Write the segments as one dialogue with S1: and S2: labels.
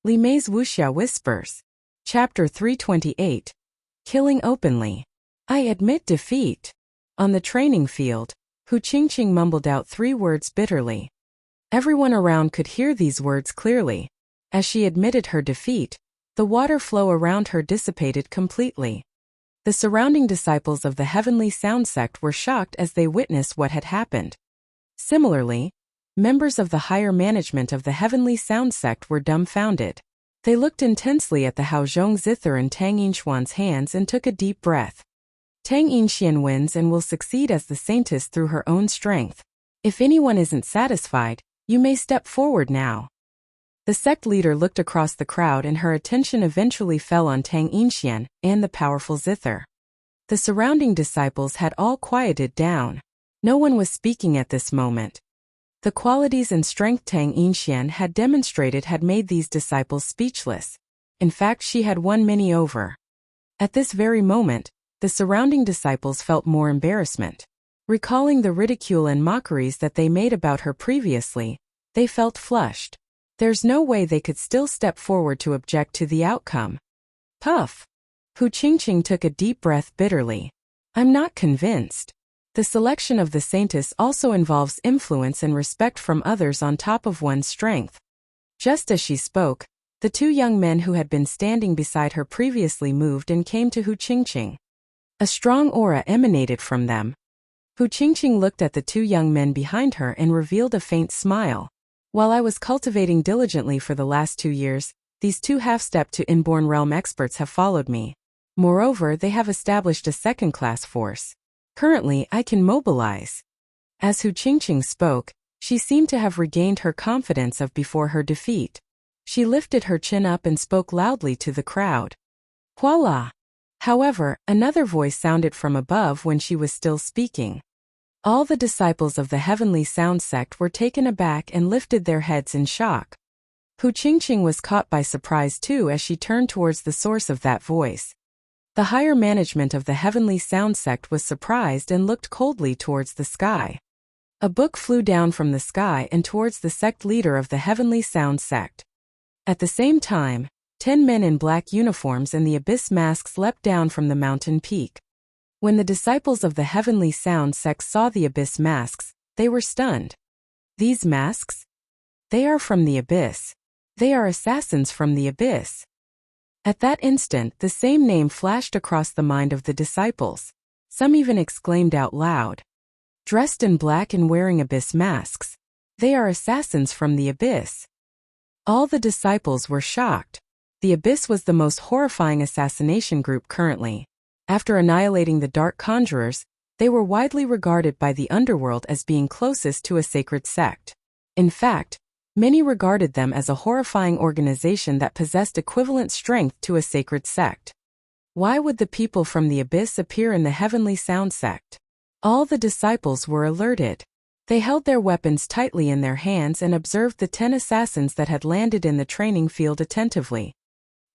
S1: Li Mei's Wuxia whispers. Chapter 328. Killing openly. I admit defeat. On the training field, Hu Qingqing mumbled out 3 words bitterly. Everyone around could hear these words clearly. As she admitted her defeat, the water flow around her dissipated completely. The surrounding disciples of the Heavenly Sound Sect were shocked as they witnessed what had happened. Similarly, members of the higher management of the Heavenly Sound Sect were dumbfounded. They looked intensely at the Haozhong Zither in Tang Yinxuan's hands and took a deep breath. Tang Yinxian wins and will succeed as the saintess through her own strength. If anyone isn't satisfied, you may step forward now. The sect leader looked across the crowd and her attention eventually fell on Tang Yinxian and the powerful Zither. The surrounding disciples had all quieted down. No one was speaking at this moment. The qualities and strength Tang Yinxian had demonstrated had made these disciples speechless. In fact, she had won many over. At this very moment, the surrounding disciples felt more embarrassment. Recalling the ridicule and mockeries that they made about her previously, they felt flushed. There's no way they could still step forward to object to the outcome. Puff! Hu Qingqing took a deep breath bitterly. I'm not convinced. The selection of the saintess also involves influence and respect from others on top of one's strength. Just as she spoke, the 2 young men who had been standing beside her previously moved and came to Hu Qingqing. A strong aura emanated from them. Hu Qingqing looked at the 2 young men behind her and revealed a faint smile. While I was cultivating diligently for the last 2 years, these 2 half-step to inborn realm experts have followed me. Moreover, they have established a second-class force. Currently, I can mobilize. As Hu Qingqing spoke, she seemed to have regained her confidence of before her defeat. She lifted her chin up and spoke loudly to the crowd. Voila! However, another voice sounded from above when she was still speaking. All the disciples of the Heavenly Sound Sect were taken aback and lifted their heads in shock. Hu Qingqing was caught by surprise too as she turned towards the source of that voice. The higher management of the Heavenly Sound Sect was surprised and looked coldly towards the sky. A book flew down from the sky and towards the sect leader of the Heavenly Sound Sect. At the same time, 10 men in black uniforms and the abyss masks leapt down from the mountain peak. When the disciples of the Heavenly Sound Sect saw the abyss masks, they were stunned. These masks? They are from the abyss. They are assassins from the abyss. At that instant, the same name flashed across the mind of the disciples. Some even exclaimed out loud. Dressed in black and wearing abyss masks. They are assassins from the abyss. All the disciples were shocked. The abyss was the most horrifying assassination group currently. After annihilating the dark conjurers, they were widely regarded by the underworld as being closest to a sacred sect. In fact, many regarded them as a horrifying organization that possessed equivalent strength to a sacred sect. Why would the people from the abyss appear in the Heavenly Sound Sect? All the disciples were alerted. They held their weapons tightly in their hands and observed the 10 assassins that had landed in the training field attentively.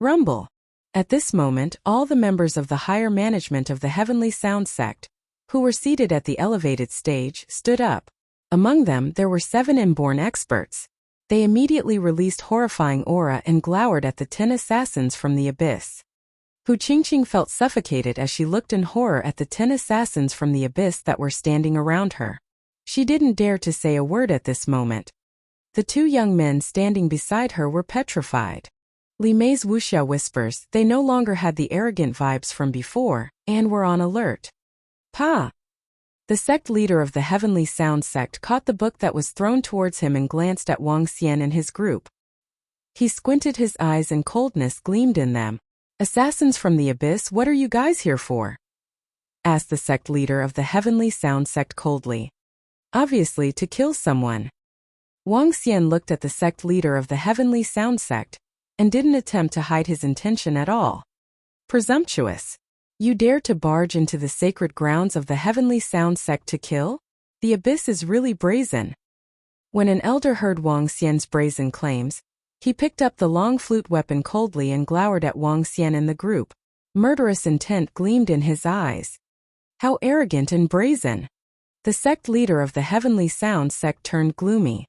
S1: Rumble. At this moment, all the members of the higher management of the Heavenly Sound Sect, who were seated at the elevated stage, stood up. Among them, there were 7 inborn experts. They immediately released horrifying aura and glowered at the 10 assassins from the abyss. Hu Qingqing felt suffocated as she looked in horror at the 10 assassins from the abyss that were standing around her. She didn't dare to say a word at this moment. The 2 young men standing beside her were petrified. Li Mei's Wuxia whispers, they no longer had the arrogant vibes from before, and were on alert. Pa! The sect leader of the Heavenly Sound Sect caught the book that was thrown towards him and glanced at Wang Xian and his group. He squinted his eyes and coldness gleamed in them. Assassins from the abyss, what are you guys here for? Asked the sect leader of the Heavenly Sound Sect coldly. Obviously to kill someone. Wang Xian looked at the sect leader of the Heavenly Sound Sect, and didn't attempt to hide his intention at all. Presumptuous. You dare to barge into the sacred grounds of the Heavenly Sound Sect to kill? The abyss is really brazen. When an elder heard Wang Xian's brazen claims, he picked up the long flute weapon coldly and glowered at Wang Xian and the group. Murderous intent gleamed in his eyes. How arrogant and brazen! The sect leader of the Heavenly Sound Sect turned gloomy.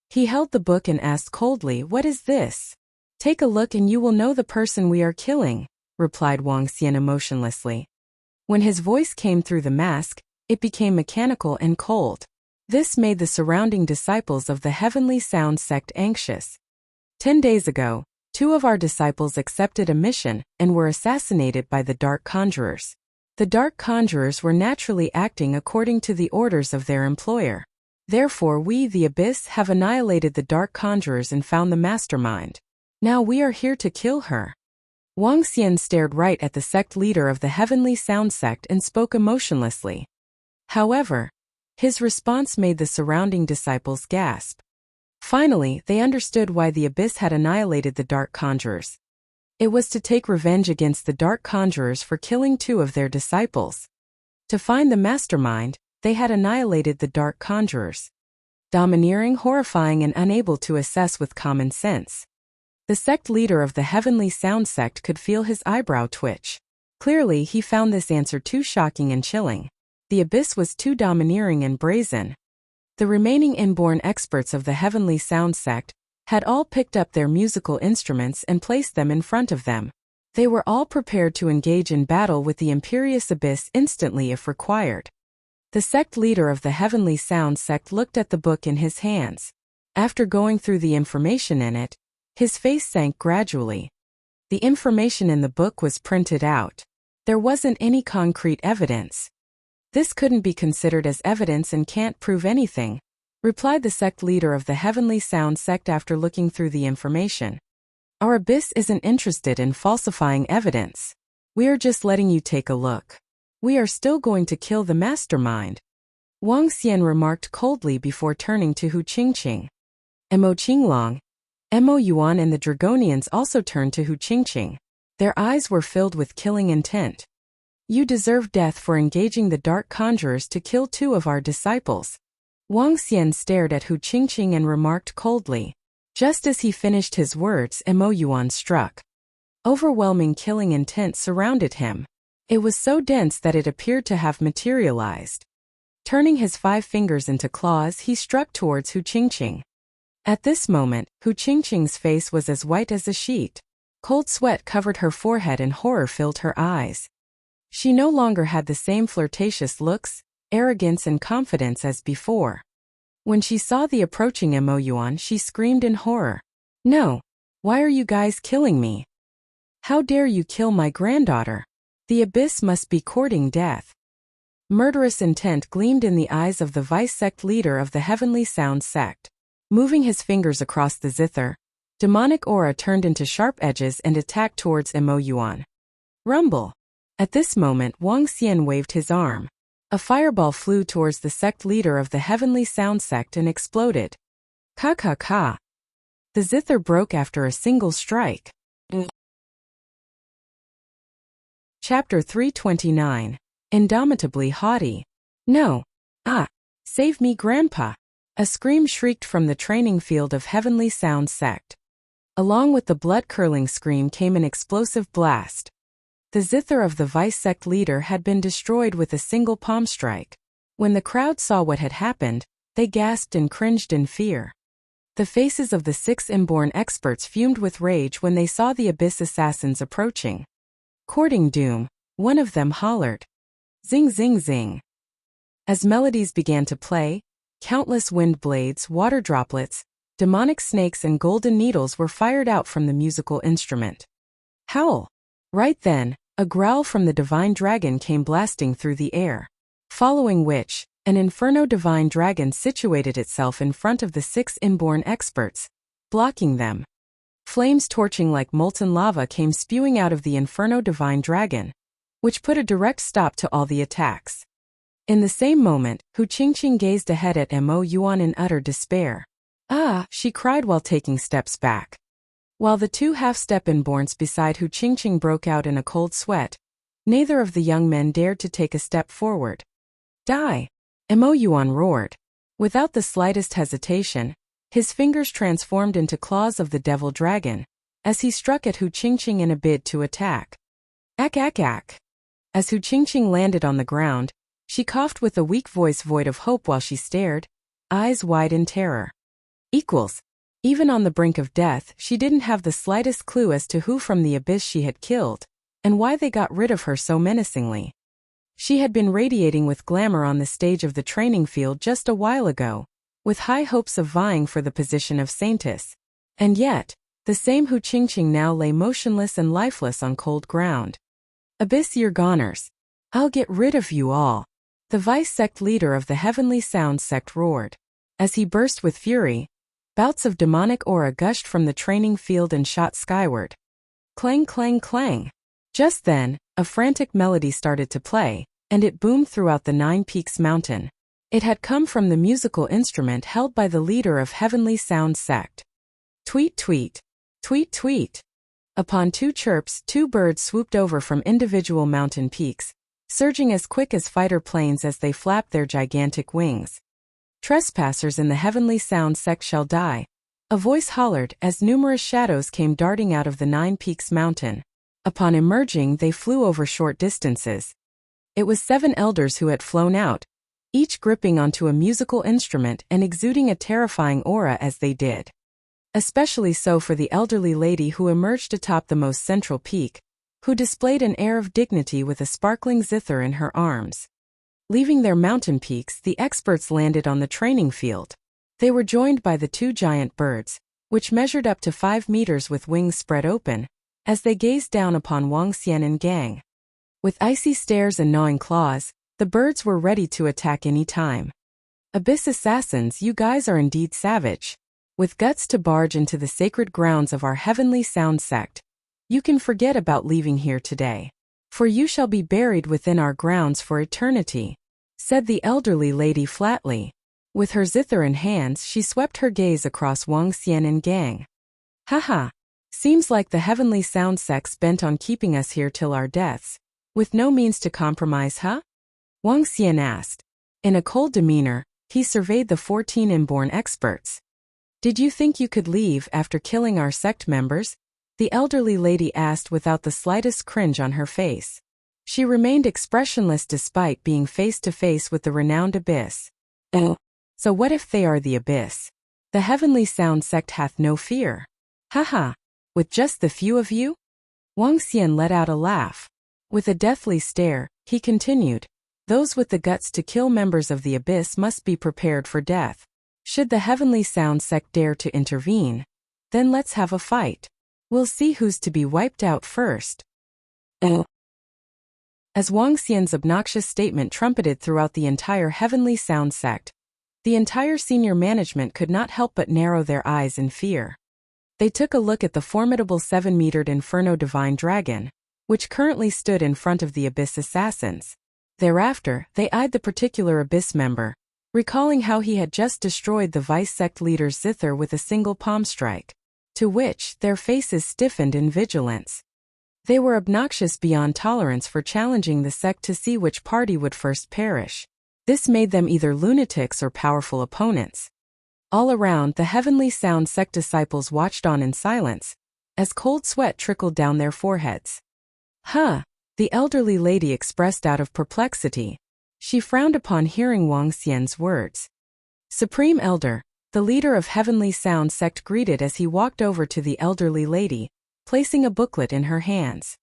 S1: He held the book and asked coldly, what is this? Take a look and you will know the person we are killing, replied Wuxia emotionlessly. When his voice came through the mask, it became mechanical and cold. This made the surrounding disciples of the Heavenly Sound sect anxious. 10 days ago, 2 of our disciples accepted a mission and were assassinated by the Dark Conjurers. The Dark Conjurers were naturally acting according to the orders of their employer. Therefore we, the Abyss, have annihilated the Dark Conjurers and found the mastermind. Now we are here to kill her. Wuxia stared right at the sect leader of the Heavenly Sound sect and spoke emotionlessly. However, his response made the surrounding disciples gasp. Finally, they understood why the Abyss had annihilated the Dark Conjurers. It was to take revenge against the Dark Conjurers for killing 2 of their disciples. To find the mastermind, they had annihilated the Dark Conjurers. Domineering, horrifying, and unable to assess with common sense. The sect leader of the Heavenly Sound sect could feel his eyebrow twitch. Clearly, he found this answer too shocking and chilling. The Abyss was too domineering and brazen. The remaining inborn experts of the Heavenly Sound sect had all picked up their musical instruments and placed them in front of them. They were all prepared to engage in battle with the imperious Abyss instantly if required. The sect leader of the Heavenly Sound sect looked at the book in his hands. After going through the information in it, his face sank gradually. The information in the book was printed out. There wasn't any concrete evidence. This couldn't be considered as evidence and can't prove anything, replied the sect leader of the Heavenly Sound sect after looking through the information. Our Abyss isn't interested in falsifying evidence. We are just letting you take a look. We are still going to kill the mastermind. Wuxia remarked coldly before turning to Hu Qingqing. Mo Qinglong, Mo Yuan and the Dragonians also turned to Hu Qingqing. Their eyes were filled with killing intent. You deserve death for engaging the Dark Conjurers to kill 2 of our disciples. Wuxia stared at Hu Qingqing and remarked coldly. Just as he finished his words, Mo Yuan struck. Overwhelming killing intent surrounded him. It was so dense that it appeared to have materialized. Turning his 5 fingers into claws, he struck towards Hu Qingqing. At this moment, Hu Qingqing's face was as white as a sheet. Cold sweat covered her forehead and horror filled her eyes. She no longer had the same flirtatious looks, arrogance and confidence as before. When she saw the approaching Mo Yuan, she screamed in horror. No! Why are you guys killing me? How dare you kill my granddaughter? The Abyss must be courting death. Murderous intent gleamed in the eyes of the vice-sect leader of the Heavenly Sound sect. Moving his fingers across the zither, demonic aura turned into sharp edges and attacked towards Mo Yuan. Rumble! At this moment, Wuxia waved his arm. A fireball flew towards the sect leader of the Heavenly Sound sect and exploded. Ka ka ka! The zither broke after a single strike. Chapter 329. Indomitably haughty. No! Ah! Save me, Grandpa! A scream shrieked from the training field of Heavenly Sound sect. Along with the blood-curdling scream came an explosive blast. The zither of the vice-sect leader had been destroyed with a single palm strike. When the crowd saw what had happened, they gasped and cringed in fear. The faces of the 6 inborn experts fumed with rage when they saw the Abyss assassins approaching. Courting doom, one of them hollered. Zing zing zing. As melodies began to play, countless wind blades, water droplets, demonic snakes and golden needles were fired out from the musical instrument. Howl! Right then, a growl from the divine dragon came blasting through the air. Following which, an inferno divine dragon situated itself in front of the 6 inborn experts, blocking them. Flames torching like molten lava came spewing out of the inferno divine dragon, which put a direct stop to all the attacks. In the same moment, Hu Qingqing gazed ahead at Mo Yuan in utter despair. Ah! She cried while taking steps back. While the 2 half-step inborns beside Hu Qingqing broke out in a cold sweat, neither of the young men dared to take a step forward. Die! Mo Yuan roared. Without the slightest hesitation, his fingers transformed into claws of the devil dragon, as he struck at Hu Qingqing in a bid to attack. Ack ack ack! As Hu Qingqing landed on the ground, she coughed with a weak voice void of hope while she stared, eyes wide in terror. Equals. Even on the brink of death, she didn't have the slightest clue as to who from the abyss she had killed, and why they got rid of her so menacingly. She had been radiating with glamour on the stage of the training field just a while ago, with high hopes of vying for the position of saintess. And yet, the same Hu Qingqing now lay motionless and lifeless on cold ground. Abyss, you're goners. I'll get rid of you all. The vice-sect leader of the Heavenly Sound sect roared. As he burst with fury, bouts of demonic aura gushed from the training field and shot skyward. Clang, clang, clang. Just then, a frantic melody started to play, and it boomed throughout the Nine Peaks mountain. It had come from the musical instrument held by the leader of Heavenly Sound sect. Tweet, tweet. Tweet, tweet. Upon two chirps, two birds swooped over from individual mountain peaks, surging as quick as fighter planes as they flapped their gigantic wings. Trespassers in the Heavenly Sound sect shall die. A voice hollered as numerous shadows came darting out of the Nine Peaks mountain. Upon emerging, they flew over short distances. It was 7 elders who had flown out, each gripping onto a musical instrument and exuding a terrifying aura as they did. Especially so for the elderly lady who emerged atop the most central peak, who displayed an air of dignity with a sparkling zither in her arms. Leaving their mountain peaks, the experts landed on the training field. They were joined by the 2 giant birds, which measured up to 5 meters with wings spread open, as they gazed down upon Wang Xian and gang. With icy stares and gnawing claws, the birds were ready to attack any time. Abyss assassins, you guys are indeed savage. With guts to barge into the sacred grounds of our Heavenly Sound sect, you can forget about leaving here today. For you shall be buried within our grounds for eternity, said the elderly lady flatly. With her zither in hands, she swept her gaze across Wang Xian and gang. Haha. Seems like the Heavenly Sound sect's bent on keeping us here till our deaths, with no means to compromise, huh? Wang Xian asked. In a cold demeanor, he surveyed the 14 inborn experts. Did you think you could leave after killing our sect members? The elderly lady asked without the slightest cringe on her face. She remained expressionless despite being face to face with the renowned Abyss. Oh, so what if they are the Abyss? The Heavenly Sound sect hath no fear. Haha, with just the few of you? Wang Xian let out a laugh. With a deathly stare, he continued, those with the guts to kill members of the Abyss must be prepared for death. Should the Heavenly Sound sect dare to intervene, then let's have a fight. We'll see who's to be wiped out first. Oh. As Wang Xian's obnoxious statement trumpeted throughout the entire Heavenly Sound sect, the entire senior management could not help but narrow their eyes in fear. They took a look at the formidable 7-metered Inferno Divine Dragon, which currently stood in front of the Abyss assassins. Thereafter, they eyed the particular Abyss member, recalling how he had just destroyed the vice-sect leader's zither with a single palm strike, to which their faces stiffened in vigilance. They were obnoxious beyond tolerance for challenging the sect to see which party would first perish. This made them either lunatics or powerful opponents. All around, the Heavenly Sound sect disciples watched on in silence, as cold sweat trickled down their foreheads. Huh, the elderly lady expressed out of perplexity. She frowned upon hearing Wang Xian's words. Supreme Elder, the leader of Heavenly Sound sect greeted as he walked over to the elderly lady, placing a booklet in her hands.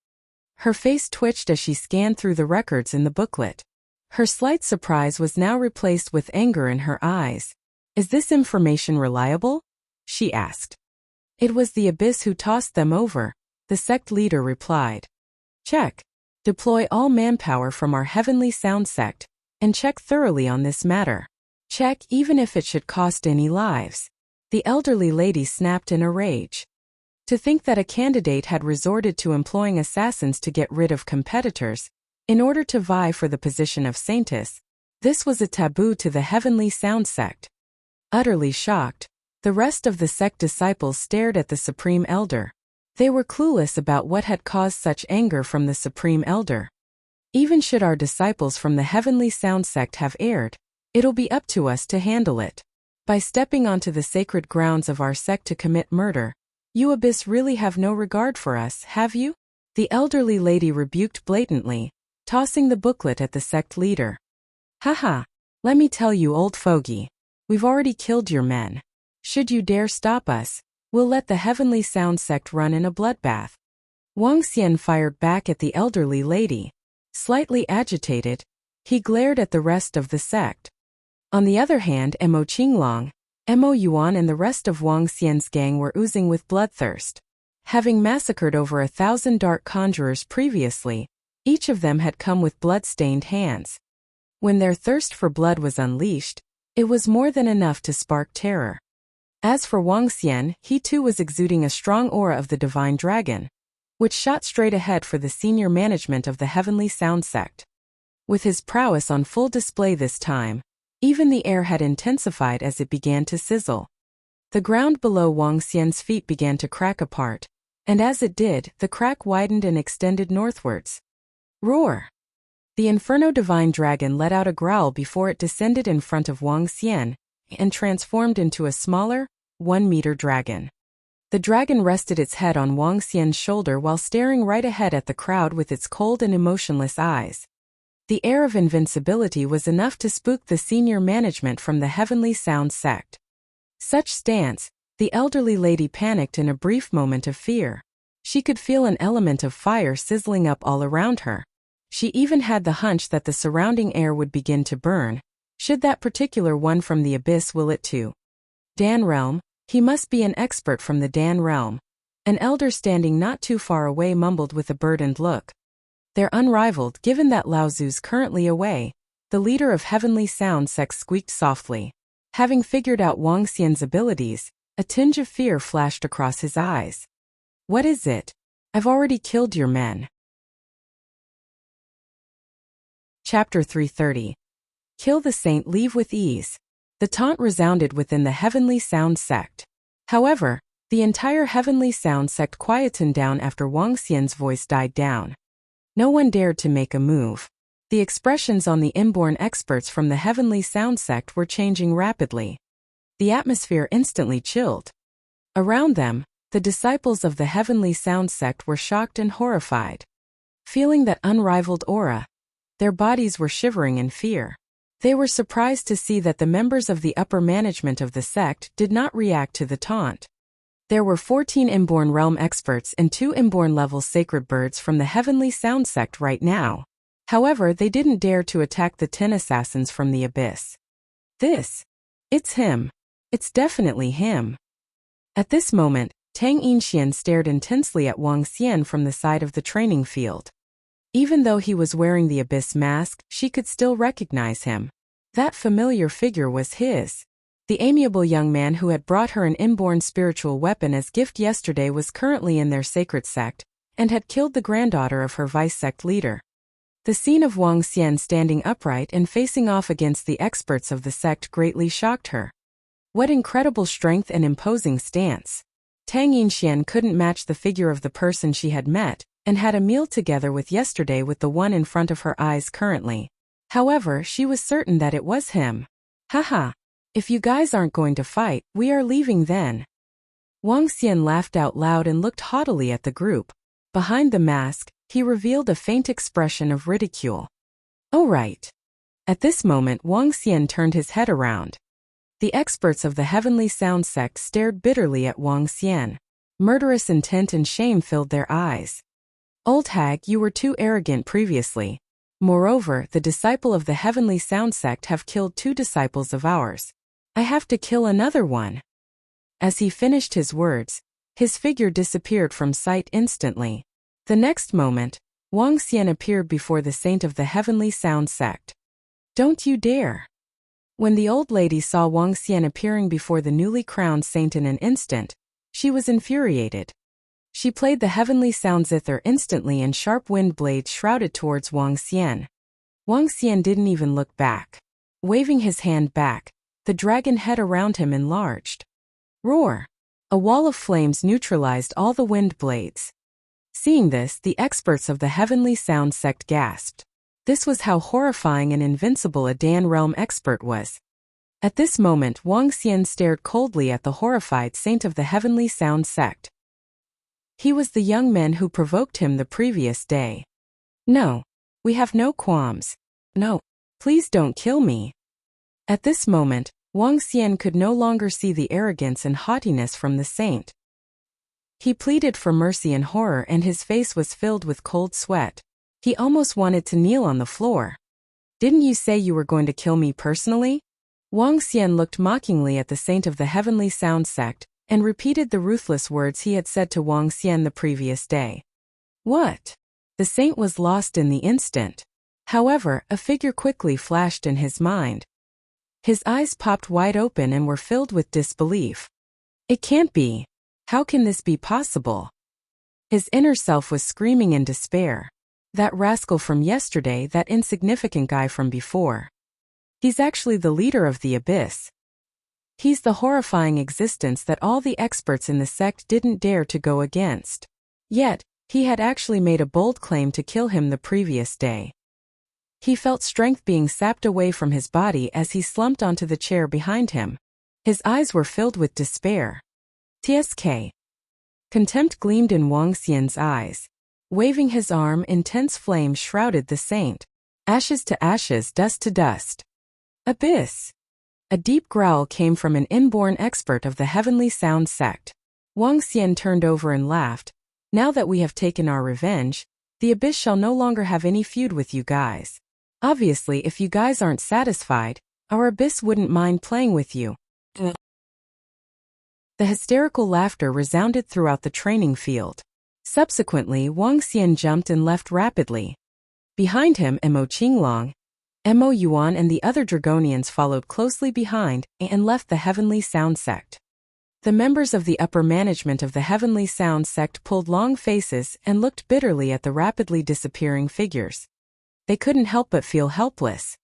S1: Her face twitched as she scanned through the records in the booklet. Her slight surprise was now replaced with anger in her eyes. Is this information reliable? She asked. It was the Abyss who tossed them over, the sect leader replied. Check. Deploy all manpower from our Heavenly Sound sect, and check thoroughly on this matter. Check even if it should cost any lives. The elderly lady snapped in a rage. To think that a candidate had resorted to employing assassins to get rid of competitors, in order to vie for the position of saintess, this was a taboo to the Heavenly Sound sect. Utterly shocked, the rest of the sect disciples stared at the Supreme Elder. They were clueless about what had caused such anger from the Supreme Elder. Even should our disciples from the Heavenly Sound sect have erred, it'll be up to us to handle it. By stepping onto the sacred grounds of our sect to commit murder, you Abyss really have no regard for us, have you? The elderly lady rebuked blatantly, tossing the booklet at the sect leader. Haha, let me tell you, old fogey, we've already killed your men. Should you dare stop us, we'll let the Heavenly Sound sect run in a bloodbath. Wang Xian fired back at the elderly lady. Slightly agitated, he glared at the rest of the sect. On the other hand, Mo Qinglong, Mo Yuan and the rest of Wang Xian's gang were oozing with bloodthirst. Having massacred over 1,000 dark conjurers previously, each of them had come with blood-stained hands. When their thirst for blood was unleashed, it was more than enough to spark terror. As for Wang Xian, he too was exuding a strong aura of the divine dragon, which shot straight ahead for the senior management of the Heavenly Sound sect. With his prowess on full display this time, even the air had intensified as it began to sizzle. The ground below Wang Xian's feet began to crack apart, and as it did, the crack widened and extended northwards. Roar! The Inferno Divine Dragon let out a growl before it descended in front of Wang Xian and transformed into a smaller, 1-meter dragon. The dragon rested its head on Wang Xian's shoulder while staring right ahead at the crowd with its cold and emotionless eyes. The air of invincibility was enough to spook the senior management from the Heavenly Sound sect. Such stance, the elderly lady panicked in a brief moment of fear. She could feel an element of fire sizzling up all around her. She even had the hunch that the surrounding air would begin to burn. Should that particular one from the abyss will it too? Dan Realm, he must be an expert from the Dan Realm. An elder standing not too far away mumbled with a burdened look. They're unrivaled given that Lao Zu's currently away, the leader of Heavenly Sound sect squeaked softly. Having figured out Wang Xian's abilities, a tinge of fear flashed across his eyes. What is it? I've already killed your men. Chapter 330. Kill the saint, leave with ease. The taunt resounded within the Heavenly Sound sect. However, the entire Heavenly Sound sect quietened down after Wang Xian's voice died down. No one dared to make a move. The expressions on the inborn experts from the Heavenly Sound sect were changing rapidly. The atmosphere instantly chilled. Around them, the disciples of the Heavenly Sound sect were shocked and horrified. Feeling that unrivaled aura, their bodies were shivering in fear. They were surprised to see that the members of the upper management of the sect did not react to the taunt. There were 14 inborn realm experts and 2 inborn level sacred birds from the Heavenly Sound sect right now. However, they didn't dare to attack the 10 assassins from the abyss. It's him. It's definitely him. At this moment, Tang Yinxian stared intensely at Wang Xian from the side of the training field. Even though he was wearing the abyss mask, she could still recognize him. That familiar figure was his. The amiable young man who had brought her an inborn spiritual weapon as gift yesterday was currently in their sacred sect, and had killed the granddaughter of her vice-sect leader. The scene of Wang Xian standing upright and facing off against the experts of the sect greatly shocked her. What incredible strength and imposing stance. Tang Yinxian couldn't match the figure of the person she had met, and had a meal together with yesterday with the one in front of her eyes currently. However, she was certain that it was him. Haha. If you guys aren't going to fight, we are leaving then. Wang Xian laughed out loud and looked haughtily at the group. Behind the mask, he revealed a faint expression of ridicule. Oh right. At this moment Wang Xian turned his head around. The experts of the Heavenly Sound sect stared bitterly at Wang Xian. Murderous intent and shame filled their eyes. Old hag, you were too arrogant previously. Moreover, the disciple of the Heavenly Sound sect have killed 2 disciples of ours. I have to kill another one. As he finished his words, his figure disappeared from sight instantly. The next moment, Wang Xian appeared before the saint of the Heavenly Sound sect. Don't you dare. When the old lady saw Wang Xian appearing before the newly crowned saint in an instant, she was infuriated. She played the Heavenly Sound zither instantly and sharp wind blades shrouded towards Wang Xian. Wang Xian didn't even look back. Waving his hand back, the dragon head around him enlarged. Roar! A wall of flames neutralized all the wind blades. Seeing this, the experts of the Heavenly Sound sect gasped. This was how horrifying and invincible a Dan Realm expert was. At this moment, Wang Xian stared coldly at the horrified saint of the Heavenly Sound sect. He was the young man who provoked him the previous day. No. We have no qualms. No. Please don't kill me. At this moment, Wang Xian could no longer see the arrogance and haughtiness from the saint. He pleaded for mercy in horror and his face was filled with cold sweat. He almost wanted to kneel on the floor. Didn't you say you were going to kill me personally? Wang Xian looked mockingly at the saint of the Heavenly Sound sect and repeated the ruthless words he had said to Wang Xian the previous day. What? The saint was lost in the instant. However, a figure quickly flashed in his mind. His eyes popped wide open and were filled with disbelief. It can't be. How can this be possible? His inner self was screaming in despair. That rascal from yesterday, that insignificant guy from before. He's actually the leader of the abyss. He's the horrifying existence that all the experts in the sect didn't dare to go against. Yet, he had actually made a bold claim to kill him the previous day. He felt strength being sapped away from his body as he slumped onto the chair behind him. His eyes were filled with despair. TSK. Contempt gleamed in Wang Xian's eyes. Waving his arm, intense flame shrouded the saint. Ashes to ashes, dust to dust. Abyss. A deep growl came from an inborn expert of the Heavenly Sound sect. Wang Xian turned over and laughed. Now that we have taken our revenge, the abyss shall no longer have any feud with you guys. Obviously, if you guys aren't satisfied, our abyss wouldn't mind playing with you. The hysterical laughter resounded throughout the training field. Subsequently, Wang Xian jumped and left rapidly. Behind him, Mo Qinglong, Mo Yuan and the other Dragonians followed closely behind and left the Heavenly Sound sect. The members of the upper management of the Heavenly Sound sect pulled long faces and looked bitterly at the rapidly disappearing figures. They couldn't help but feel helpless.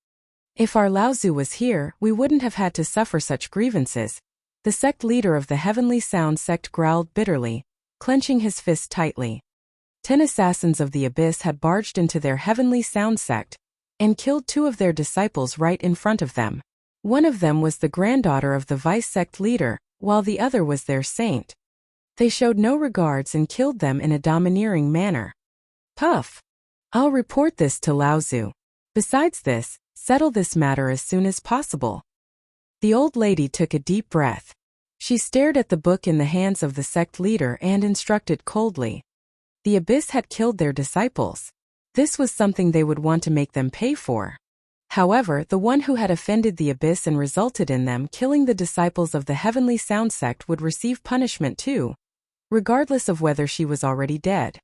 S1: If our Laozu was here, we wouldn't have had to suffer such grievances. The sect leader of the Heavenly Sound sect growled bitterly, clenching his fist tightly. 10 assassins of the abyss had barged into their Heavenly Sound sect and killed 2 of their disciples right in front of them. One of them was the granddaughter of the vice sect leader, while the other was their saint. They showed no regards and killed them in a domineering manner. Puff! I'll report this to Laozu. Besides this, settle this matter as soon as possible. The old lady took a deep breath. She stared at the book in the hands of the sect leader and instructed coldly. The abyss had killed their disciples. This was something they would want to make them pay for. However, the one who had offended the abyss and resulted in them killing the disciples of the Heavenly Sound sect would receive punishment too, regardless of whether she was already dead.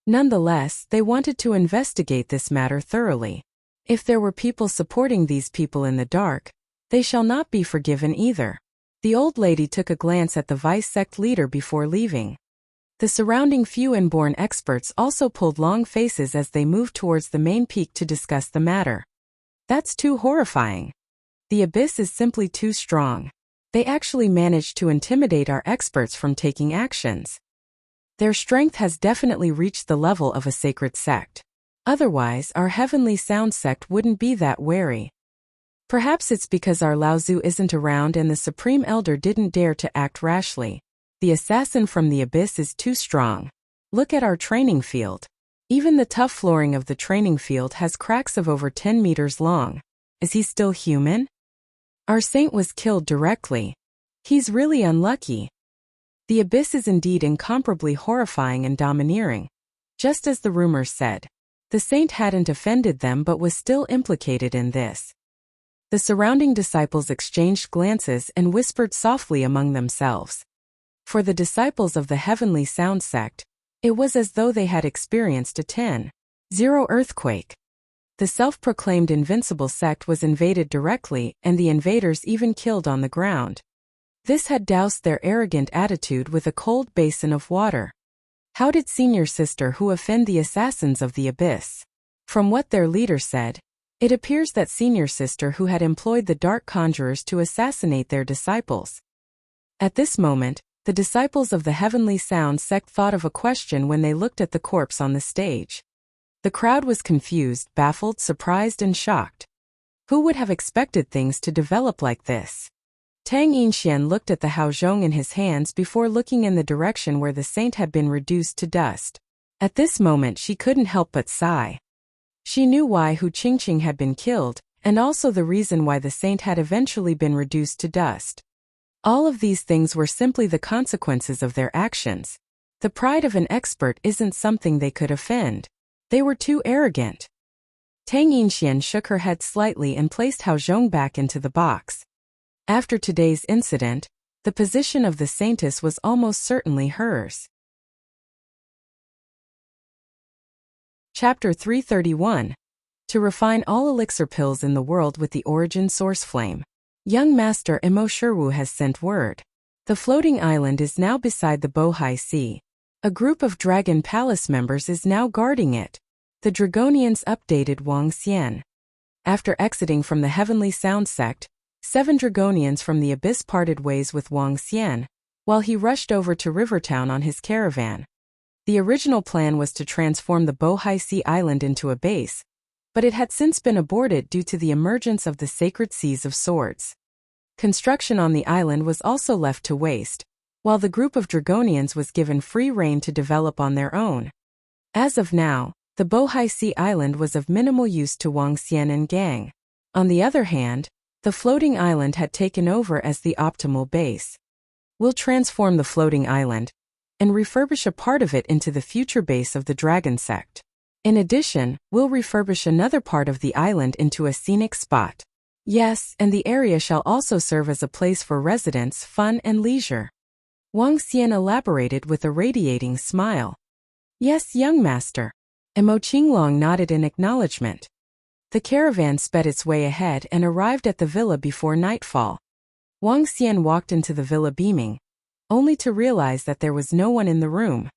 S1: Nonetheless, they wanted to investigate this matter thoroughly. If there were people supporting these people in the dark, they shall not be forgiven either. The old lady took a glance at the vice sect leader before leaving. The surrounding few inborn experts also pulled long faces as they moved towards the main peak to discuss the matter. That's too horrifying. The abyss is simply too strong. They actually managed to intimidate our experts from taking actions. Their strength has definitely reached the level of a sacred sect. Otherwise, our Heavenly Sound sect wouldn't be that wary. Perhaps it's because our Laozu isn't around and the Supreme Elder didn't dare to act rashly. The assassin from the abyss is too strong. Look at our training field. Even the tough flooring of the training field has cracks of over 10 meters long. Is he still human? Our saint was killed directly. He's really unlucky. The abyss is indeed incomparably horrifying and domineering. Just as the rumors said. The saint hadn't offended them but was still implicated in this. The surrounding disciples exchanged glances and whispered softly among themselves. For the disciples of the Heavenly Sound sect, it was as though they had experienced a 10-0 earthquake. The self-proclaimed Invincible sect was invaded directly and the invaders even killed on the ground. This had doused their arrogant attitude with a cold basin of water. How did Senior Sister Who offend the assassins of the abyss? From what their leader said, it appears that Senior Sister Who had employed the dark conjurers to assassinate their disciples. At this moment, the disciples of the Heavenly Sound sect thought of a question when they looked at the corpse on the stage. The crowd was confused, baffled, surprised, and shocked. Who would have expected things to develop like this? Tang Yinxian looked at the haozhong in his hands before looking in the direction where the saint had been reduced to dust. At this moment she couldn't help but sigh. She knew why Hu Qingqing had been killed, and also the reason why the saint had eventually been reduced to dust. All of these things were simply the consequences of their actions. The pride of an expert isn't something they could offend. They were too arrogant. Tang Yinxian shook her head slightly and placed Hao Zhong back into the box. After today's incident, the position of the saintess was almost certainly hers. Chapter 331. To refine all elixir pills in the world with the origin source flame. Young Master Emo Sherwu has sent word. The floating island is now beside the Bohai Sea. A group of Dragon Palace members is now guarding it. The Dragonians updated Wang Xian. After exiting from the Heavenly Sound Sect, 7 Dragonians from the Abyss parted ways with Wang Xian, while he rushed over to Rivertown on his caravan. The original plan was to transform the Bohai Sea Island into a base, but it had since been aborted due to the emergence of the Sacred Seas of Swords. Construction on the island was also left to waste, while the group of Dragonians was given free rein to develop on their own. As of now, the Bohai Sea Island was of minimal use to Wang Xian and gang. On the other hand, the floating island had taken over as the optimal base. We'll transform the floating island and refurbish a part of it into the future base of the Dragon Sect. In addition, we'll refurbish another part of the island into a scenic spot. Yes, and the area shall also serve as a place for residence, fun and leisure. Wang Xian elaborated with a radiating smile. Yes, young master. And Mo Qinglong nodded in acknowledgement. The caravan sped its way ahead and arrived at the villa before nightfall. Wang Xian walked into the villa beaming, only to realize that there was no one in the room.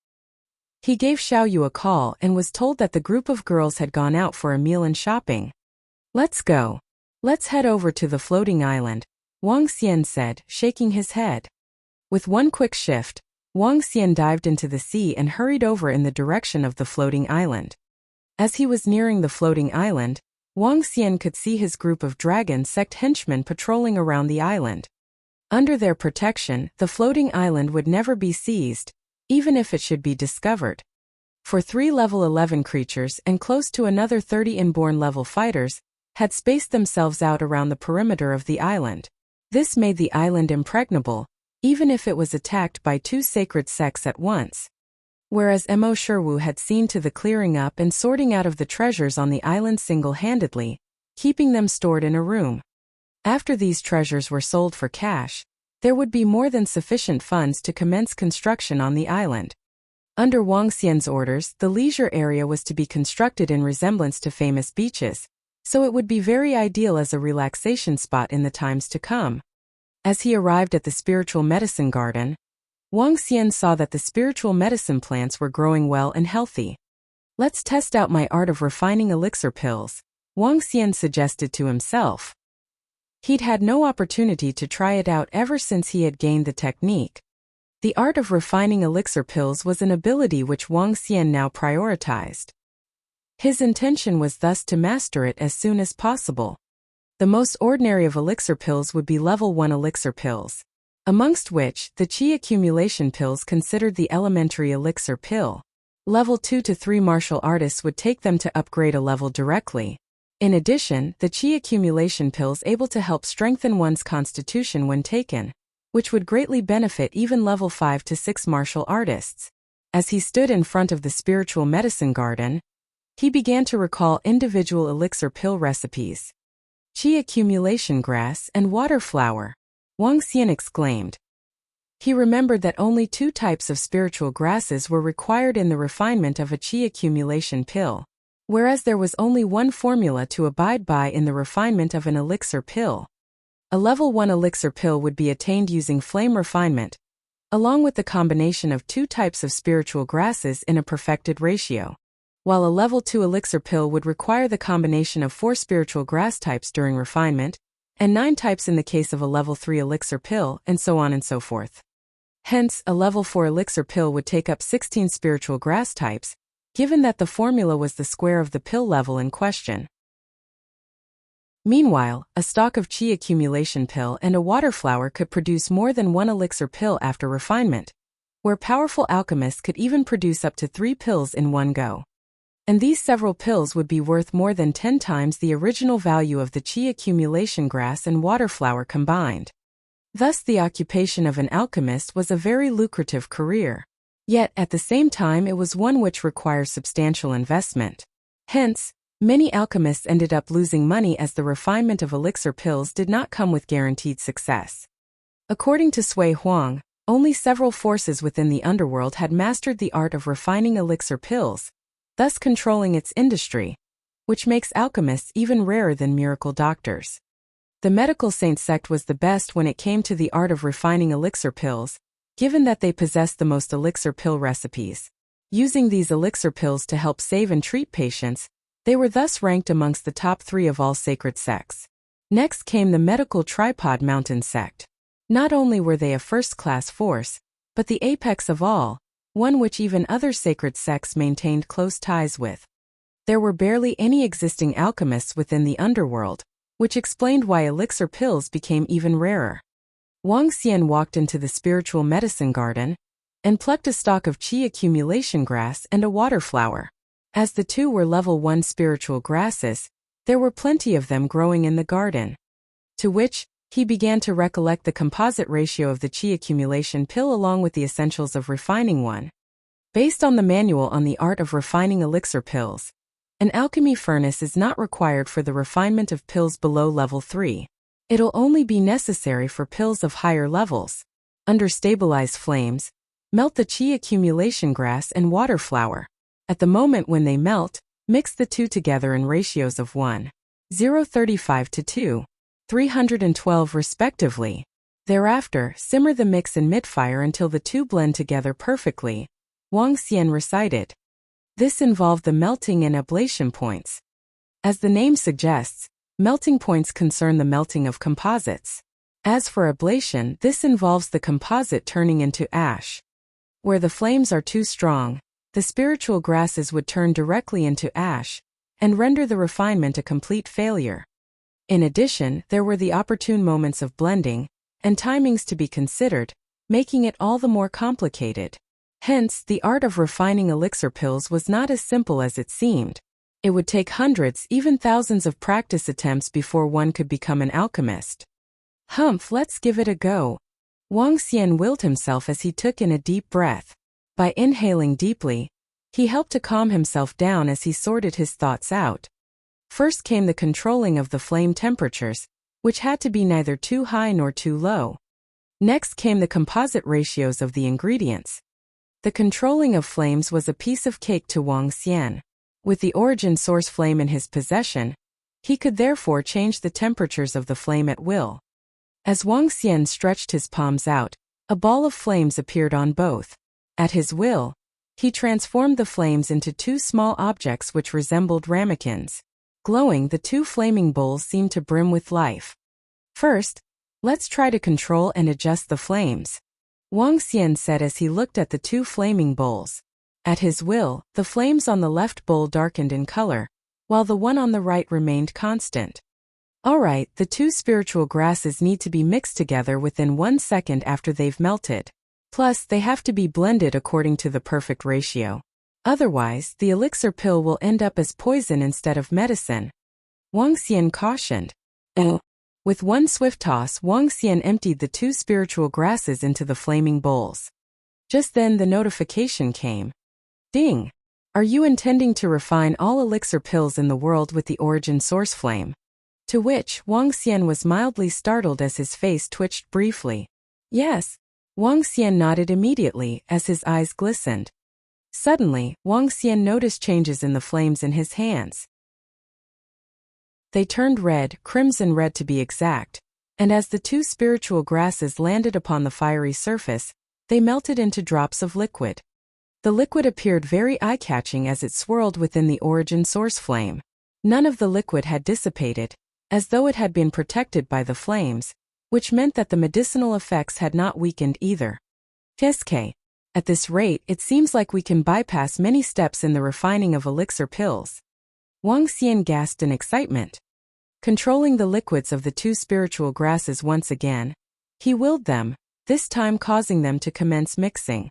S1: He gave Xiao Yu a call and was told that the group of girls had gone out for a meal and shopping. Let's go. Let's head over to the floating island, Wang Xian said, shaking his head. With one quick shift, Wang Xian dived into the sea and hurried over in the direction of the floating island. As he was nearing the floating island, Wang Xian could see his group of Dragon Sect henchmen patrolling around the island. Under their protection, the floating island would never be seized, even if it should be discovered. For 3 level 11 creatures and close to another 30 inborn level fighters had spaced themselves out around the perimeter of the island. This made the island impregnable, even if it was attacked by 2 sacred sects at once. Whereas Emo Sherwu had seen to the clearing up and sorting out of the treasures on the island single-handedly, keeping them stored in a room. After these treasures were sold for cash, there would be more than sufficient funds to commence construction on the island. Under Wang Xian's orders, the leisure area was to be constructed in resemblance to famous beaches, so it would be very ideal as a relaxation spot in the times to come. As he arrived at the spiritual medicine garden, Wang Xian saw that the spiritual medicine plants were growing well and healthy. Let's test out my art of refining elixir pills, Wang Xian suggested to himself. He'd had no opportunity to try it out ever since he had gained the technique. The art of refining elixir pills was an ability which Wang Xian now prioritized. His intention was thus to master it as soon as possible. The most ordinary of elixir pills would be level 1 elixir pills, amongst which the Qi accumulation pills considered the elementary elixir pill. Level 2 to 3 martial artists would take them to upgrade a level directly. In addition, the Qi accumulation pills able to help strengthen one's constitution when taken, which would greatly benefit even level 5 to 6 martial artists. As he stood in front of the spiritual medicine garden, he began to recall individual elixir pill recipes. Qi accumulation grass and water flower, Wang Xian exclaimed. He remembered that only 2 types of spiritual grasses were required in the refinement of a Qi accumulation pill, whereas there was only one formula to abide by in the refinement of an elixir pill. A level 1 elixir pill would be attained using flame refinement, along with the combination of 2 types of spiritual grasses in a perfected ratio, while a level 2 elixir pill would require the combination of 4 spiritual grass types during refinement, and 9 types in the case of a level 3 elixir pill, and so on and so forth. Hence, a level 4 elixir pill would take up 16 spiritual grass types, given that the formula was the square of the pill level in question. Meanwhile, a stalk of Qi accumulation pill and a water flower could produce more than 1 elixir pill after refinement, where powerful alchemists could even produce up to 3 pills in one go. and these several pills would be worth more than 10 times the original value of the qi accumulation grass and water flower combined. Thus the occupation of an alchemist was a very lucrative career. Yet, at the same time, it was one which requires substantial investment. Hence, many alchemists ended up losing money as the refinement of elixir pills did not come with guaranteed success. According to Sui Huang, only several forces within the underworld had mastered the art of refining elixir pills, thus controlling its industry, which makes alchemists even rarer than miracle doctors. The medical saint sect was the best when it came to the art of refining elixir pills, given that they possessed the most elixir pill recipes. Using these elixir pills to help save and treat patients, they were thus ranked amongst the top 3 of all sacred sects. Next came the medical tripod mountain sect. Not only were they a first-class force, but the apex of all, one which even other sacred sects maintained close ties with. There were barely any existing alchemists within the underworld, which explained why elixir pills became even rarer. Wang Xian walked into the spiritual medicine garden and plucked a stalk of qi accumulation grass and a water flower. As the two were level 1 spiritual grasses, there were plenty of them growing in the garden. To which, he began to recollect the composite ratio of the qi accumulation pill along with the essentials of refining one. Based on the manual on the art of refining elixir pills, an alchemy furnace is not required for the refinement of pills below level 3. It'll only be necessary for pills of higher levels. Under stabilized flames, melt the qi accumulation grass and water flower. At the moment when they melt, mix the two together in ratios of 1:035 to 2:312 respectively. Thereafter, simmer the mix in mid-fire until the two blend together perfectly, Wang Xian recited. This involved the melting and ablation points. As the name suggests, melting points concern the melting of composites. As for ablation, this involves the composite turning into ash. Where the flames are too strong, the spiritual grasses would turn directly into ash, and render the refinement a complete failure. In addition, there were the opportune moments of blending, and timings to be considered, making it all the more complicated. Hence, the art of refining elixir pills was not as simple as it seemed. It would take hundreds, even thousands of practice attempts before one could become an alchemist. Humph, let's give it a go. Wang Xian willed himself as he took in a deep breath. By inhaling deeply, he helped to calm himself down as he sorted his thoughts out. First came the controlling of the flame temperatures, which had to be neither too high nor too low. Next came the composite ratios of the ingredients. The controlling of flames was a piece of cake to Wang Xian. With the origin source flame in his possession, he could therefore change the temperatures of the flame at will. As Wang Xian stretched his palms out, a ball of flames appeared on both. At his will, he transformed the flames into two small objects which resembled ramekins. Glowing, the two flaming bowls seemed to brim with life. First, let's try to control and adjust the flames, Wang Xian said as he looked at the two flaming bowls. At his will, the flames on the left bowl darkened in color, while the one on the right remained constant. Alright, the two spiritual grasses need to be mixed together within 1 second after they've melted. Plus, they have to be blended according to the perfect ratio. Otherwise, the elixir pill will end up as poison instead of medicine, Wang Xian cautioned. With one swift toss, Wang Xian emptied the two spiritual grasses into the flaming bowls. Just then the notification came. Ding! Are you intending to refine all elixir pills in the world with the origin source flame? To which, Wang Xian was mildly startled as his face twitched briefly. Yes. Wang Xian nodded immediately as his eyes glistened. Suddenly, Wang Xian noticed changes in the flames in his hands. They turned red, crimson red to be exact, and as the two spiritual grasses landed upon the fiery surface, they melted into drops of liquid. The liquid appeared very eye-catching as it swirled within the origin source flame. None of the liquid had dissipated, as though it had been protected by the flames, which meant that the medicinal effects had not weakened either. Kiske. At this rate, it seems like we can bypass many steps in the refining of elixir pills. Wang Xian gasped in excitement. Controlling the liquids of the two spiritual grasses once again, he willed them, this time causing them to commence mixing.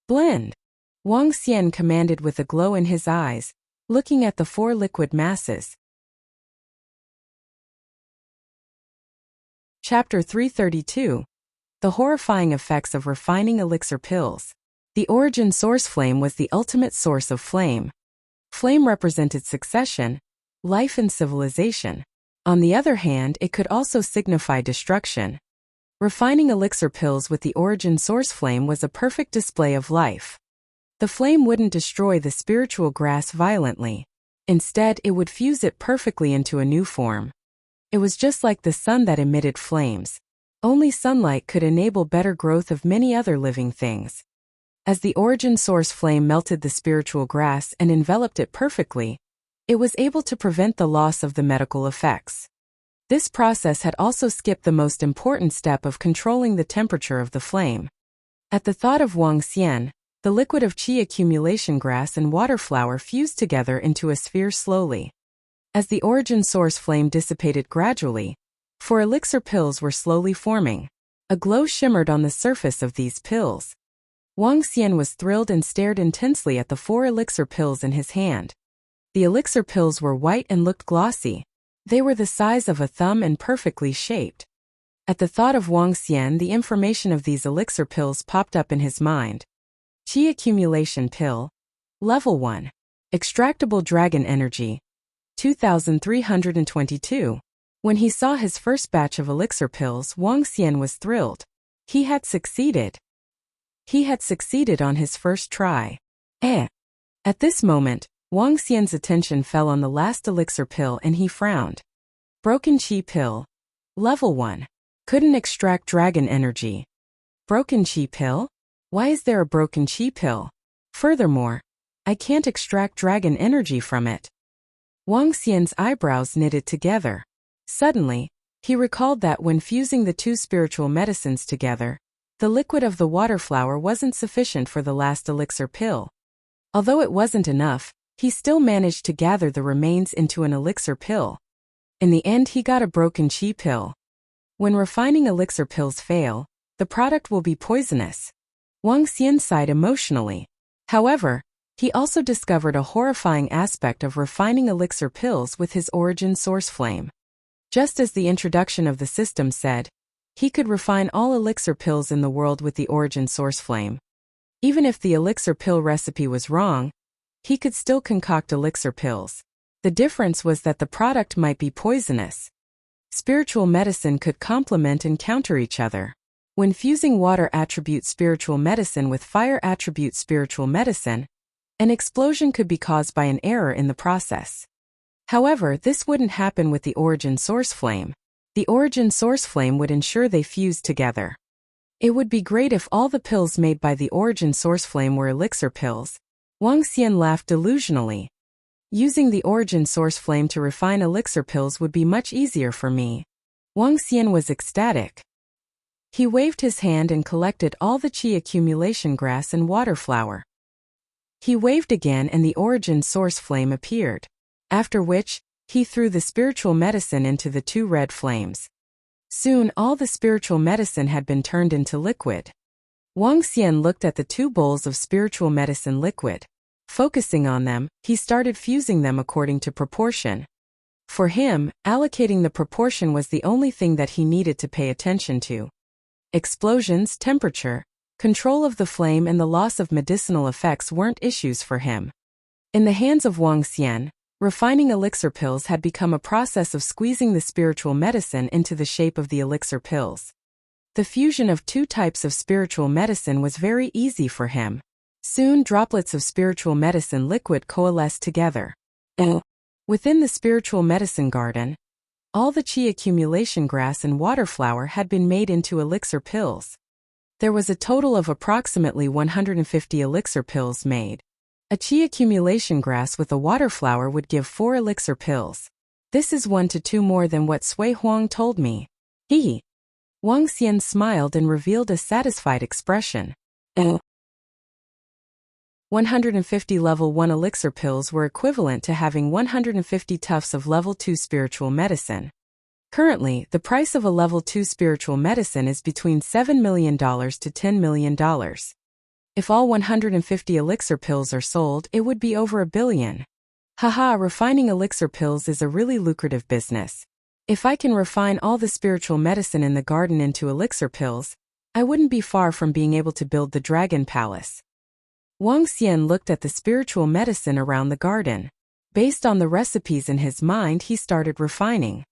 S1: Blend! Wang Xian commanded with a glow in his eyes, Looking at the 4 liquid masses. Chapter 332. The horrifying effects of refining elixir pills. The origin source flame was the ultimate source of flame. Flame represented succession, life and civilization. On the other hand, it could also signify destruction. Refining elixir pills with the origin source flame was a perfect display of life. The flame wouldn't destroy the spiritual grass violently. Instead, it would fuse it perfectly into a new form. It was just like the sun that emitted flames. Only sunlight could enable better growth of many other living things. As the origin source flame melted the spiritual grass and enveloped it perfectly, it was able to prevent the loss of the medical effects. This process had also skipped the most important step of controlling the temperature of the flame. At the thought of Wuxia, the liquid of qi accumulation grass and water flower fused together into a sphere slowly. As the origin source flame dissipated gradually, 4 elixir pills were slowly forming. A glow shimmered on the surface of these pills. Wuxia was thrilled and stared intensely at the 4 elixir pills in his hand. The elixir pills were white and looked glossy. They were the size of a thumb and perfectly shaped. At the thought of Wuxia, the information of these elixir pills popped up in his mind. Qi accumulation pill. Level 1. Extractable dragon energy. 2322. When he saw his first batch of elixir pills, Wuxia was thrilled. He had succeeded. He had succeeded on his first try. At this moment, Wuxia's attention fell on the last elixir pill and he frowned. Broken Qi pill. Level 1. Couldn't extract dragon energy. Broken Qi pill? Why is there a broken Qi pill? Furthermore, I can't extract dragon energy from it. Wuxia's eyebrows knitted together. Suddenly, he recalled that when fusing the 2 spiritual medicines together, the liquid of the water flower wasn't sufficient for the last elixir pill. Although it wasn't enough, he still managed to gather the remains into an elixir pill. In the end, he got a broken Qi pill. When refining elixir pills fail, the product will be poisonous. Wuxia sighed emotionally. However, he also discovered a horrifying aspect of refining elixir pills with his origin source flame. Just as the introduction of the system said, he could refine all elixir pills in the world with the origin source flame. Even if the elixir pill recipe was wrong, he could still concoct elixir pills. The difference was that the product might be poisonous. Spiritual medicine could complement and counter each other. When fusing water attribute spiritual medicine with fire attribute spiritual medicine, an explosion could be caused by an error in the process. However, this wouldn't happen with the origin source flame. The origin source flame would ensure they fused together. It would be great if all the pills made by the origin source flame were elixir pills. Wuxia laughed delusionally. Using the origin source flame to refine elixir pills would be much easier for me. Wuxia was ecstatic. He waved his hand and collected all the qi accumulation grass and water flower. He waved again and the origin source flame appeared. After which, he threw the spiritual medicine into the 2 red flames. Soon all the spiritual medicine had been turned into liquid. Wuxia looked at the 2 bowls of spiritual medicine liquid. Focusing on them, he started fusing them according to proportion. For him, allocating the proportion was the only thing that he needed to pay attention to. Explosions, temperature, control of the flame and the loss of medicinal effects weren't issues for him. In the hands of Wuxia, refining elixir pills had become a process of squeezing the spiritual medicine into the shape of the elixir pills. The fusion of 2 types of spiritual medicine was very easy for him. Soon droplets of spiritual medicine liquid coalesced together. Within the spiritual medicine garden, all the qi accumulation grass and water flower had been made into elixir pills. There was a total of approximately 150 elixir pills made. A qi accumulation grass with a water flower would give 4 elixir pills. This is 1 to 2 more than what Sui Huang told me. Wuxia smiled and revealed a satisfied expression. 150 level 1 elixir pills were equivalent to having 150 tufts of level 2 spiritual medicine. Currently, the price of a level 2 spiritual medicine is between $7 million to $10 million. If all 150 elixir pills are sold, it would be over $1 billion. Haha, refining elixir pills is a really lucrative business. If I can refine all the spiritual medicine in the garden into elixir pills, I wouldn't be far from being able to build the Dragon Palace. Wang Xian looked at the spiritual medicine around the garden. Based on the recipes in his mind, he started refining.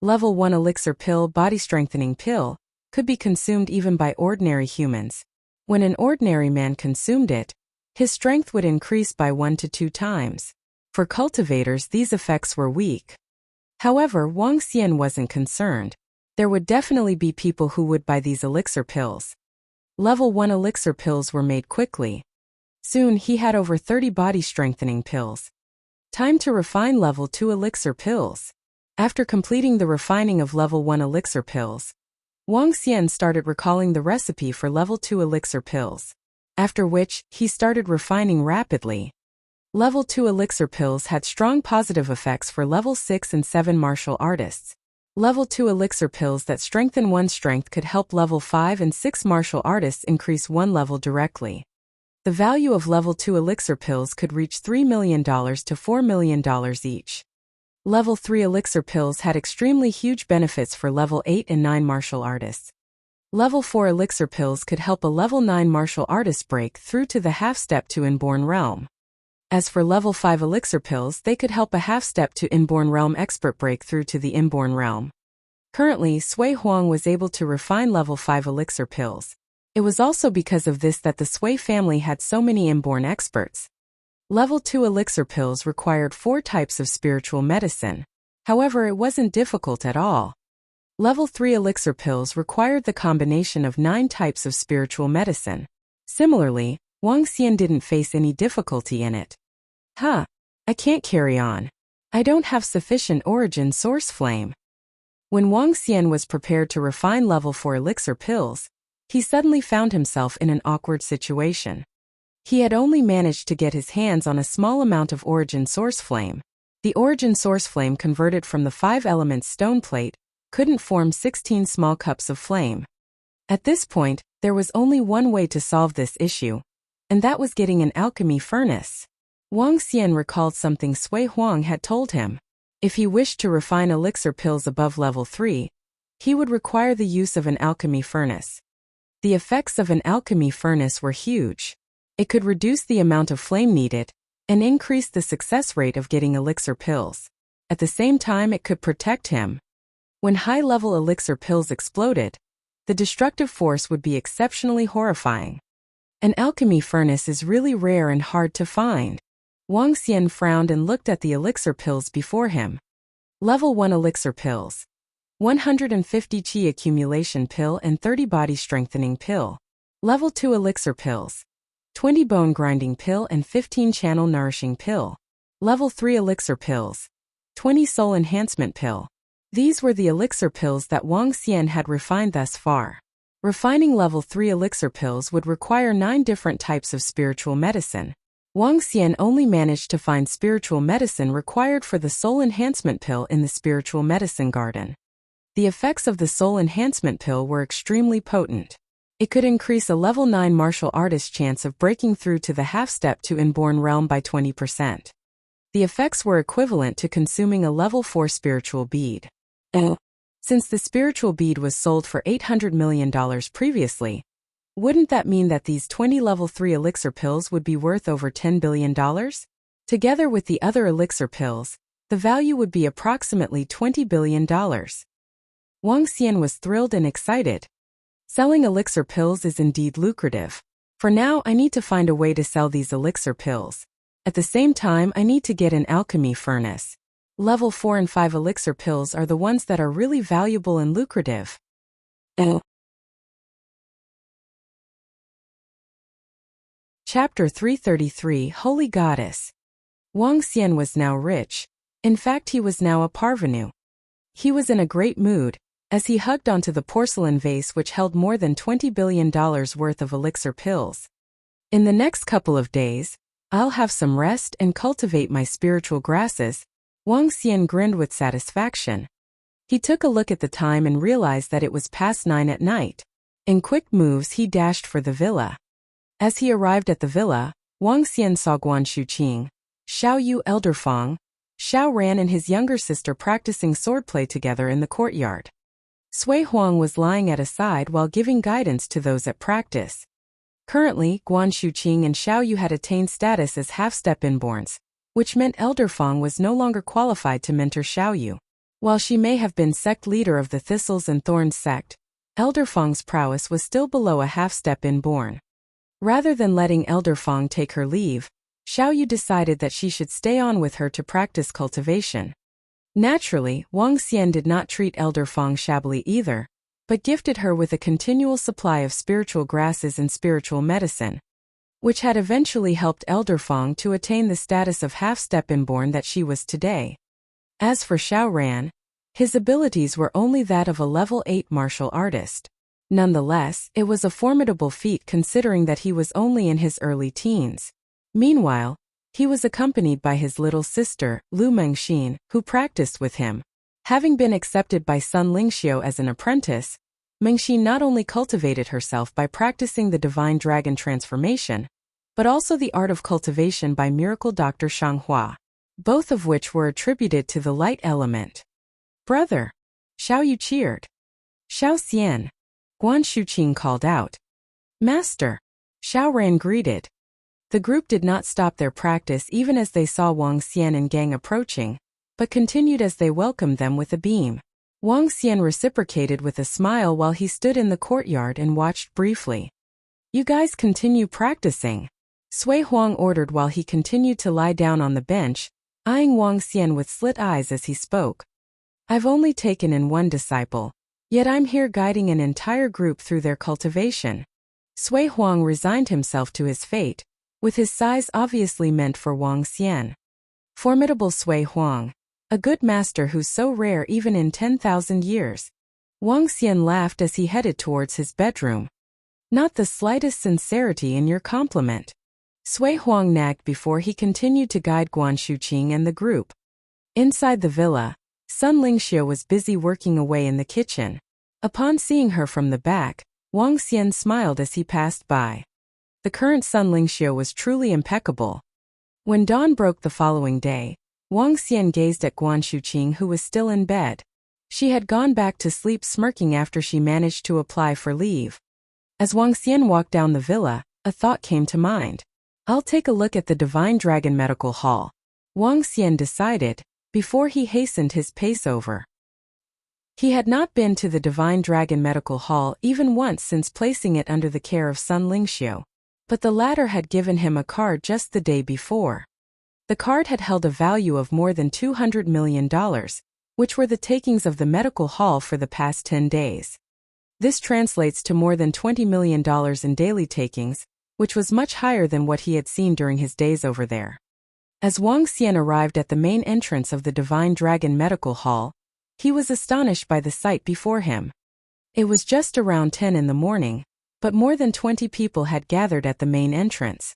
S1: Level 1 elixir pill, body strengthening pill, could be consumed even by ordinary humans. When an ordinary man consumed it, his strength would increase by 1 to 2 times. For cultivators, these effects were weak. However, Wang Xian wasn't concerned. There would definitely be people who would buy these elixir pills. Level 1 elixir pills were made quickly. Soon he had over 30 body strengthening pills. Time to refine level 2 elixir pills. After completing the refining of level 1 elixir pills, Wang Xian started recalling the recipe for level 2 elixir pills. After which, he started refining rapidly. Level 2 elixir pills had strong positive effects for level 6 and 7 martial artists. Level 2 elixir pills that strengthen one's strength could help level 5 and 6 martial artists increase one level directly. The value of level 2 elixir pills could reach $3 million to $4 million each. Level 3 elixir pills had extremely huge benefits for level 8 and 9 martial artists. Level 4 elixir pills could help a level 9 martial artist break through to the half-step to Inborn Realm. As for level 5 elixir pills, they could help a half-step to Inborn Realm expert break through to the Inborn Realm. Currently, Sui Huang was able to refine level 5 elixir pills. It was also because of this that the Sui family had so many inborn experts. Level 2 elixir pills required 4 types of spiritual medicine. However, it wasn't difficult at all. Level 3 elixir pills required the combination of 9 types of spiritual medicine. Similarly, Wang Xian didn't face any difficulty in it. I can't carry on. I don't have sufficient origin source flame. When Wang Xian was prepared to refine level 4 elixir pills, he suddenly found himself in an awkward situation. He had only managed to get his hands on a small amount of origin source flame. The origin source flame converted from the 5 elements stone plate couldn't form 16 small cups of flame. At this point, there was only one way to solve this issue, and that was getting an alchemy furnace. Wang Xian recalled something Sui Huang had told him. If he wished to refine elixir pills above level 3, he would require the use of an alchemy furnace. The effects of an alchemy furnace were huge. It could reduce the amount of flame needed and increase the success rate of getting elixir pills. At the same time, it could protect him. When high-level elixir pills exploded, the destructive force would be exceptionally horrifying. An alchemy furnace is really rare and hard to find. Wang Xian frowned and looked at the elixir pills before him. Level 1 elixir pills. 150 Qi accumulation pill and 30 body strengthening pill. Level 2 elixir pills. 20 bone grinding pill and 15 channel nourishing pill. Level 3 elixir pills. 20 soul enhancement pill. These were the elixir pills that Wang Xian had refined thus far. Refining level 3 elixir pills would require 9 different types of spiritual medicine. Wang Xian only managed to find spiritual medicine required for the soul enhancement pill in the spiritual medicine garden. The effects of the soul enhancement pill were extremely potent. It could increase a level 9 martial artist's chance of breaking through to the half-step to Inborn Realm by 20%. The effects were equivalent to consuming a level 4 spiritual bead. Since the spiritual bead was sold for $800 million previously, wouldn't that mean that these 20 level 3 elixir pills would be worth over $10 billion? Together with the other elixir pills, the value would be approximately $20 billion. Wang Xian was thrilled and excited. Selling elixir pills is indeed lucrative. For now, I need to find a way to sell these elixir pills. At the same time, I need to get an alchemy furnace. Level 4 and 5 elixir pills are the ones that are really valuable and lucrative. Chapter 333 Holy Goddess. Wang Xian was now rich. In fact, he was now a parvenu. He was in a great mood, as he hugged onto the porcelain vase which held more than $20 billion worth of elixir pills. In the next couple of days, I'll have some rest and cultivate my spiritual grasses. Wang Xian grinned with satisfaction. He took a look at the time and realized that it was past 9 at night. In quick moves, he dashed for the villa. As he arrived at the villa, Wang Xian saw Guan Shuqing, Xiao Yu Elder Fong, Xiao Ran and his younger sister practicing swordplay together in the courtyard. Sui Huang was lying at a side while giving guidance to those at practice. Currently, Guan Shuqing and Xiao Yu had attained status as half-step inborns, which meant Elder Fong was no longer qualified to mentor Xiao Yu. While she may have been sect leader of the Thistles and Thorns sect, Elder Fong's prowess was still below a half-step inborn. Rather than letting Elder Fong take her leave, Xiao Yu decided that she should stay on with her to practice cultivation. Naturally, Wang Xian did not treat Elder Fong shabbily either, but gifted her with a continual supply of spiritual grasses and spiritual medicine, which had eventually helped Elder Fong to attain the status of half-step inborn that she was today. As for Xiao Ran, his abilities were only that of a level 8 martial artist. Nonetheless, it was a formidable feat considering that he was only in his early teens. Meanwhile, he was accompanied by his little sister, Lu Mengxin, who practiced with him. Having been accepted by Sun Lingxiu as an apprentice, Mengxin not only cultivated herself by practicing the divine dragon transformation, but also the art of cultivation by miracle Dr. Shanghua, both of which were attributed to the light element. Brother! Xiao Yu cheered. Xiao Xian! Guan Shuqing called out. Master! Xiao Ran greeted. The group did not stop their practice even as they saw Wang Xian and gang approaching, but continued as they welcomed them with a beam. Wang Xian reciprocated with a smile while he stood in the courtyard and watched briefly. You guys continue practicing, Sui Huang ordered while he continued to lie down on the bench, eyeing Wang Xian with slit eyes as he spoke. I've only taken in one disciple, yet I'm here guiding an entire group through their cultivation. Sui Huang resigned himself to his fate, with his size obviously meant for Wang Xian. Formidable Sui Huang, a good master who's so rare even in 10,000 years. Wang Xian laughed as he headed towards his bedroom. Not the slightest sincerity in your compliment. Sui Huang nagged before he continued to guide Guan Shuqing and the group. Inside the villa, Sun Lingxiu was busy working away in the kitchen. Upon seeing her from the back, Wang Xian smiled as he passed by. The current Sun Lingxiu was truly impeccable. When dawn broke the following day, Wang Xian gazed at Guan Shuqing who was still in bed. She had gone back to sleep smirking after she managed to apply for leave. As Wang Xian walked down the villa, a thought came to mind. I'll take a look at the Divine Dragon Medical Hall, Wang Xian decided, before he hastened his pace over. He had not been to the Divine Dragon Medical Hall even once since placing it under the care of Sun Lingxiu, but the latter had given him a card just the day before. The card had held a value of more than $200 million, which were the takings of the medical hall for the past 10 days. This translates to more than $20 million in daily takings, which was much higher than what he had seen during his days over there. As Wang Xian arrived at the main entrance of the Divine Dragon Medical Hall, he was astonished by the sight before him. It was just around 10 in the morning, but more than 20 people had gathered at the main entrance.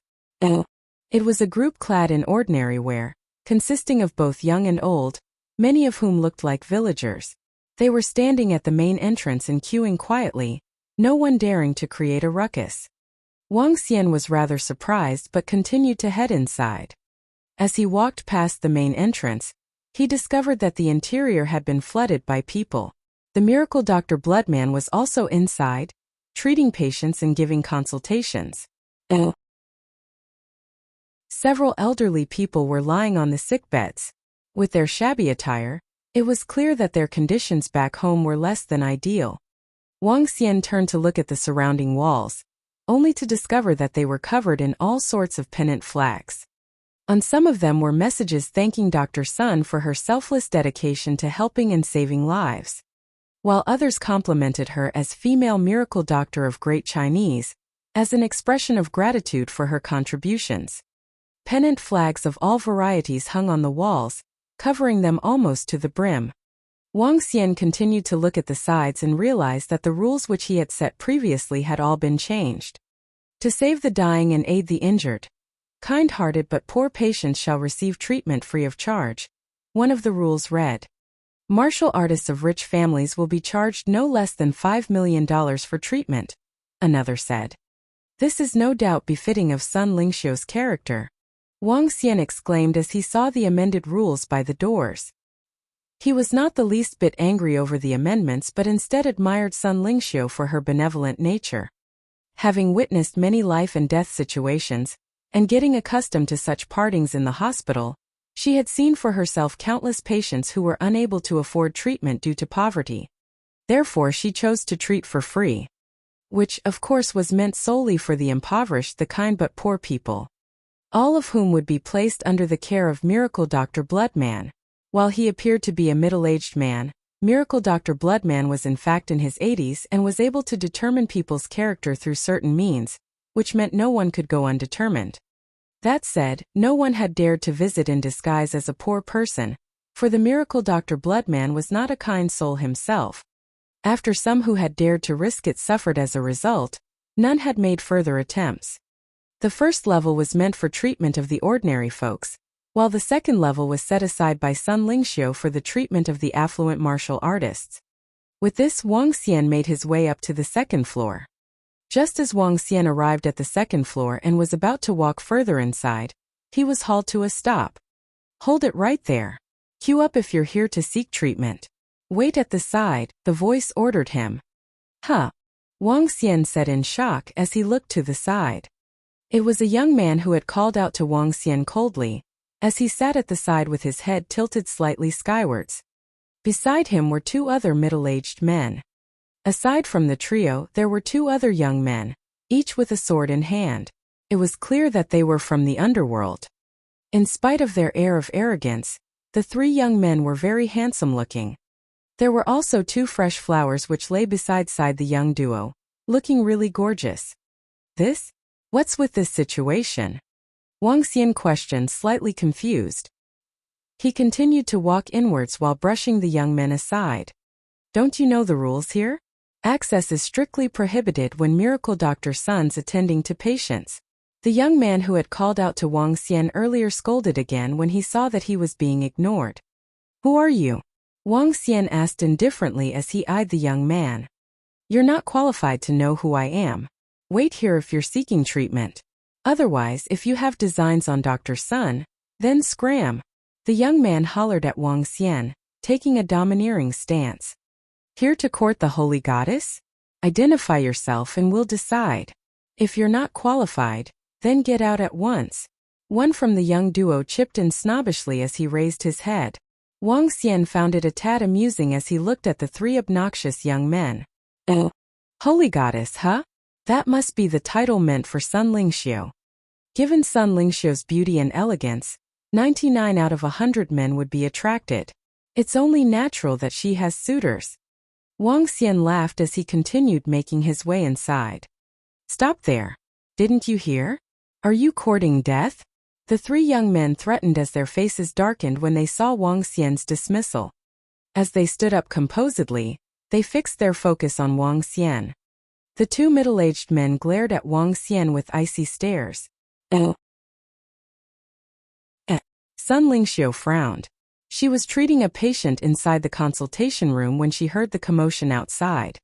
S1: It was a group clad in ordinary wear, consisting of both young and old, many of whom looked like villagers. They were standing at the main entrance and queuing quietly, no one daring to create a ruckus. Wang Xian was rather surprised but continued to head inside. As he walked past the main entrance, he discovered that the interior had been flooded by people. The miracle Dr. Bloodman was also inside, treating patients and giving consultations. Several elderly people were lying on the sickbeds. With their shabby attire, it was clear that their conditions back home were less than ideal. Wang Xian turned to look at the surrounding walls, only to discover that they were covered in all sorts of pennant flags. On some of them were messages thanking Dr. Sun for her selfless dedication to helping and saving lives, while others complimented her as female miracle doctor of Great Chinese, as an expression of gratitude for her contributions. Pennant flags of all varieties hung on the walls, covering them almost to the brim. Wang Xian continued to look at the sides and realized that the rules which he had set previously had all been changed. To save the dying and aid the injured, kind-hearted but poor patients shall receive treatment free of charge. One of the rules read, martial artists of rich families will be charged no less than $5 million for treatment. Another said, this is no doubt befitting of Sun Lingxiu's character. Wang Xian exclaimed as he saw the amended rules by the doors. He was not the least bit angry over the amendments but instead admired Sun Lingxiu for her benevolent nature. Having witnessed many life and death situations, and getting accustomed to such partings in the hospital, she had seen for herself countless patients who were unable to afford treatment due to poverty. Therefore she chose to treat for free. Which, of course, was meant solely for the impoverished, the kind but poor people. All of whom would be placed under the care of Miracle Dr. Bloodman. While he appeared to be a middle-aged man, Miracle Dr. Bloodman was in fact in his 80s and was able to determine people's character through certain means, which meant no one could go undetermined. That said, no one had dared to visit in disguise as a poor person, for the Miracle Dr. Bloodman was not a kind soul himself. After some who had dared to risk it suffered as a result, none had made further attempts. The first level was meant for treatment of the ordinary folks, while the second level was set aside by Sun Lingxiu for the treatment of the affluent martial artists. With this, Wang Xian made his way up to the second floor. Just as Wang Xian arrived at the second floor and was about to walk further inside, he was hauled to a stop. "Hold it right there. Queue up if you're here to seek treatment. Wait at the side," the voice ordered him. "Huh?" Wang Xian said in shock as he looked to the side. It was a young man who had called out to Wang Xian coldly, as he sat at the side with his head tilted slightly skywards. Beside him were two other middle-aged men. Aside from the trio, there were two other young men, each with a sword in hand. It was clear that they were from the underworld. In spite of their air of arrogance, the three young men were very handsome-looking. There were also two fresh flowers which lay beside the young duo, looking really gorgeous. What's with this situation?" Wang Xian questioned, slightly confused. He continued to walk inwards while brushing the young men aside. "Don't you know the rules here? Access is strictly prohibited when Miracle Dr. Sun's attending to patients." The young man who had called out to Wang Xian earlier scolded again when he saw that he was being ignored. "Who are you?" Wang Xian asked indifferently as he eyed the young man. "You're not qualified to know who I am. Wait here if you're seeking treatment. Otherwise, if you have designs on Dr. Sun, then scram," the young man hollered at Wang Xian, taking a domineering stance. "Here to court the holy goddess? Identify yourself and we'll decide. If you're not qualified, then get out at once." One from the young duo chipped in snobbishly as he raised his head. Wang Xian found it a tad amusing as he looked at the three obnoxious young men. "Oh, holy goddess, huh? That must be the title meant for Sun Lingxiu. Given Sun Lingxiu's beauty and elegance, 99 out of 100 men would be attracted. It's only natural that she has suitors." Wang Xian laughed as he continued making his way inside. "Stop there. Didn't you hear? Are you courting death?" The three young men threatened as their faces darkened when they saw Wang Xian's dismissal. As they stood up composedly, they fixed their focus on Wang Xian. The two middle-aged men glared at Wang Xian with icy stares. "Oh." Sun Lingxiu frowned. She was treating a patient inside the consultation room when she heard the commotion outside.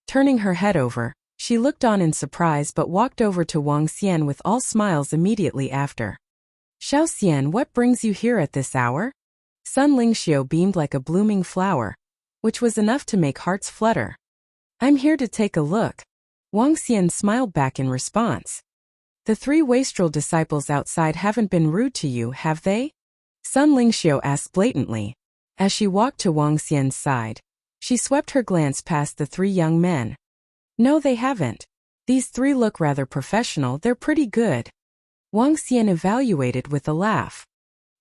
S1: Turning her head over, she looked on in surprise but walked over to Wang Xian with all smiles immediately after. "Xiao Xian, what brings you here at this hour?" Sun Lingxiu beamed like a blooming flower, which was enough to make hearts flutter. "I'm here to take a look." Wang Xian smiled back in response. "The three wastrel disciples outside haven't been rude to you, have they?" Sun Lingxiu asked blatantly. As she walked to Wang Xian's side, she swept her glance past the three young men. "No, they haven't. These three look rather professional, they're pretty good." Wang Xian evaluated with a laugh.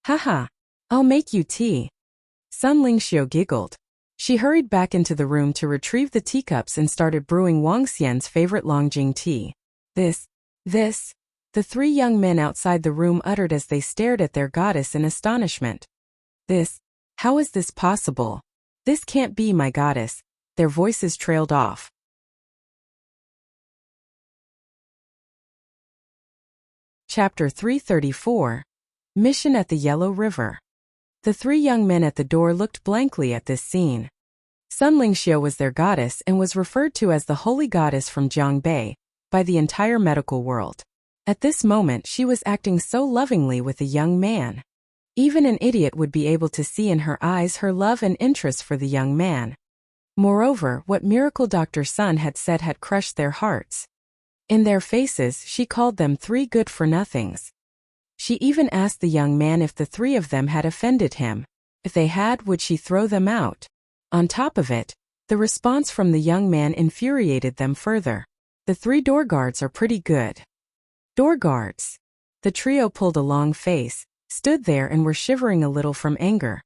S1: "Haha, I'll make you tea." Sun Lingxiu giggled. She hurried back into the room to retrieve the teacups and started brewing Wang Xian's favorite Longjing tea. This, the three young men outside the room uttered as they stared at their goddess in astonishment. How is this possible? This can't be my goddess." Their voices trailed off. Chapter 334. Mission at the Yellow River. The three young men at the door looked blankly at this scene. Sun Lingxiu was their goddess and was referred to as the holy goddess from Jiangbei by the entire medical world. At this moment she was acting so lovingly with a young man. Even an idiot would be able to see in her eyes her love and interest for the young man. Moreover, what Miracle Dr. Sun had said had crushed their hearts. In their faces she called them three good-for-nothings. She even asked the young man if the three of them had offended him. If they had, would she throw them out? On top of it, the response from the young man infuriated them further. The three door guards are pretty good. Door guards. The trio pulled a long face, stood there and were shivering a little from anger.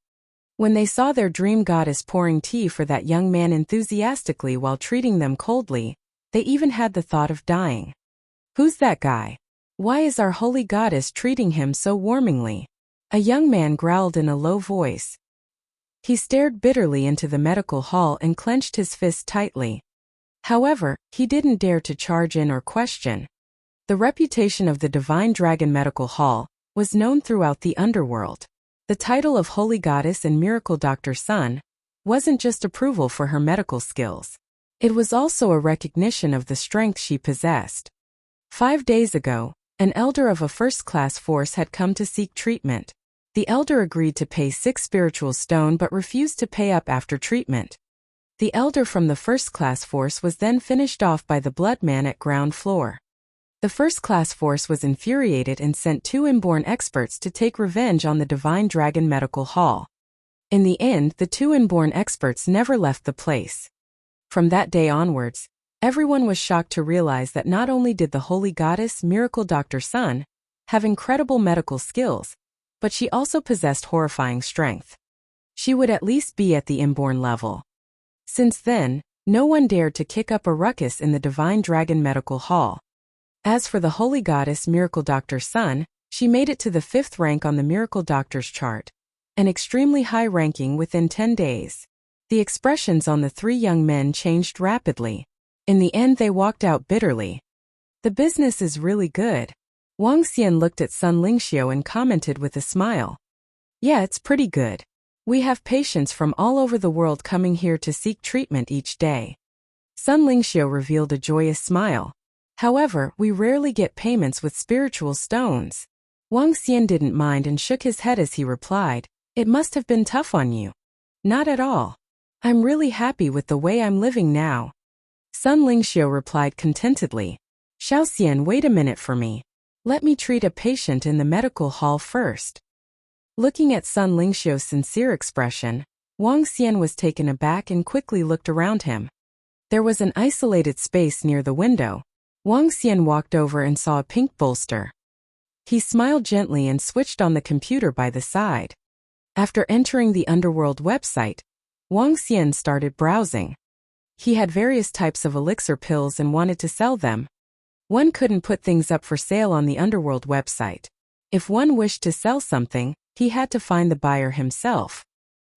S1: When they saw their dream goddess pouring tea for that young man enthusiastically while treating them coldly, they even had the thought of dying. Who's that guy? Why is our holy goddess treating him so warmingly? A young man growled in a low voice. He stared bitterly into the medical hall and clenched his fist tightly. However, he didn't dare to charge in or question. The reputation of the Divine Dragon Medical Hall was known throughout the underworld. The title of Holy Goddess and Miracle Dr. Sun wasn't just approval for her medical skills. It was also a recognition of the strength she possessed. 5 days ago, an elder of a first-class force had come to seek treatment. The elder agreed to pay 6 spiritual stone but refused to pay up after treatment. The elder from the first-class force was then finished off by the blood man at ground floor. The first-class force was infuriated and sent 2 inborn experts to take revenge on the Divine Dragon Medical Hall. In the end, the 2 inborn experts never left the place. From that day onwards, everyone was shocked to realize that not only did the Holy Goddess Miracle Dr. Sun have incredible medical skills, but she also possessed horrifying strength. She would at least be at the inborn level. Since then, no one dared to kick up a ruckus in the Divine Dragon Medical Hall. As for the Holy Goddess Miracle Dr. Sun, she made it to the 5th rank on the Miracle Doctor's chart, an extremely high ranking within 10 days. The expressions on the 3 young men changed rapidly. In the end they walked out bitterly. The business is really good. Wang Xian looked at Sun Lingxiu and commented with a smile. Yeah, it's pretty good. We have patients from all over the world coming here to seek treatment each day. Sun Lingxiu revealed a joyous smile. However, we rarely get payments with spiritual stones. Wang Xian didn't mind and shook his head as he replied, It must have been tough on you. Not at all. I'm really happy with the way I'm living now. Sun Lingxiu replied contentedly. Xiao Xian, wait a minute for me. Let me treat a patient in the medical hall first. Looking at Sun Lingxiu's sincere expression, Wang Xian was taken aback and quickly looked around him. There was an isolated space near the window. Wang Xian walked over and saw a pink bolster. He smiled gently and switched on the computer by the side. After entering the underworld website, Wang Xian started browsing. He had various types of elixir pills and wanted to sell them. One couldn't put things up for sale on the underworld website. If one wished to sell something, he had to find the buyer himself.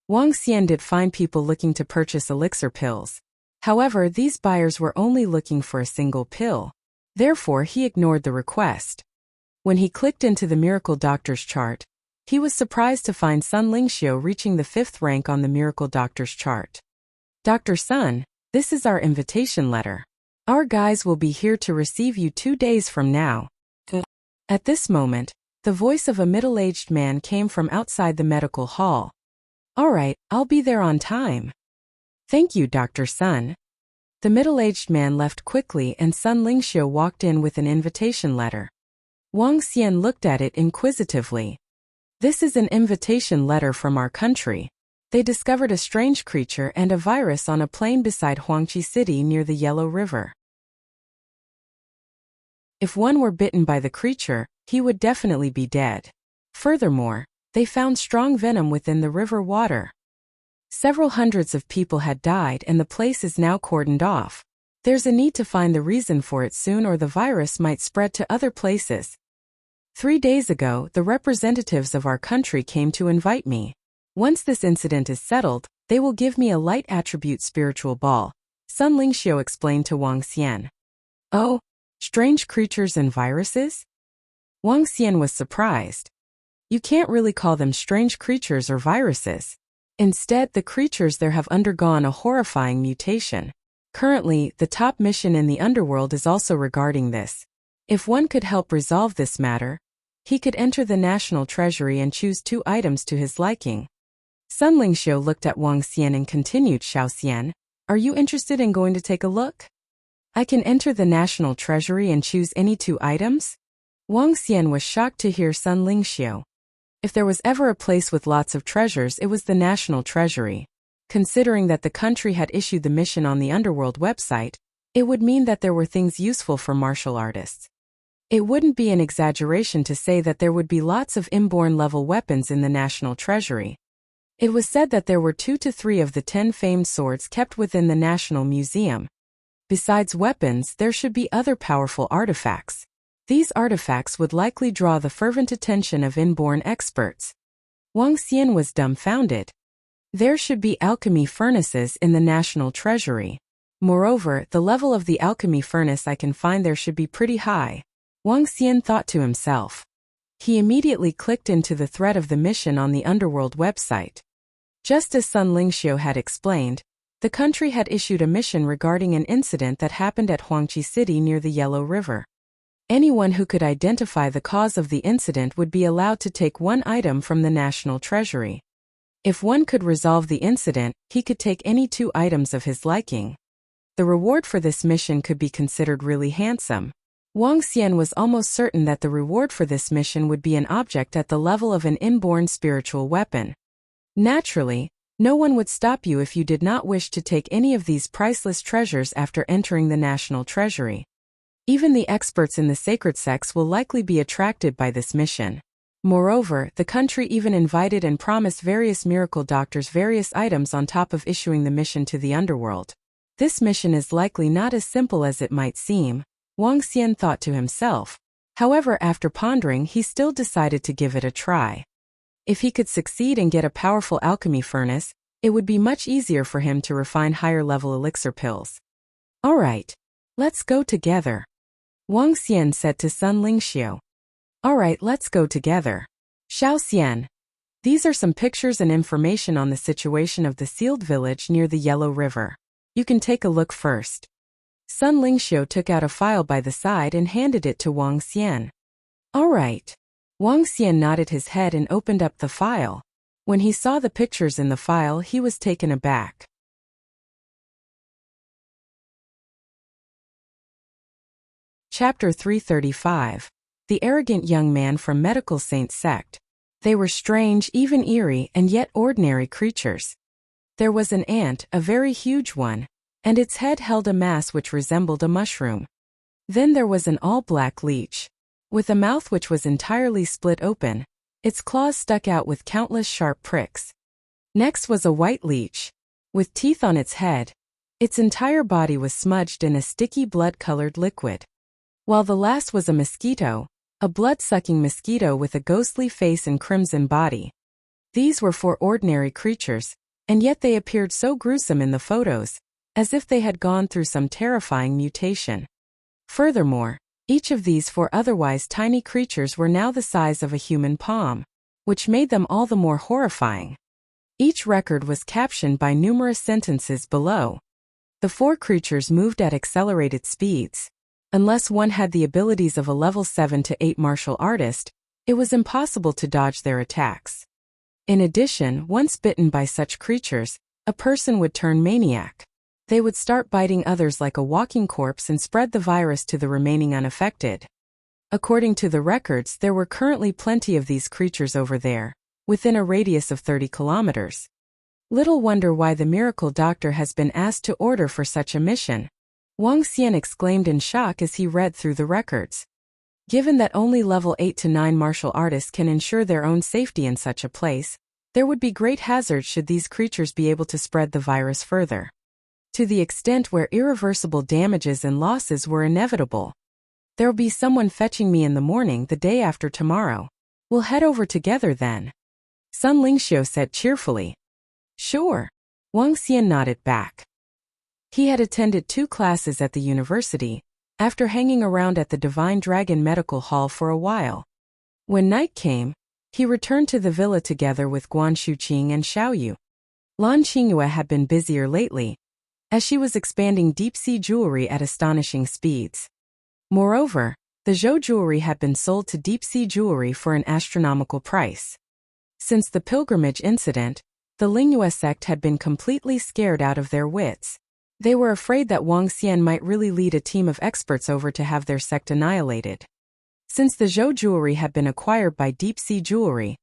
S1: Wang Xian did find people looking to purchase elixir pills. However, these buyers were only looking for a single pill. Therefore, he ignored the request. When he clicked into the Miracle Doctor's chart, he was surprised to find Sun Lingxiu reaching the 5th rank on the Miracle Doctor's chart. Dr. Sun, this is our invitation letter. Our guys will be here to receive you 2 days from now. At this moment, the voice of a middle-aged man came from outside the medical hall. All right, I'll be there on time. Thank you, Dr. Sun. The middle-aged man left quickly and Sun Lingxiu walked in with an invitation letter. Wang Xian looked at it inquisitively. This is an invitation letter from our country. They discovered a strange creature and a virus on a plain beside Huangqi City near the Yellow River. If one were bitten by the creature, he would definitely be dead. Furthermore, they found strong venom within the river water. Several hundreds of people had died and the place is now cordoned off. There's a need to find the reason for it soon or the virus might spread to other places. 3 days ago, the representatives of our country came to invite me. Once this incident is settled, they will give me a light attribute spiritual ball, Sun Lingxiu explained to Wang Xian. Oh, strange creatures and viruses? Wang Xian was surprised. You can't really call them strange creatures or viruses. Instead, the creatures there have undergone a horrifying mutation. Currently, the top mission in the underworld is also regarding this. If one could help resolve this matter, he could enter the national treasury and choose 2 items to his liking. Sun Lingxiu looked at Wang Xian and continued, Xiao Xian, are you interested in going to take a look? I can enter the national treasury and choose any 2 items? Wang Xian was shocked to hear Sun Lingxiu. If there was ever a place with lots of treasures, it was the national treasury. Considering that the country had issued the mission on the underworld website, it would mean that there were things useful for martial artists. It wouldn't be an exaggeration to say that there would be lots of inborn level weapons in the national treasury. It was said that there were 2 to 3 of the 10 famed swords kept within the National Museum. Besides weapons, there should be other powerful artifacts. These artifacts would likely draw the fervent attention of inborn experts. Wang Xian was dumbfounded. There should be alchemy furnaces in the national treasury. Moreover, the level of the alchemy furnace I can find there should be pretty high. Wang Xian thought to himself. He immediately clicked into the thread of the mission on the underworld website. Just as Sun Lingxiu had explained, the country had issued a mission regarding an incident that happened at Huangqi City near the Yellow River. Anyone who could identify the cause of the incident would be allowed to take 1 item from the national treasury. If one could resolve the incident, he could take any 2 items of his liking. The reward for this mission could be considered really handsome. Wang Xian was almost certain that the reward for this mission would be an object at the level of an inborn spiritual weapon. Naturally, no one would stop you if you did not wish to take any of these priceless treasures after entering the national treasury. Even the experts in the sacred sects will likely be attracted by this mission. Moreover, the country even invited and promised various miracle doctors various items on top of issuing the mission to the underworld. This mission is likely not as simple as it might seem, Wang Xian thought to himself. However, after pondering, he still decided to give it a try. If he could succeed and get a powerful alchemy furnace, it would be much easier for him to refine higher-level elixir pills. All right, let's go together, Wang Xian said to Sun Lingxiu. All right, let's go together. Xiao Xian. These are some pictures and information on the situation of the sealed village near the Yellow River. You can take a look first. Sun Lingxiu took out a file by the side and handed it to Wang Xian. All right. Wang Xian nodded his head and opened up the file. When he saw the pictures in the file, he was taken aback. Chapter 335. The arrogant young man from Medical Saint sect. They were strange, even eerie, and yet ordinary creatures. There was an ant, a very huge one, and its head held a mass which resembled a mushroom. Then there was an all-black leech, with a mouth which was entirely split open. Its claws stuck out with countless sharp pricks. Next was a white leech, with teeth on its head. Its entire body was smudged in a sticky blood-colored liquid. While the last was a mosquito, a blood-sucking mosquito with a ghostly face and crimson body. These were 4 ordinary creatures, and yet they appeared so gruesome in the photos, as if they had gone through some terrifying mutation. Furthermore, each of these 4 otherwise tiny creatures were now the size of a human palm, which made them all the more horrifying. Each record was captioned by numerous sentences below. The 4 creatures moved at accelerated speeds. Unless one had the abilities of a level 7 to 8 martial artist, it was impossible to dodge their attacks. In addition, once bitten by such creatures, a person would turn maniac. They would start biting others like a walking corpse and spread the virus to the remaining unaffected. According to the records, there were currently plenty of these creatures over there, within a radius of 30 kilometers. Little wonder why the miracle doctor has been asked to order for such a mission. Wang Xian exclaimed in shock as he read through the records. Given that only level 8 to 9 martial artists can ensure their own safety in such a place, there would be great hazard should these creatures be able to spread the virus further. To the extent where irreversible damages and losses were inevitable. There'll be someone fetching me in the morning the day after tomorrow. We'll head over together then, Sun Lingxiu said cheerfully. Sure, Wang Xian nodded back. He had attended 2 classes at the university, after hanging around at the Divine Dragon Medical Hall for a while. When night came, he returned to the villa together with Guan Shuqing and Xiaoyu. Lan Qingyue had been busier lately, as she was expanding deep-sea jewelry at astonishing speeds. Moreover, The Zhou jewelry had been sold to deep-sea jewelry for an astronomical price. Since the pilgrimage incident, the Lingyue sect had been completely scared out of their wits. They were afraid that Wang Xian might really lead a team of experts over to have their sect annihilated. Since the Zhou jewelry had been acquired by deep-sea jewelry,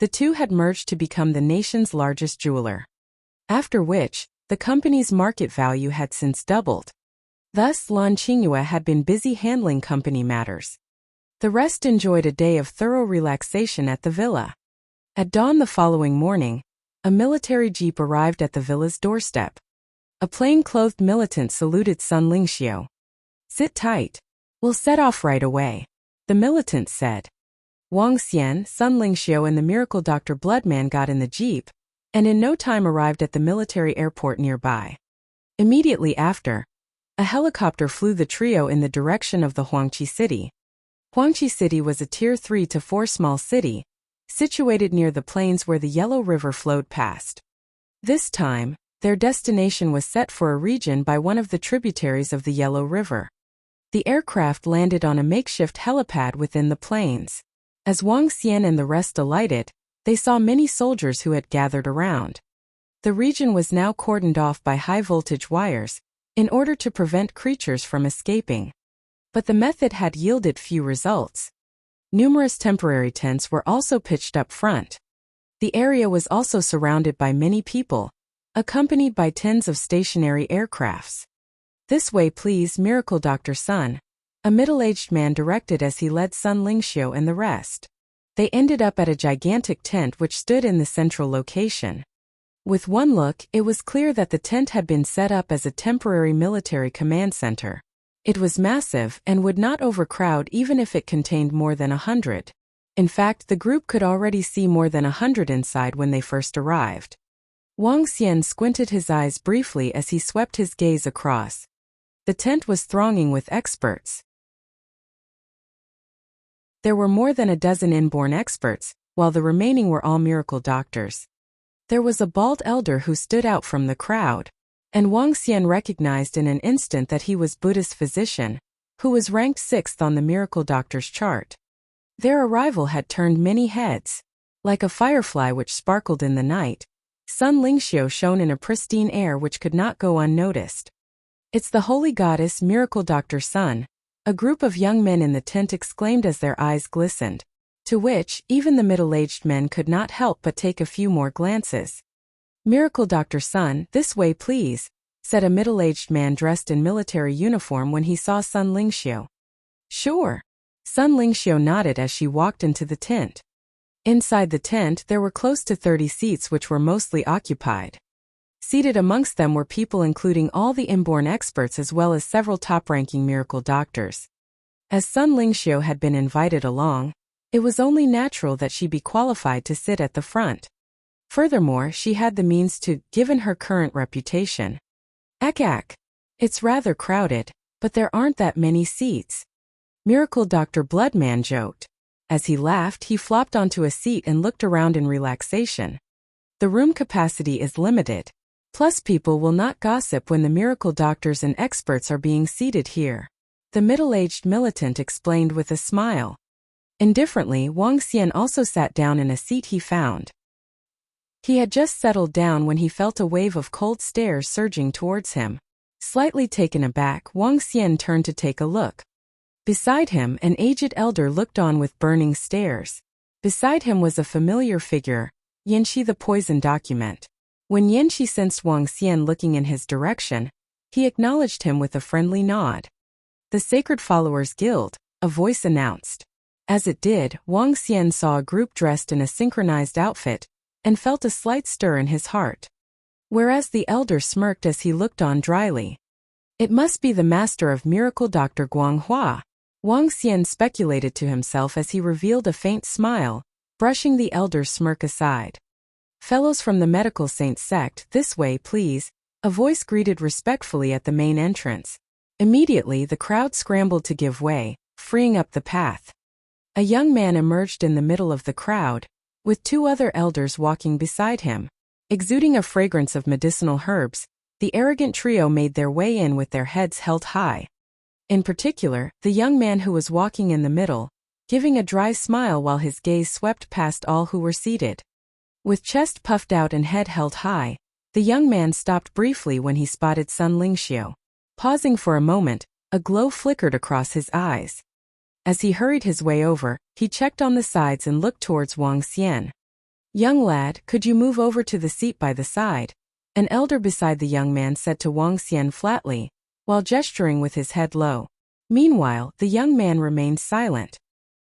S1: the two had merged to become the nation's largest jeweler. After which, the company's market value had since doubled. Thus, Lan Qingyue had been busy handling company matters. The rest enjoyed a day of thorough relaxation at the villa. At dawn the following morning, a military jeep arrived at the villa's doorstep. A plain-clothed militant saluted Sun Lingxiu. "Sit tight. We'll set off right away," the militant said. Wang Xian, Sun Lingxiu and the miracle Dr. Bloodman got in the jeep, and in no time arrived at the military airport nearby. Immediately after, a helicopter flew the trio in the direction of the Huangqi city. Huangqi city was a Tier 3 to 4 small city, situated near the plains where the Yellow River flowed past. This time, their destination was set for a region by one of the tributaries of the Yellow River. The aircraft landed on a makeshift helipad within the plains. As Wang Xian and the rest alighted, they saw many soldiers who had gathered around. The region was now cordoned off by high-voltage wires, in order to prevent creatures from escaping. But the method had yielded few results. Numerous temporary tents were also pitched up front. The area was also surrounded by many people, accompanied by tens of stationary aircrafts. "This way please, Miracle Dr. Sun," a middle-aged man directed as he led Sun Lingxiu and the rest. They ended up at a gigantic tent which stood in the central location. With one look, it was clear that the tent had been set up as a temporary military command center. It was massive and would not overcrowd even if it contained more than 100. In fact, the group could already see more than 100 inside when they first arrived. Wang Xian squinted his eyes briefly as he swept his gaze across. The tent was thronging with experts. There were more than a dozen inborn experts, while the remaining were all miracle doctors. There was a bald elder who stood out from the crowd, and Wang Xian recognized in an instant that he was Buddhist physician, who was ranked 6th on the miracle doctor's chart. Their arrival had turned many heads. Like a firefly which sparkled in the night, Sun Lingxiu shone in a pristine air which could not go unnoticed. "It's the holy goddess Miracle Dr. Sun," a group of young men in the tent exclaimed as their eyes glistened, to which even the middle-aged men could not help but take a few more glances. "Miracle Dr. Sun, this way please," said a middle-aged man dressed in military uniform when he saw Sun Lingxiu. "Sure." Sun Lingxiu nodded as she walked into the tent. Inside the tent there were close to 30 seats which were mostly occupied. Seated amongst them were people including all the inborn experts as well as several top-ranking miracle doctors. As Sun Lingxiu had been invited along, it was only natural that she be qualified to sit at the front. Furthermore, she had the means to, given her current reputation. Ak. It's rather crowded, but there aren't that many seats. Miracle Dr. Bloodman joked. As he laughed, he flopped onto a seat and looked around in relaxation. The room capacity is limited. Plus people will not gossip when the miracle doctors and experts are being seated here. The middle-aged militant explained with a smile. Indifferently, Wang Xian also sat down in a seat he found. He had just settled down when he felt a wave of cold stares surging towards him. Slightly taken aback, Wang Xian turned to take a look. Beside him, an aged elder looked on with burning stares. Beside him was a familiar figure, Yanxi the poison document. When Yanxi sensed Wang Xian looking in his direction, he acknowledged him with a friendly nod. "The Sacred Followers Guild," a voice announced. As it did, Wang Xian saw a group dressed in a synchronized outfit, and felt a slight stir in his heart. Whereas the elder smirked as he looked on dryly. "It must be the master of miracle Dr. Guanghua," Wang Xian speculated to himself as he revealed a faint smile, brushing the elder's smirk aside. "Fellows from the medical saint sect, this way please," a voice greeted respectfully at the main entrance. Immediately the crowd scrambled to give way, freeing up the path. A young man emerged in the middle of the crowd, with 2 other elders walking beside him. Exuding a fragrance of medicinal herbs, the arrogant trio made their way in with their heads held high. In particular, the young man who was walking in the middle, giving a dry smile while his gaze swept past all who were seated. With chest puffed out and head held high, the young man stopped briefly when he spotted Sun Lingxiu. Pausing for a moment, a glow flickered across his eyes. As he hurried his way over, he checked on the sides and looked towards Wang Xian. "Young lad, could you move over to the seat by the side?" An elder beside the young man said to Wang Xian flatly, while gesturing with his head low. Meanwhile, the young man remained silent.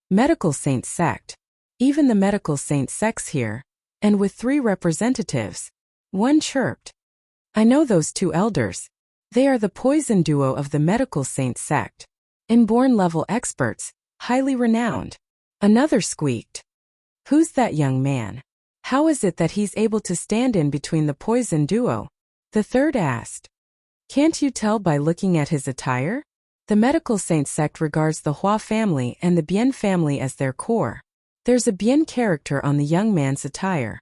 S1: Medical Saint Sect. Even the Medical Saint Sect's here. And with 3 representatives. One chirped. "I know those 2 elders. They are the poison duo of the Medical Saint Sect. Inborn level experts, highly renowned." Another squeaked. "Who's that young man? How is it that he's able to stand in between the poison duo?" The third asked. "Can't you tell by looking at his attire?" The Medical Saint Sect regards the Hua family and the Bian family as their core. There's a Bian character on the young man's attire.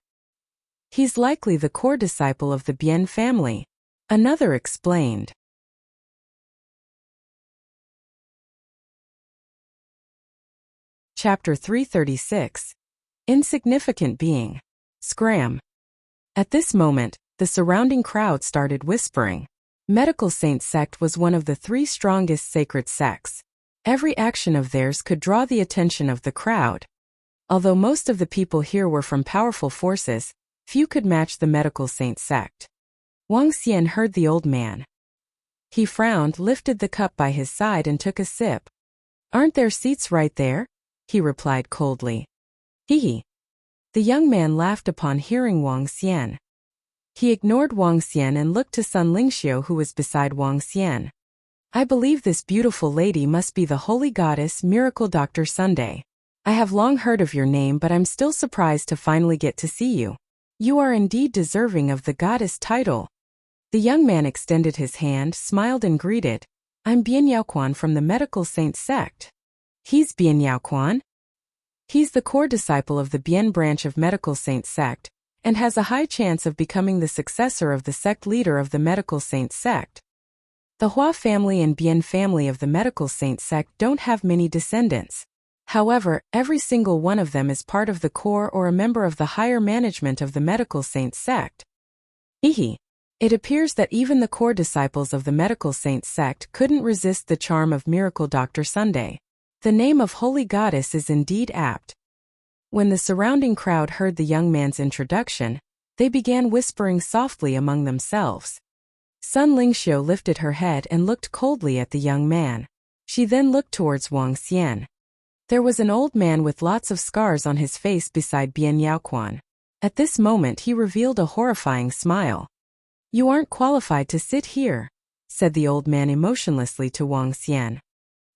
S1: He's likely the core disciple of the Bian family. Another explained. Chapter 336. Insignificant Being. Scram. At this moment, the surrounding crowd started whispering. Medical Saint Sect was one of the 3 strongest sacred sects. Every action of theirs could draw the attention of the crowd. Although most of the people here were from powerful forces, few could match the Medical Saint Sect. Wang Xian heard the old man. He frowned, lifted the cup by his side and took a sip. "Aren't there seats right there?" he replied coldly. "Hee." The young man laughed upon hearing Wang Xian. He ignored Wang Xian and looked to Sun Lingxiu, who was beside Wang Xian. "I believe this beautiful lady must be the holy goddess Miracle Dr. Sunday. I have long heard of your name, but I'm still surprised to finally get to see you. You are indeed deserving of the goddess title." The young man extended his hand, smiled and greeted. "I'm Bian Yaoquan from the Medical Saint Sect." "He's Bian Yaoquan?" "He's the core disciple of the Bian branch of Medical Saint Sect, and has a high chance of becoming the successor of the sect leader of the Medical Saint Sect. The Hua family and Bian family of the Medical Saint Sect don't have many descendants. However, every single one of them is part of the core or a member of the higher management of the Medical Saint Sect." Hehe. It appears that even the core disciples of the Medical Saint Sect couldn't resist the charm of Miracle Dr. Sunday. The name of Holy Goddess is indeed apt. When the surrounding crowd heard the young man's introduction, they began whispering softly among themselves. Sun Lingxiu lifted her head and looked coldly at the young man. She then looked towards Wang Xian. There was an old man with lots of scars on his face beside Bian Yaoquan. At this moment he revealed a horrifying smile. "You aren't qualified to sit here," said the old man emotionlessly to Wang Xian.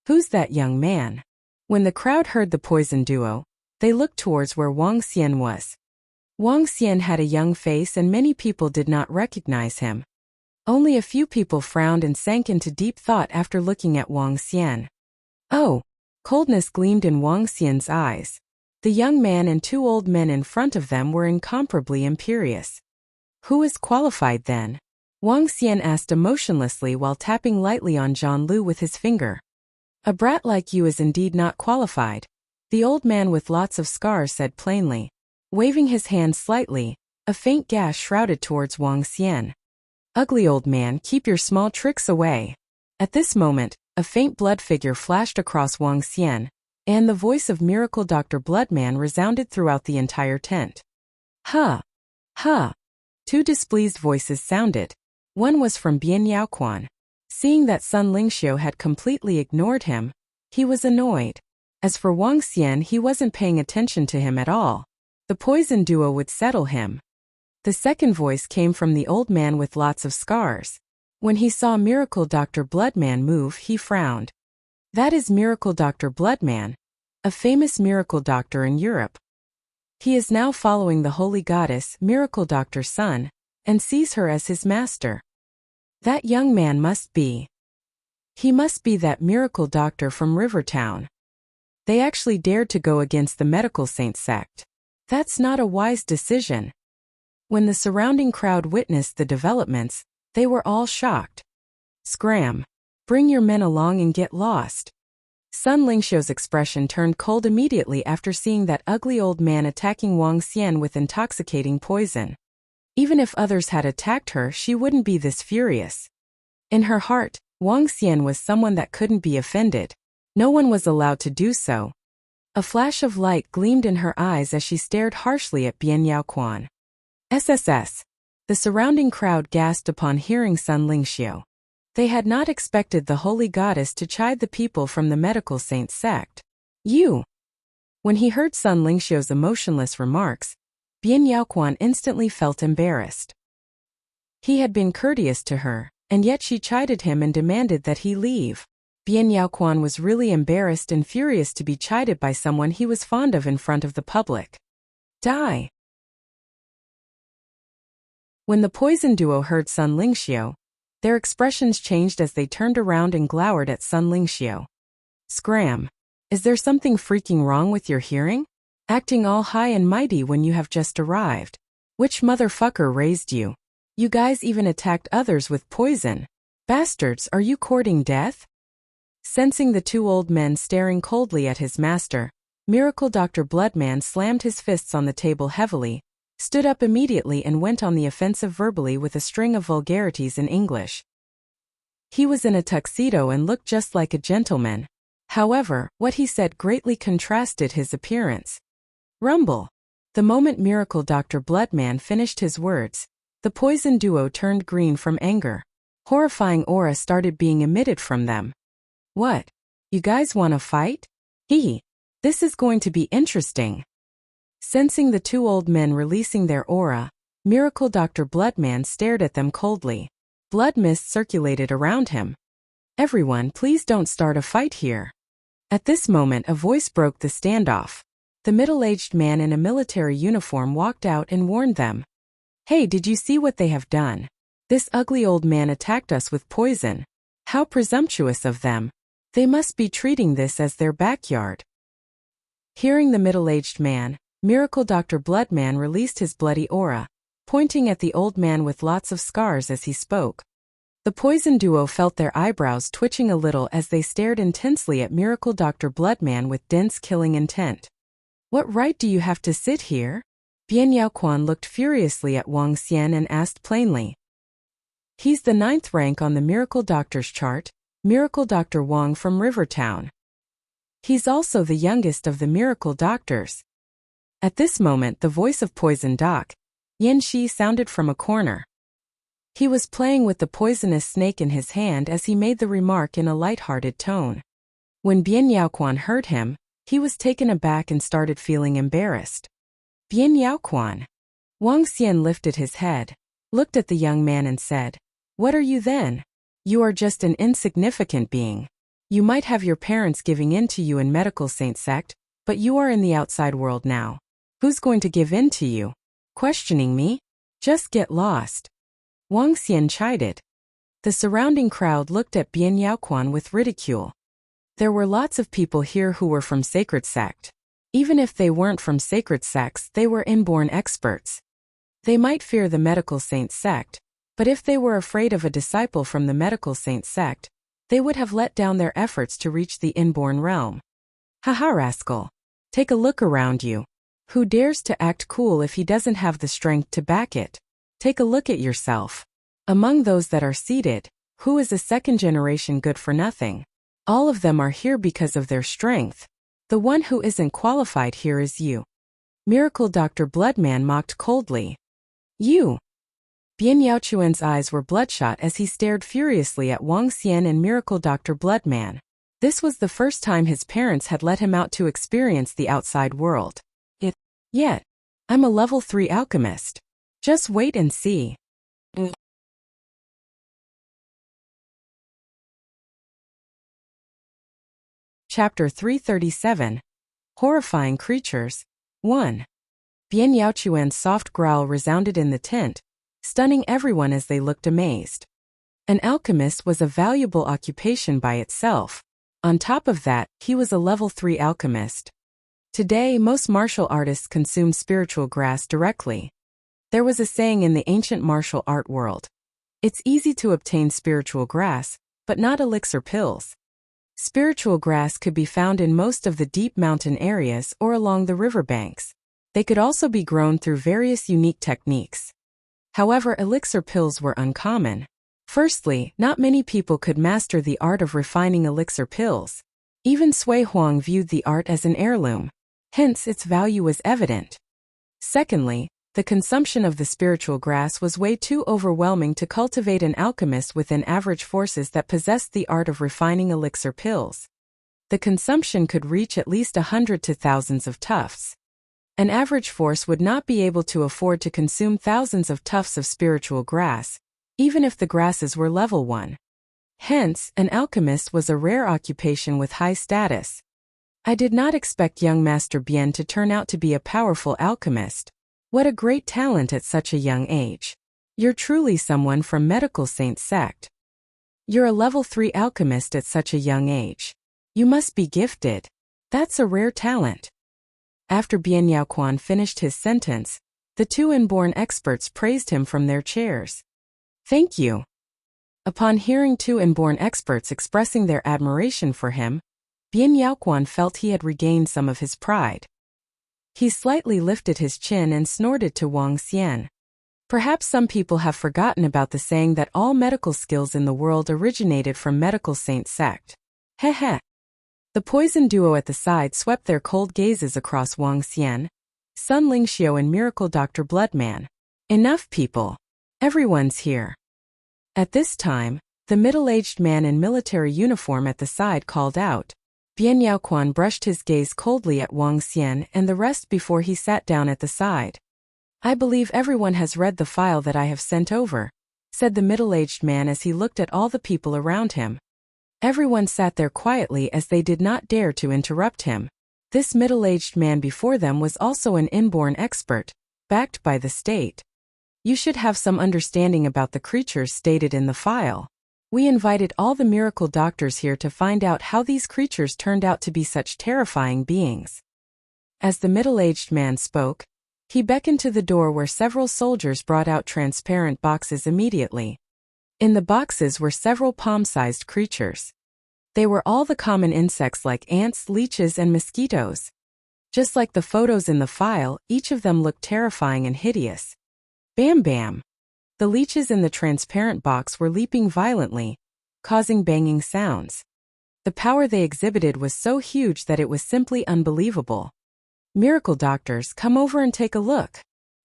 S1: "Who's that young man?" When the crowd heard the poison duo, they looked towards where Wang Xian was. Wang Xian had a young face and many people did not recognize him. Only a few people frowned and sank into deep thought after looking at Wang Xian. "Oh!" Coldness gleamed in Wang Xian's eyes. The young man and 2 old men in front of them were incomparably imperious. "Who is qualified then?" Wang Xian asked emotionlessly while tapping lightly on Zhang Lu with his finger. "A brat like you is indeed not qualified," the old man with lots of scars said plainly. Waving his hand slightly, a faint gash shrouded towards Wang Xian. "Ugly old man, keep your small tricks away." At this moment, a faint blood figure flashed across Wang Xian, and the voice of Miracle Dr. Bloodman resounded throughout the entire tent. "Ha! Ha!" 2 displeased voices sounded. One was from Bian Yaoquan. Seeing that Sun Lingxiu had completely ignored him, he was annoyed. As for Wang Xian, he wasn't paying attention to him at all. The poison duo would settle him. The second voice came from the old man with lots of scars. When he saw Miracle Dr. Bloodman move, he frowned. That is Miracle Dr. Bloodman, a famous miracle doctor in Europe. He is now following the holy goddess, Miracle Dr. Sun, and sees her as his master. That young man must be. He must be that miracle doctor from Rivertown. They actually dared to go against the Medical Saint Sect. That's not a wise decision. When the surrounding crowd witnessed the developments, they were all shocked. Scram. Bring your men along and get lost. Sun Lingxiu's expression turned cold immediately after seeing that ugly old man attacking Wang Xian with intoxicating poison. Even if others had attacked her, she wouldn't be this furious. In her heart, Wang Xian was someone that couldn't be offended. No one was allowed to do so. A flash of light gleamed in her eyes as she stared harshly at Bian Yaoquan. SSS. The surrounding crowd gasped upon hearing Sun Lingxiu. They had not expected the holy goddess to chide the people from the medical saint sect. You. When he heard Sun Lingxiu's emotionless remarks, Bian Yaoquan instantly felt embarrassed. He had been courteous to her, and yet she chided him and demanded that he leave. Bian Yaoquan was really embarrassed and furious to be chided by someone he was fond of in front of the public. Die. When the poison duo heard Sun Lingxiu, their expressions changed as they turned around and glowered at Sun Lingxiu. Scram. Is there something freaking wrong with your hearing? Acting all high and mighty when you have just arrived. Which motherfucker raised you? You guys even attacked others with poison. Bastards, are you courting death? Sensing the two old men staring coldly at his master, Miracle Dr. Bloodman slammed his fists on the table heavily, stood up immediately and went on the offensive verbally with a string of vulgarities in English. He was in a tuxedo and looked just like a gentleman. However, what he said greatly contrasted his appearance. Rumble. The moment Miracle Dr. Bloodman finished his words, the poison duo turned green from anger. Horrifying aura started being emitted from them. What? You guys want to fight? Hee. This is going to be interesting. Sensing the two old men releasing their aura, Miracle Dr. Bloodman stared at them coldly. Blood mist circulated around him. Everyone, please don't start a fight here. At this moment, a voice broke the standoff. The middle-aged man in a military uniform walked out and warned them. Hey, did you see what they have done? This ugly old man attacked us with poison. How presumptuous of them. They must be treating this as their backyard. Hearing the middle-aged man, Miracle Dr. Bloodman released his bloody aura, pointing at the old man with lots of scars as he spoke. The poison duo felt their eyebrows twitching a little as they stared intensely at Miracle Dr. Bloodman with dense killing intent. What right do you have to sit here? Bian Yaoquan looked furiously at Wang Xian and asked plainly. He's the 9th rank on the Miracle Doctor's chart, Miracle Dr. Wang from Rivertown. He's also the youngest of the Miracle Doctors. At this moment, the voice of Poison Doc, Yin Shi, sounded from a corner. He was playing with the poisonous snake in his hand as he made the remark in a light-hearted tone. When Bian Yaoquan heard him, he was taken aback and started feeling embarrassed. Bian Yaoquan. Wang Xian lifted his head, looked at the young man and said, What are you then? You are just an insignificant being. You might have your parents giving in to you in medical saint sect, but you are in the outside world now. Who's going to give in to you? Questioning me? Just get lost. Wang Xian chided. The surrounding crowd looked at Bian Yaoquan with ridicule. There were lots of people here who were from sacred sect. Even if they weren't from sacred sects, they were inborn experts. They might fear the medical saint sect, but if they were afraid of a disciple from the medical saint sect, they would have let down their efforts to reach the inborn realm. Haha, rascal. Take a look around you. Who dares to act cool if he doesn't have the strength to back it? Take a look at yourself. Among those that are seated, who is a second-generation good-for-nothing? All of them are here because of their strength. The one who isn't qualified here is you. Miracle Dr. Bloodman mocked coldly. You. Bian Yaoquan's eyes were bloodshot as he stared furiously at Wang Xian and Miracle Dr. Bloodman. This was the first time his parents had let him out to experience the outside world. Yet, I'm a level 3 alchemist. Just wait and see. Chapter 337. Horrifying Creatures. 1. Bian Yaoquan's soft growl resounded in the tent, stunning everyone as they looked amazed. An alchemist was a valuable occupation by itself. On top of that, he was a level 3 alchemist. Today, most martial artists consume spiritual grass directly. There was a saying in the ancient martial art world. It's easy to obtain spiritual grass, but not elixir pills. Spiritual grass could be found in most of the deep mountain areas or along the riverbanks. They could also be grown through various unique techniques. However, elixir pills were uncommon. Firstly, not many people could master the art of refining elixir pills. Even Sui Huang viewed the art as an heirloom. Hence, its value was evident. Secondly, the consumption of the spiritual grass was way too overwhelming to cultivate an alchemist within average forces that possessed the art of refining elixir pills. The consumption could reach at least 100 to thousands of tufts. An average force would not be able to afford to consume thousands of tufts of spiritual grass, even if the grasses were level 1. Hence, an alchemist was a rare occupation with high status. I did not expect young Master Bien to turn out to be a powerful alchemist. What a great talent at such a young age. You're truly someone from Medical Saint sect. You're a level 3 alchemist at such a young age. You must be gifted. That's a rare talent. After Bien Yaoquan finished his sentence, the two inborn experts praised him from their chairs. Thank you. Upon hearing two inborn experts expressing their admiration for him, Bien Yaoquan felt he had regained some of his pride. He slightly lifted his chin and snorted to Wang Xian. Perhaps some people have forgotten about the saying that all medical skills in the world originated from Medical Saint sect. Heh. The poison duo at the side swept their cold gazes across Wang Xian, Sun Lingxiu and Miracle Dr. Bloodman. Enough, people. Everyone's here. At this time, the middle-aged man in military uniform at the side called out. Bien Yaoquan brushed his gaze coldly at Wang Xian and the rest before he sat down at the side. I believe everyone has read the file that I have sent over, said the middle-aged man as he looked at all the people around him. Everyone sat there quietly as they did not dare to interrupt him. This middle-aged man before them was also an inborn expert, backed by the state. You should have some understanding about the creatures stated in the file. We invited all the miracle doctors here to find out how these creatures turned out to be such terrifying beings. As the middle-aged man spoke, he beckoned to the door where several soldiers brought out transparent boxes immediately. In the boxes were several palm-sized creatures. They were all the common insects like ants, leeches, and mosquitoes. Just like the photos in the file, each of them looked terrifying and hideous. Bam bam! The leeches in the transparent box were leaping violently, causing banging sounds. The power they exhibited was so huge that it was simply unbelievable. Miracle doctors, come over and take a look.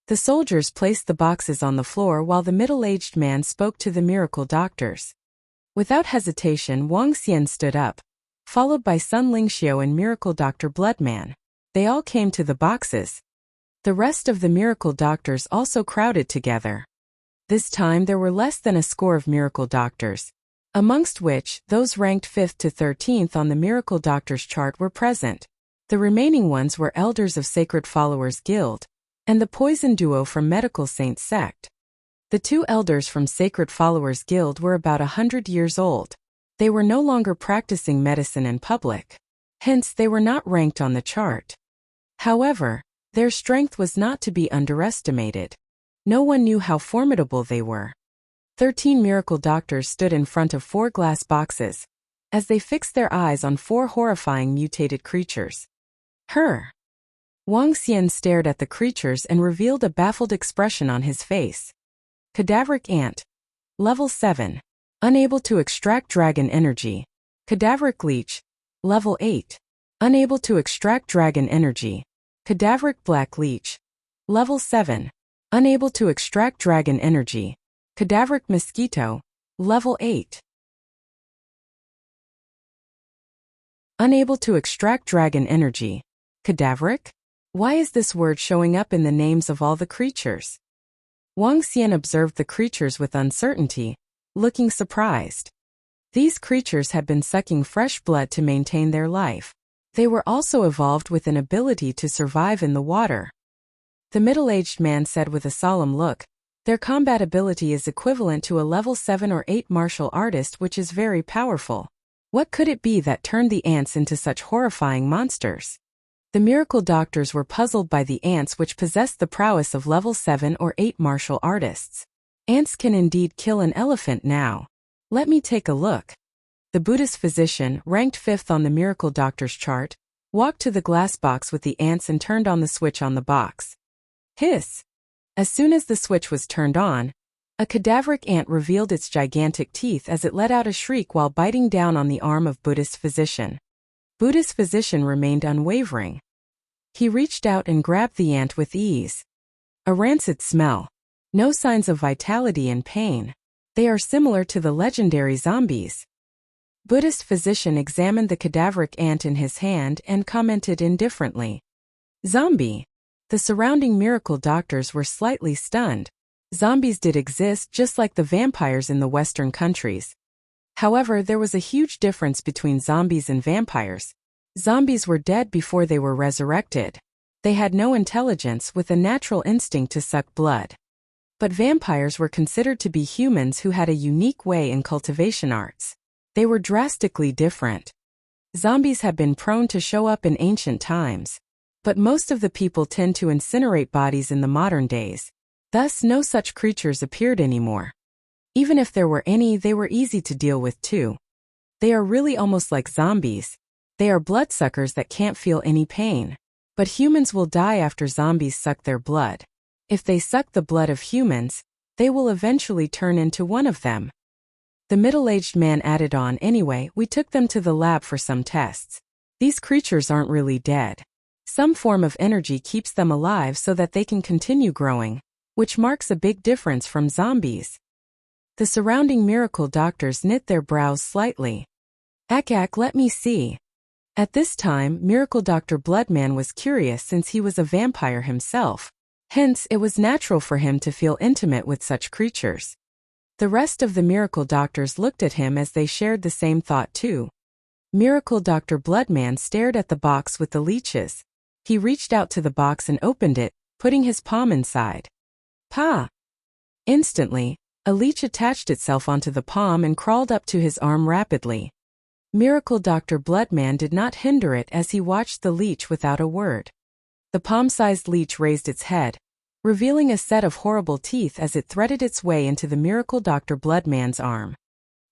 S1: The soldiers placed the boxes on the floor while the middle-aged man spoke to the miracle doctors. Without hesitation, Wang Xian stood up, followed by Sun Lingxiu and Miracle Dr. Bloodman. They all came to the boxes. The rest of the miracle doctors also crowded together. This time there were less than a score of miracle doctors, amongst which those ranked 5th to 13th on the miracle doctors chart were present. The remaining ones were elders of Sacred Followers Guild, and the poison duo from Medical Saint sect. The two elders from Sacred Followers Guild were about 100 years old. They were no longer practicing medicine in public. Hence, they were not ranked on the chart. However, their strength was not to be underestimated. No one knew how formidable they were. 13 miracle doctors stood in front of 4 glass boxes, as they fixed their eyes on 4 horrifying mutated creatures. Wang Xian stared at the creatures and revealed a baffled expression on his face. Cadaveric ant. Level 7. Unable to extract dragon energy. Cadaveric leech. Level 8. Unable to extract dragon energy. Cadaveric black leech. Level 7. Unable to extract dragon energy. Cadaveric mosquito. Level 8. Unable to extract dragon energy. Cadaveric? Why is this word showing up in the names of all the creatures? Wang Xian observed the creatures with uncertainty, looking surprised. These creatures had been sucking fresh blood to maintain their life. They were also evolved with an ability to survive in the water. The middle-aged man said with a solemn look, their combat ability is equivalent to a level 7 or 8 martial artist, which is very powerful. What could it be that turned the ants into such horrifying monsters? The miracle doctors were puzzled by the ants, which possessed the prowess of level 7 or 8 martial artists. Ants can indeed kill an elephant now. Let me take a look. The Buddhist physician, ranked 5th on the miracle doctor's chart, walked to the glass box with the ants and turned on the switch on the box. Hiss! As soon as the switch was turned on, a cadaveric ant revealed its gigantic teeth as it let out a shriek while biting down on the arm of Buddhist physician. Buddhist physician remained unwavering. He reached out and grabbed the ant with ease. A rancid smell. No signs of vitality and pain. They are similar to the legendary zombies. Buddhist physician examined the cadaveric ant in his hand and commented indifferently. Zombie. The surrounding miracle doctors were slightly stunned. Zombies did exist just like the vampires in the Western countries. However, there was a huge difference between zombies and vampires. Zombies were dead before they were resurrected. They had no intelligence with a natural instinct to suck blood. But vampires were considered to be humans who had a unique way in cultivation arts. They were drastically different. Zombies have been prone to show up in ancient times. But most of the people tend to incinerate bodies in the modern days. Thus, no such creatures appeared anymore. Even if there were any, they were easy to deal with too. They are really almost like zombies. They are bloodsuckers that can't feel any pain. But humans will die after zombies suck their blood. If they suck the blood of humans, they will eventually turn into one of them. The middle-aged man added on, anyway, we took them to the lab for some tests. These creatures aren't really dead. Some form of energy keeps them alive so that they can continue growing, which marks a big difference from zombies. The surrounding miracle doctors knit their brows slightly. Ak, let me see. At this time, Miracle Dr. Bloodman was curious since he was a vampire himself. Hence, it was natural for him to feel intimate with such creatures. The rest of the miracle doctors looked at him as they shared the same thought too. Miracle Dr. Bloodman stared at the box with the leeches. He reached out to the box and opened it, putting his palm inside. Pa! Instantly, a leech attached itself onto the palm and crawled up to his arm rapidly. Miracle Dr. Bloodman did not hinder it as he watched the leech without a word. The palm-sized leech raised its head, revealing a set of horrible teeth as it threaded its way into the Miracle Dr. Bloodman's arm.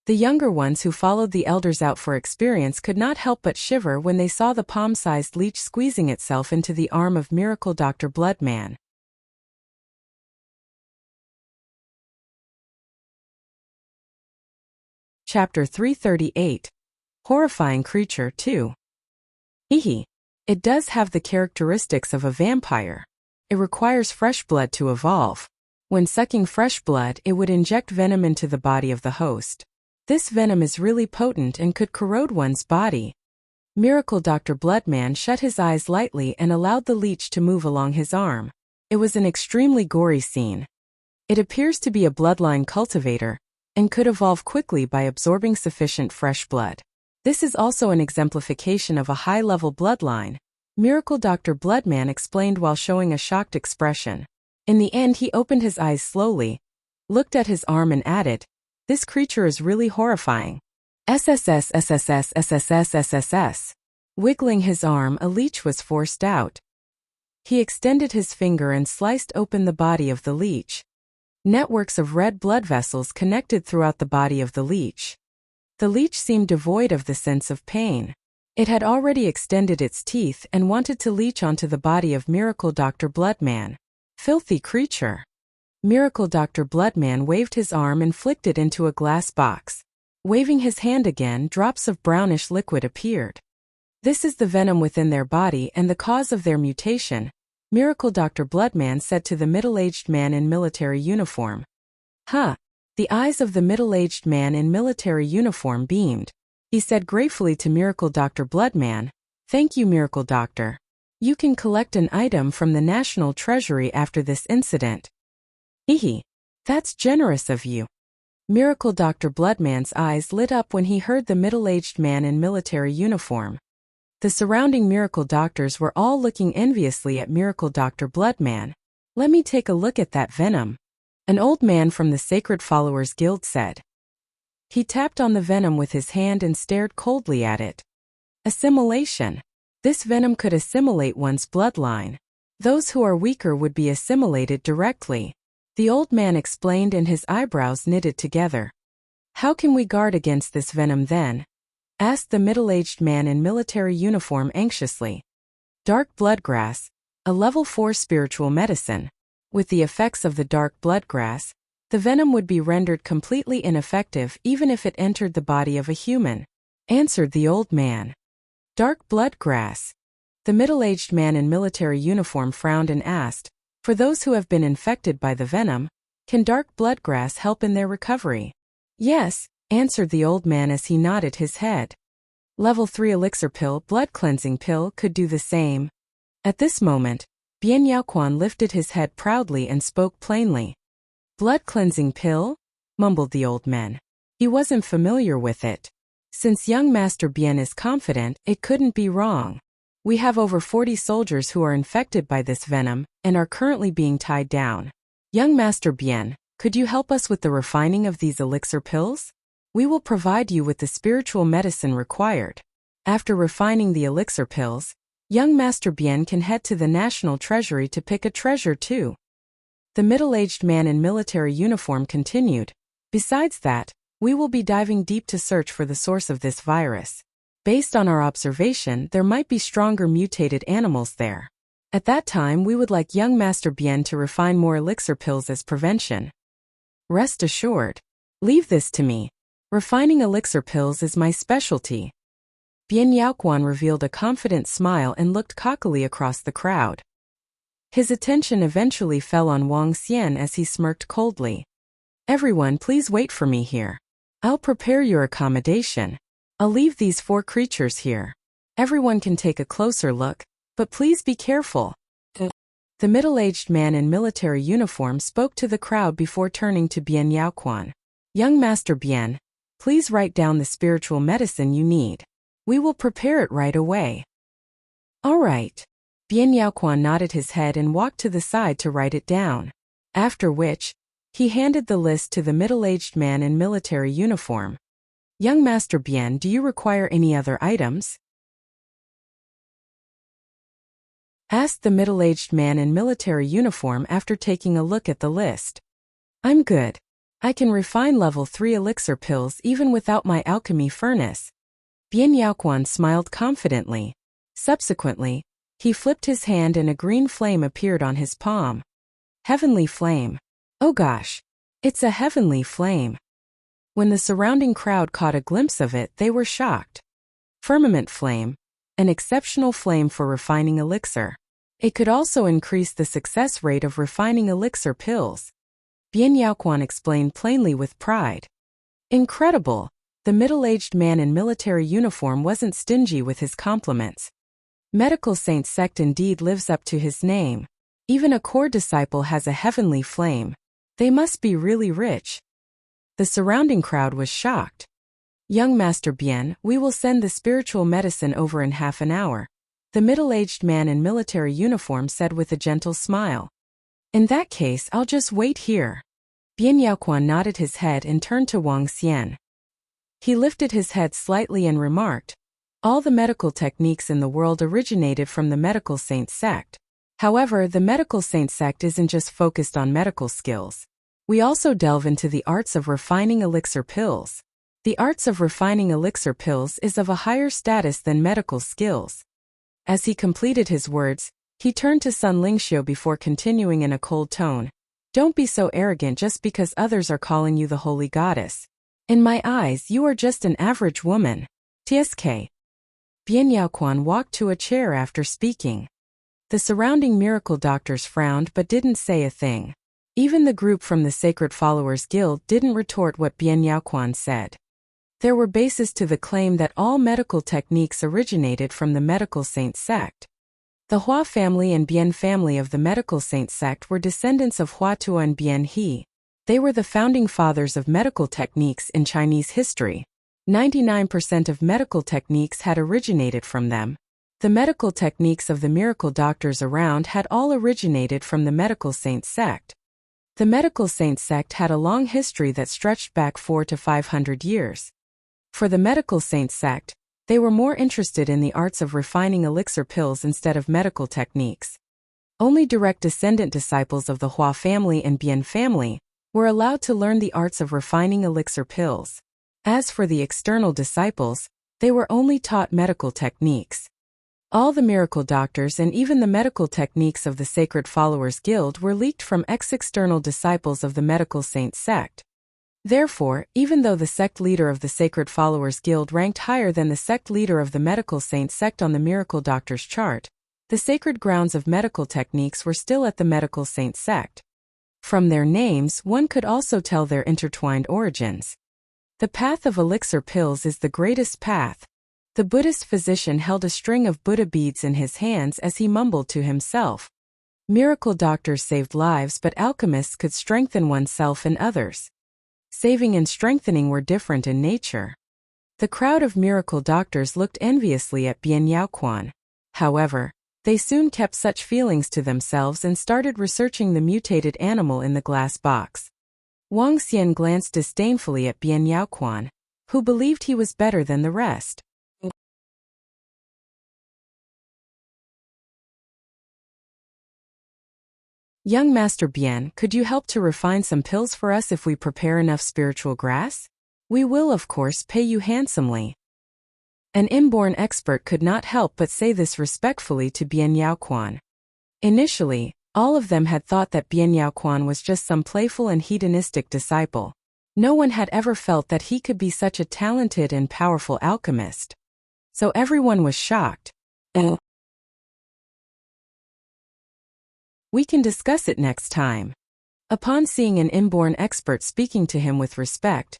S1: The younger ones who followed the elders out for experience could not help but shiver when they saw the palm-sized leech squeezing itself into the arm of Miracle Dr. Bloodman. Chapter 338. Horrifying Creature 2. Hehe. It does have the characteristics of a vampire. It requires fresh blood to evolve. When sucking fresh blood, it would inject venom into the body of the host. This venom is really potent and could corrode one's body. Miracle Dr. Bloodman shut his eyes lightly and allowed the leech to move along his arm. It was an extremely gory scene. It appears to be a bloodline cultivator, and could evolve quickly by absorbing sufficient fresh blood. This is also an exemplification of a high-level bloodline, Miracle Dr. Bloodman explained while showing a shocked expression. In the end, he opened his eyes slowly, looked at his arm and added, "This creature is really horrifying. SSS SSS SSS SSS." Wiggling his arm, a leech was forced out. He extended his finger and sliced open the body of the leech. Networks of red blood vessels connected throughout the body of the leech. The leech seemed devoid of the sense of pain. It had already extended its teeth and wanted to leech onto the body of Miracle Dr. Bloodman. Filthy creature. Miracle Dr. Bloodman waved his arm and flicked it into a glass box. Waving his hand again, drops of brownish liquid appeared. This is the venom within their body and the cause of their mutation, Miracle Dr. Bloodman said to the middle-aged man in military uniform. Huh. The eyes of the middle-aged man in military uniform beamed. He said gratefully to Miracle Dr. Bloodman, "Thank you, Miracle Doctor. You can collect an item from the National Treasury after this incident." Hehe. That's generous of you. Miracle Dr. Bloodman's eyes lit up when he heard the middle-aged man in military uniform. The surrounding miracle doctors were all looking enviously at Miracle Dr. Bloodman. "Let me take a look at that venom," an old man from the Sacred Followers Guild said. He tapped on the venom with his hand and stared coldly at it. Assimilation. This venom could assimilate one's bloodline. Those who are weaker would be assimilated directly. The old man explained and his eyebrows knitted together. How can we guard against this venom then? Asked the middle-aged man in military uniform anxiously. Dark bloodgrass, a level 4 spiritual medicine. With the effects of the dark bloodgrass, the venom would be rendered completely ineffective even if it entered the body of a human, answered the old man. Dark bloodgrass. The middle-aged man in military uniform frowned and asked, for those who have been infected by the venom, can dark bloodgrass help in their recovery? Yes, answered the old man as he nodded his head. Level 3 elixir pill, blood cleansing pill could do the same. At this moment, Bian Yaoquan lifted his head proudly and spoke plainly. Blood cleansing pill? Mumbled the old man. He wasn't familiar with it. Since young Master Bian is confident, it couldn't be wrong. We have over 40 soldiers who are infected by this venom and are currently being tied down. Young Master Bian, could you help us with the refining of these elixir pills? We will provide you with the spiritual medicine required. After refining the elixir pills, young Master Bian can head to the National Treasury to pick a treasure too. The middle-aged man in military uniform continued. Besides that, we will be diving deep to search for the source of this virus. Based on our observation, there might be stronger mutated animals there. At that time, we would like young Master Bian to refine more elixir pills as prevention. Rest assured. Leave this to me. Refining elixir pills is my specialty. Bian Yaoquan revealed a confident smile and looked cockily across the crowd. His attention eventually fell on Wang Xian as he smirked coldly. Everyone, please wait for me here. I'll prepare your accommodation. I'll leave these 4 creatures here. Everyone can take a closer look, but please be careful. The middle-aged man in military uniform spoke to the crowd before turning to Bian Yaoquan. Young Master Bian, please write down the spiritual medicine you need. We will prepare it right away. All right. Bian Yaoquan nodded his head and walked to the side to write it down. After which, he handed the list to the middle-aged man in military uniform. Young Master Bian, do you require any other items? Asked the middle-aged man in military uniform after taking a look at the list. I'm good. I can refine level 3 elixir pills even without my alchemy furnace. Bian Yaoquan smiled confidently. Subsequently, he flipped his hand and a green flame appeared on his palm. Heavenly flame. Oh gosh. It's a heavenly flame. When the surrounding crowd caught a glimpse of it, they were shocked. Firmament flame. An exceptional flame for refining elixir. It could also increase the success rate of refining elixir pills. Bian Yaoquan explained plainly with pride. Incredible! The middle-aged man in military uniform wasn't stingy with his compliments. Medical Saint Sect indeed lives up to his name. Even a core disciple has a heavenly flame. They must be really rich. The surrounding crowd was shocked. Young Master Bian, we will send the spiritual medicine over in half an hour. The middle-aged man in military uniform said with a gentle smile. In that case, I'll just wait here. Bian Yaoquan nodded his head and turned to Wang Xian. He lifted his head slightly and remarked, all the medical techniques in the world originated from the Medical Saint Sect. However, the Medical Saint Sect isn't just focused on medical skills. We also delve into the arts of refining elixir pills. The arts of refining elixir pills is of a higher status than medical skills. As he completed his words, he turned to Sun Lingxiu before continuing in a cold tone. Don't be so arrogant just because others are calling you the holy goddess. In my eyes, you are just an average woman. TSK. Bian Yaoquan walked to a chair after speaking. The surrounding miracle doctors frowned but didn't say a thing. Even the group from the Sacred Followers Guild didn't retort what Bian Yaoquan said. There were bases to the claim that all medical techniques originated from the Medical Saint Sect. The Hua family and Bian family of the Medical Saint Sect were descendants of Hua Tuo and Bian He. They were the founding fathers of medical techniques in Chinese history. 99% of medical techniques had originated from them. The medical techniques of the miracle doctors around had all originated from the Medical Saint Sect. The Medical Saint Sect had a long history that stretched back 400 to 500 years. For the Medical Saint Sect, they were more interested in the arts of refining elixir pills instead of medical techniques. Only direct descendant disciples of the Hua family and Bian family were allowed to learn the arts of refining elixir pills. As for the external disciples, they were only taught medical techniques. All the miracle doctors and even the medical techniques of the Sacred Followers Guild were leaked from ex-external disciples of the Medical Saints sect. Therefore, even though the sect leader of the Sacred Followers Guild ranked higher than the sect leader of the Medical Saints sect on the Miracle Doctor's chart, the sacred grounds of medical techniques were still at the Medical Saints sect. From their names, one could also tell their intertwined origins. The path of elixir pills is the greatest path. The Buddhist physician held a string of Buddha beads in his hands as he mumbled to himself. Miracle doctors saved lives, but alchemists could strengthen oneself and others. Saving and strengthening were different in nature. The crowd of miracle doctors looked enviously at Bian Yaoquan. However, they soon kept such feelings to themselves and started researching the mutated animal in the glass box. Wang Xian glanced disdainfully at Bian Yaoquan, who believed he was better than the rest. Young Master Bian, could you help to refine some pills for us if we prepare enough spiritual grass? We will, of course, pay you handsomely. An inborn expert could not help but say this respectfully to Bian Yaoquan. Initially, all of them had thought that Bian Yaoquan was just some playful and hedonistic disciple. No one had ever felt that he could be such a talented and powerful alchemist. So everyone was shocked. We can discuss it next time. Upon seeing an inborn expert speaking to him with respect,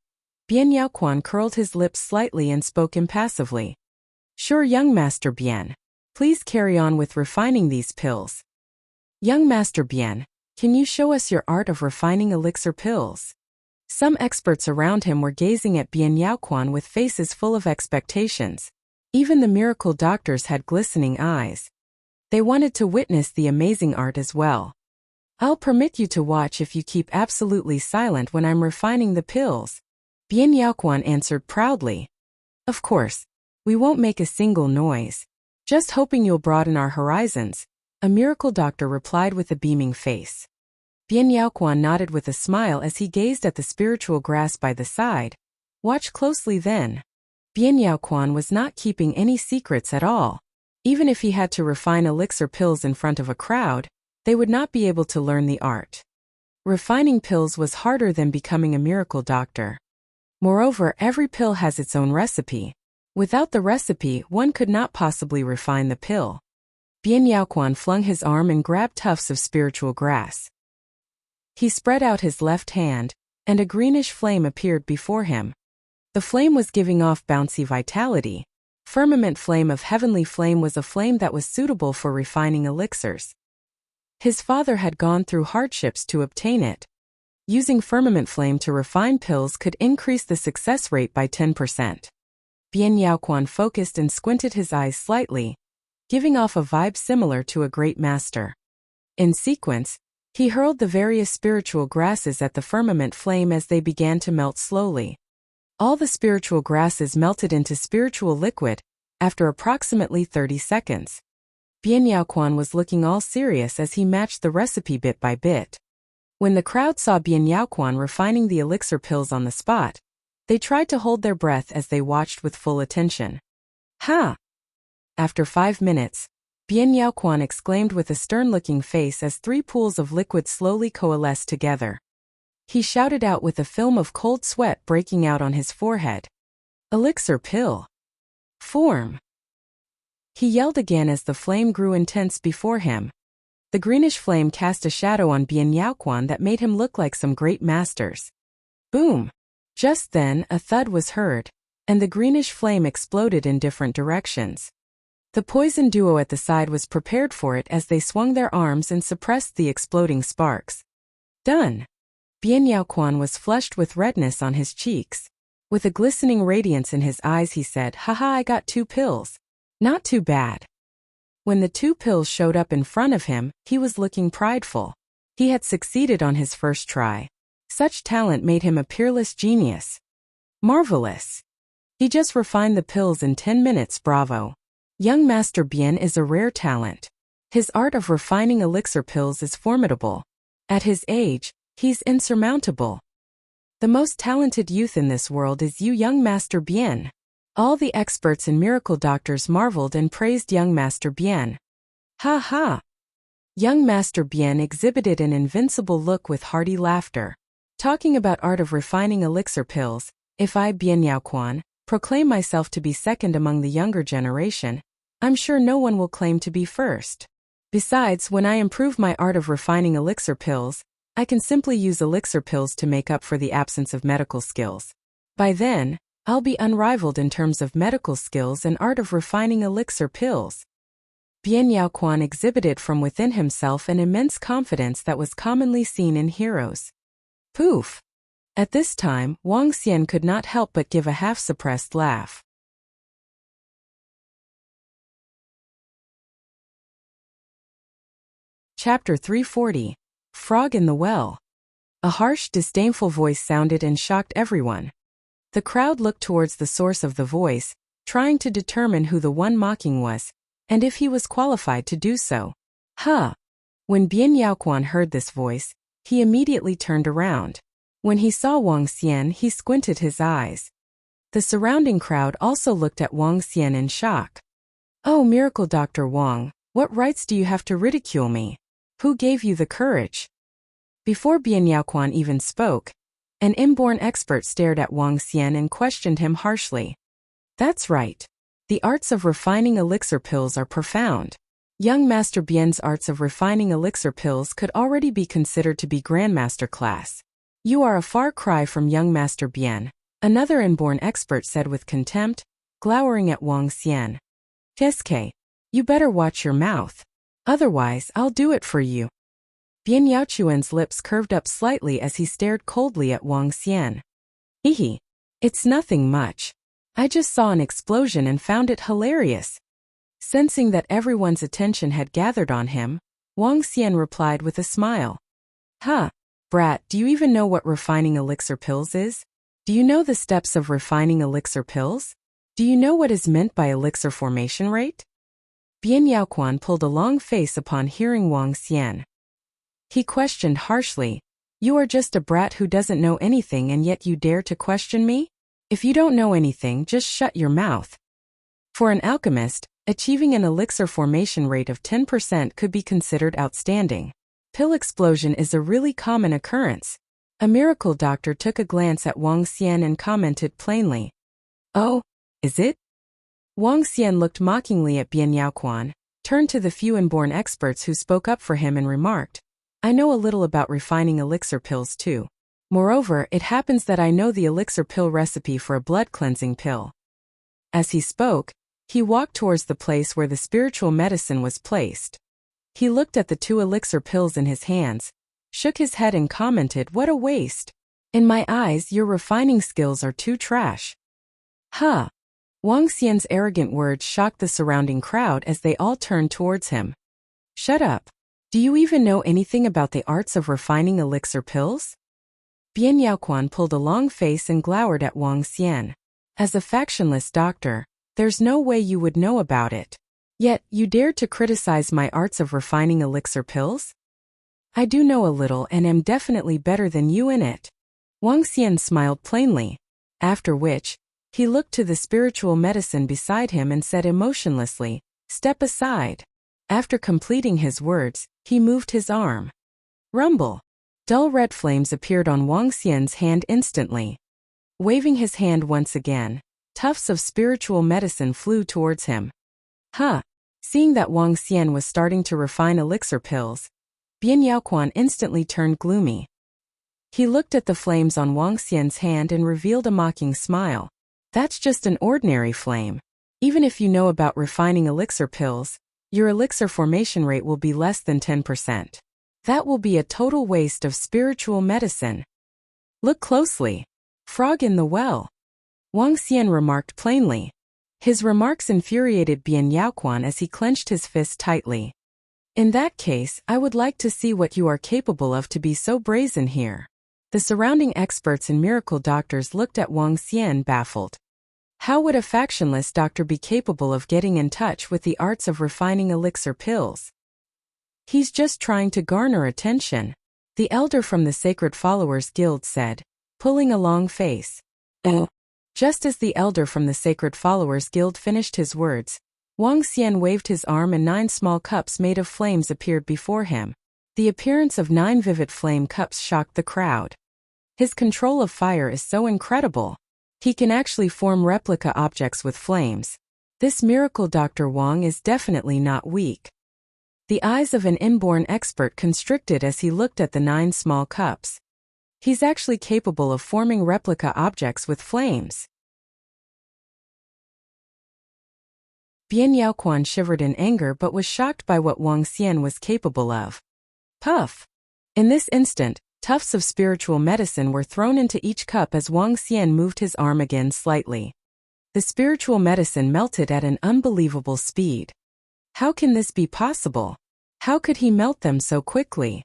S1: Bian Yaoquan curled his lips slightly and spoke impassively. Sure, young Master Bian. Please carry on with refining these pills. Young Master Bian, can you show us your art of refining elixir pills? Some experts around him were gazing at Bian Yaoquan with faces full of expectations. Even the miracle doctors had glistening eyes. They wanted to witness the amazing art as well. I'll permit you to watch if you keep absolutely silent when I'm refining the pills. Bian Yaoquan answered proudly. Of course, we won't make a single noise. Just hoping you'll broaden our horizons, a miracle doctor replied with a beaming face. Bian Yaoquan nodded with a smile as he gazed at the spiritual grass by the side. Watch closely then. Bian Yaoquan was not keeping any secrets at all. Even if he had to refine elixir pills in front of a crowd, they would not be able to learn the art. Refining pills was harder than becoming a miracle doctor. Moreover, every pill has its own recipe. Without the recipe, one could not possibly refine the pill. Bian Yaoquan flung his arm and grabbed tufts of spiritual grass. He spread out his left hand, and a greenish flame appeared before him. The flame was giving off bouncy vitality. Firmament flame of heavenly flame was a flame that was suitable for refining elixirs. His father had gone through hardships to obtain it. Using firmament flame to refine pills could increase the success rate by 10%. Bian Yaoquan focused and squinted his eyes slightly, giving off a vibe similar to a great master. In sequence, he hurled the various spiritual grasses at the firmament flame as they began to melt slowly. All the spiritual grasses melted into spiritual liquid after approximately 30 seconds. Bian Yaoquan was looking all serious as he matched the recipe bit by bit. When the crowd saw Bian Yaoquan refining the elixir pills on the spot, they tried to hold their breath as they watched with full attention. Ha! After 5 minutes, Bian Yaoquan exclaimed with a stern-looking face as 3 pools of liquid slowly coalesced together. He shouted out with a film of cold sweat breaking out on his forehead. Elixir pill. Form. He yelled again as the flame grew intense before him. The greenish flame cast a shadow on Bian Yaoquan that made him look like some great masters. Boom! Just then, a thud was heard, and the greenish flame exploded in different directions. The poison duo at the side was prepared for it as they swung their arms and suppressed the exploding sparks. Done! Bian Yaoquan was flushed with redness on his cheeks. With a glistening radiance in his eyes he said, Haha, I got 2 pills. Not too bad. When the 2 pills showed up in front of him, he was looking prideful. He had succeeded on his first try. Such talent made him a peerless genius. Marvelous. He just refined the pills in 10 minutes, bravo. Young Master Bian is a rare talent. His art of refining elixir pills is formidable. At his age, he's insurmountable. The most talented youth in this world is you, young Master Bien. All the experts and miracle doctors marveled and praised young Master Bien. Ha ha! Young Master Bien exhibited an invincible look with hearty laughter. Talking about art of refining elixir pills, if I, Bien Yaoquan, proclaim myself to be second among the younger generation, I'm sure no one will claim to be first. Besides, when I improve my art of refining elixir pills, I can simply use elixir pills to make up for the absence of medical skills. By then, I'll be unrivaled in terms of medical skills and art of refining elixir pills. Bien Yaoquan exhibited from within himself an immense confidence that was commonly seen in heroes. Poof! At this time, Wang Xian could not help but give a half-suppressed laugh. Chapter 340. Frog in the Well. A harsh, disdainful voice sounded and shocked everyone. The crowd looked towards the source of the voice, trying to determine who the one mocking was, and if he was qualified to do so. When Bien Yaoquan heard this voice, he immediately turned around. When he saw Wang Xian, he squinted his eyes. The surrounding crowd also looked at Wang Xian in shock. Oh, Miracle Dr. Wang, what rights do you have to ridicule me? Who gave you the courage? Before Bien Yaoquan even spoke, an inborn expert stared at Wang Xian and questioned him harshly. That's right. The arts of refining elixir pills are profound. Young Master Bien's arts of refining elixir pills could already be considered to be Grandmaster class. You are a far cry from young Master Bien, another inborn expert said with contempt, glowering at Wang Xian. Keske, you better watch your mouth. Otherwise, I'll do it for you. Bien Yaoquan's lips curved up slightly as he stared coldly at Wang Xian. Hehe. It's nothing much. I just saw an explosion and found it hilarious. Sensing that everyone's attention had gathered on him, Wang Xian replied with a smile. Brat, do you even know what refining elixir pills is? Do you know the steps of refining elixir pills? Do you know what is meant by elixir formation rate? Bien Yaoquan pulled a long face upon hearing Wang Xian. He questioned harshly, You are just a brat who doesn't know anything and yet you dare to question me? If you don't know anything, just shut your mouth. For an alchemist, achieving an elixir formation rate of 10% could be considered outstanding. Pill explosion is a really common occurrence. A miracle doctor took a glance at Wang Xian and commented plainly. Oh, is it? Wang Xian looked mockingly at Bien Yaoquan, turned to the few inborn experts who spoke up for him and remarked, I know a little about refining elixir pills too. Moreover, it happens that I know the elixir pill recipe for a blood-cleansing pill. As he spoke, he walked towards the place where the spiritual medicine was placed. He looked at the 2 elixir pills in his hands, shook his head and commented, What a waste! In my eyes, your refining skills are too trash. Wang Xian's arrogant words shocked the surrounding crowd as they all turned towards him. Shut up. Do you even know anything about the arts of refining elixir pills? Bien Yaoquan pulled a long face and glowered at Wang Xian. As a factionless doctor, there's no way you would know about it. Yet, you dared to criticize my arts of refining elixir pills? I do know a little and am definitely better than you in it. Wang Xian smiled plainly, after which, he looked to the spiritual medicine beside him and said emotionlessly, Step aside. After completing his words, he moved his arm. Rumble. Dull red flames appeared on Wang Xian's hand instantly. Waving his hand once again, tufts of spiritual medicine flew towards him. Seeing that Wang Xian was starting to refine elixir pills, Bien Yaoquan instantly turned gloomy. He looked at the flames on Wang Xian's hand and revealed a mocking smile. That's just an ordinary flame. Even if you know about refining elixir pills, your elixir formation rate will be less than 10%. That will be a total waste of spiritual medicine. Look closely. Frog in the well. Wang Xian remarked plainly. His remarks infuriated Bien Yaoquan as he clenched his fist tightly. In that case, I would like to see what you are capable of to be so brazen here. The surrounding experts and miracle doctors looked at Wang Xian baffled. How would a factionless doctor be capable of getting in touch with the arts of refining elixir pills? He's just trying to garner attention. The elder from the Sacred Followers Guild said, pulling a long face. Just as the elder from the Sacred Followers Guild finished his words, Wang Xian waved his arm and 9 small cups made of flames appeared before him. The appearance of 9 vivid flame cups shocked the crowd. His control of fire is so incredible. He can actually form replica objects with flames. This miracle Dr. Wang is definitely not weak. The eyes of an inborn expert constricted as he looked at the 9 small cups. He's actually capable of forming replica objects with flames. Bian Yaoquan shivered in anger but was shocked by what Wang Xian was capable of. Puff! In this instant, tufts of spiritual medicine were thrown into each cup as Wang Xian moved his arm again slightly. The spiritual medicine melted at an unbelievable speed. How can this be possible? How could he melt them so quickly?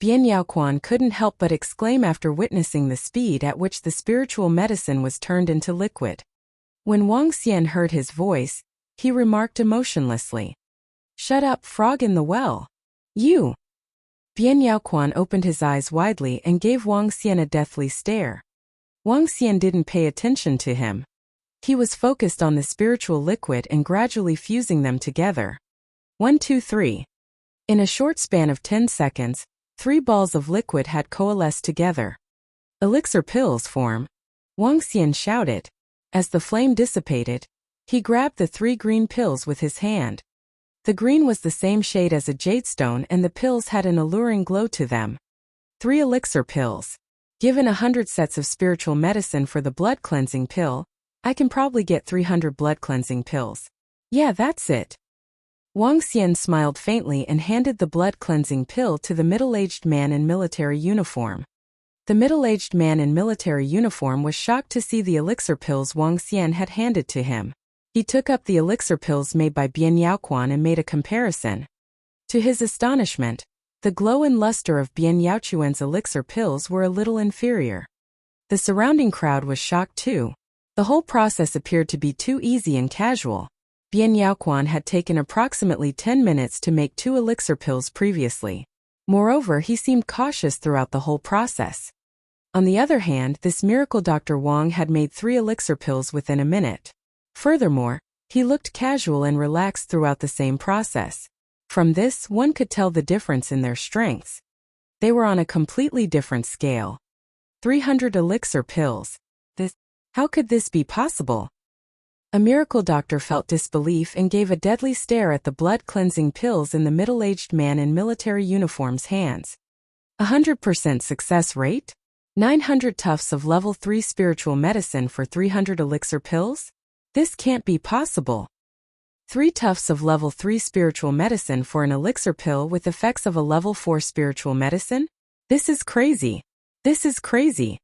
S1: Bian Yaoquan couldn't help but exclaim after witnessing the speed at which the spiritual medicine was turned into liquid. When Wang Xian heard his voice, he remarked emotionlessly. "Shut up, frog in the well. You!" Bian Yaoquan opened his eyes widely and gave Wang Xian a deathly stare. Wang Xian didn't pay attention to him. He was focused on the spiritual liquid and gradually fusing them together. 1, 2, 3. In a short span of 10 seconds, 3 balls of liquid had coalesced together. "Elixir pills form," Wang Xian shouted. As the flame dissipated, he grabbed the 3 green pills with his hand. The green was the same shade as a jadestone and the pills had an alluring glow to them. 3 elixir pills. Given 100 sets of spiritual medicine for the blood cleansing pill, I can probably get 300 blood cleansing pills. Yeah, that's it. Wang Xian smiled faintly and handed the blood cleansing pill to the middle-aged man in military uniform. The middle-aged man in military uniform was shocked to see the elixir pills Wang Xian had handed to him. He took up the elixir pills made by Bian Yaoquan and made a comparison. To his astonishment, the glow and luster of Bian Yaoquan's elixir pills were a little inferior. The surrounding crowd was shocked too. The whole process appeared to be too easy and casual. Bian Yaoquan had taken approximately 10 minutes to make 2 elixir pills previously. Moreover, he seemed cautious throughout the whole process. On the other hand, this miracle Dr. Wang had made 3 elixir pills within a minute. Furthermore, he looked casual and relaxed throughout the same process. From this, one could tell the difference in their strengths. They were on a completely different scale. 300 elixir pills. How could this be possible? A miracle doctor felt disbelief and gave a deadly stare at the blood-cleansing pills in the middle-aged man in military uniform's hands. 100% success rate? 900 tufts of level 3 spiritual medicine for 300 elixir pills? This can't be possible. 3 tufts of level 3 spiritual medicine for an elixir pill with effects of a level 4 spiritual medicine? This is crazy. This is crazy.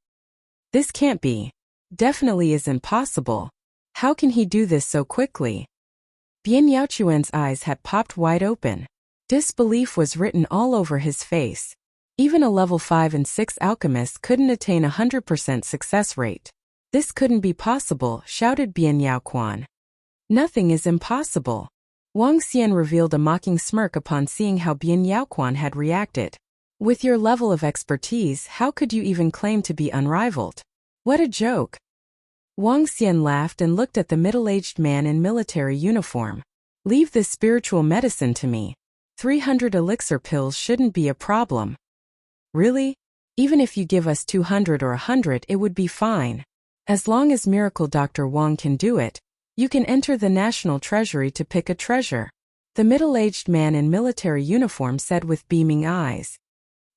S1: This can't be. Definitely isn't possible. How can he do this so quickly? Bian Yaoquan's eyes had popped wide open. Disbelief was written all over his face. Even a level 5 and 6 alchemist couldn't attain 100% success rate. This couldn't be possible, shouted Bian Yaoquan. Nothing is impossible. Wang Xian revealed a mocking smirk upon seeing how Bian Yaoquan had reacted. With your level of expertise, how could you even claim to be unrivaled? What a joke. Wang Xian laughed and looked at the middle-aged man in military uniform. Leave this spiritual medicine to me. 300 elixir pills shouldn't be a problem. Really? Even if you give us 200 or 100, it would be fine. As long as Miracle Dr. Wang can do it, you can enter the National Treasury to pick a treasure. The middle-aged man in military uniform said with beaming eyes.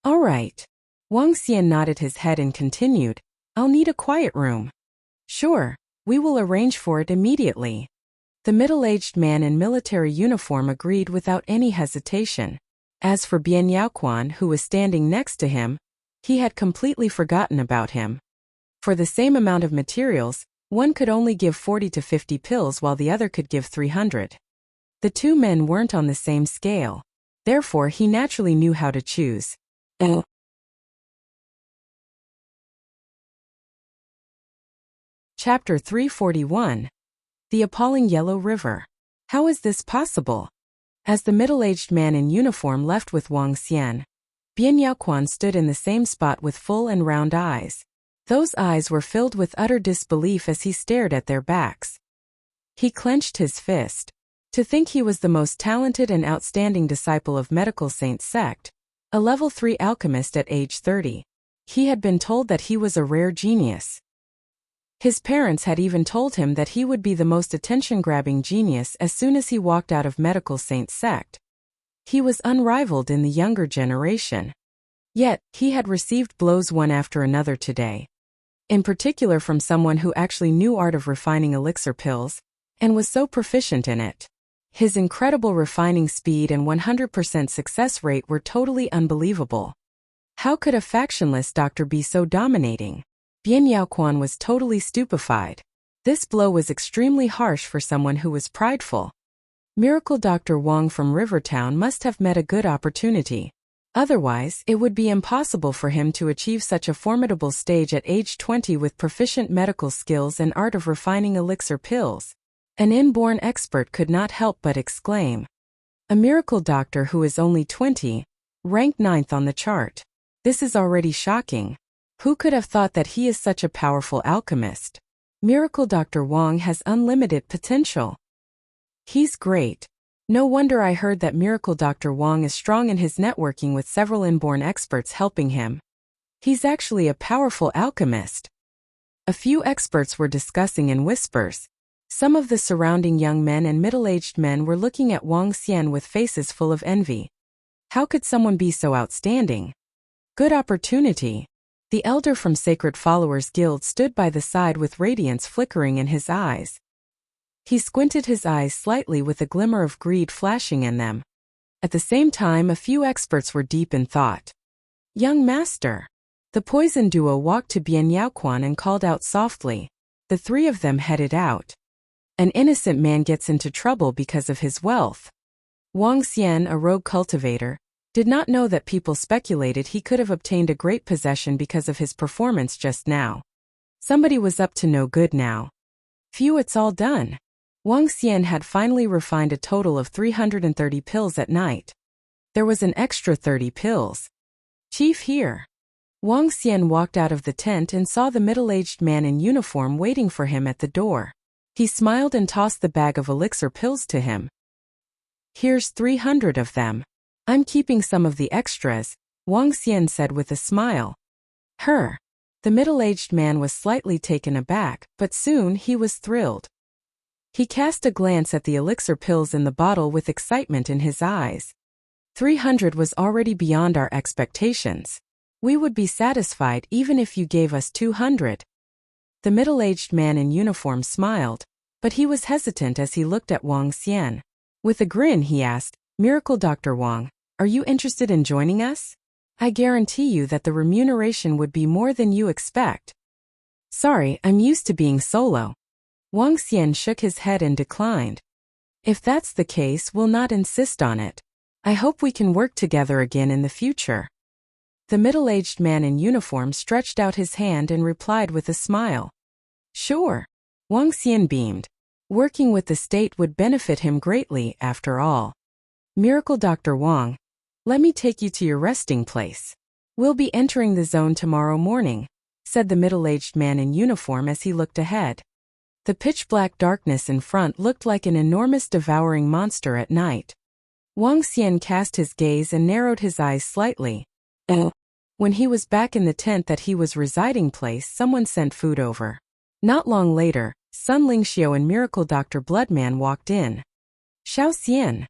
S1: All right. Wang Xian nodded his head and continued, I'll need a quiet room. Sure, we will arrange for it immediately. The middle-aged man in military uniform agreed without any hesitation. As for Bian Yaoquan, who was standing next to him, he had completely forgotten about him. For the same amount of materials, one could only give 40 to 50 pills while the other could give 300. The 2 men weren't on the same scale. Therefore, he naturally knew how to choose. Chapter 341. The Appalling Yellow River. How is this possible? As the middle-aged man in uniform left with Wang Xian, Bian Yaoquan stood in the same spot with full and round eyes. Those eyes were filled with utter disbelief as he stared at their backs. He clenched his fist. To think he was the most talented and outstanding disciple of Medical Saint Sect, a level 3 alchemist at age 30. He had been told that he was a rare genius. His parents had even told him that he would be the most attention-grabbing genius as soon as he walked out of Medical Saint Sect. He was unrivaled in the younger generation. Yet, he had received blows one after another today. In particular from someone who actually knew art of refining elixir pills, and was so proficient in it. His incredible refining speed and 100% success rate were totally unbelievable. How could a factionless doctor be so dominating? Bian Yaoquan was totally stupefied. This blow was extremely harsh for someone who was prideful. Miracle Dr. Wang from Rivertown must have met a good opportunity. Otherwise, it would be impossible for him to achieve such a formidable stage at age 20 with proficient medical skills and art of refining elixir pills. An inborn expert could not help but exclaim. A miracle doctor who is only 20, ranked 9th on the chart. This is already shocking. Who could have thought that he is such a powerful alchemist? Miracle Dr. Wang has unlimited potential. He's great. No wonder I heard that Miracle Dr. Wang is strong in his networking with several inborn experts helping him. He's actually a powerful alchemist. A few experts were discussing in whispers. Some of the surrounding young men and middle-aged men were looking at Wang Xian with faces full of envy. How could someone be so outstanding? Good opportunity. The elder from Sacred Followers Guild stood by the side with radiance flickering in his eyes. He squinted his eyes slightly with a glimmer of greed flashing in them. At the same time, a few experts were deep in thought. Young master. The poison duo walked to Bian Yaoquan and called out softly. The three of them headed out. An innocent man gets into trouble because of his wealth. Wang Xian, a rogue cultivator, did not know that people speculated he could have obtained a great possession because of his performance just now. Somebody was up to no good now. Phew, it's all done. Wang Xian had finally refined a total of 330 pills at night. There was an extra 30 pills. Chief here. Wang Xian walked out of the tent and saw the middle-aged man in uniform waiting for him at the door. He smiled and tossed the bag of elixir pills to him. Here's 300 of them. I'm keeping some of the extras, Wang Xian said with a smile. Her. The middle-aged man was slightly taken aback, but soon he was thrilled. He cast a glance at the elixir pills in the bottle with excitement in his eyes. 300 was already beyond our expectations. We would be satisfied even if you gave us 200. The middle-aged man in uniform smiled, but he was hesitant as he looked at Wang Xian. With a grin he asked, Miracle Dr. Wang, are you interested in joining us? I guarantee you that the remuneration would be more than you expect. Sorry, I'm used to being solo. Wang Xian shook his head and declined. If that's the case, we'll not insist on it. I hope we can work together again in the future. The middle-aged man in uniform stretched out his hand and replied with a smile. Sure. Wang Xian beamed. Working with the state would benefit him greatly, after all. Miracle Dr. Wang, let me take you to your resting place. We'll be entering the zone tomorrow morning, said the middle-aged man in uniform as he looked ahead. The pitch-black darkness in front looked like an enormous devouring monster at night. Wang Xian cast his gaze and narrowed his eyes slightly. When he was back in the tent that he was residing place, someone sent food over. Not long later, Sun Lingxiu and Miracle Dr. Bloodman walked in. Xiao Xian.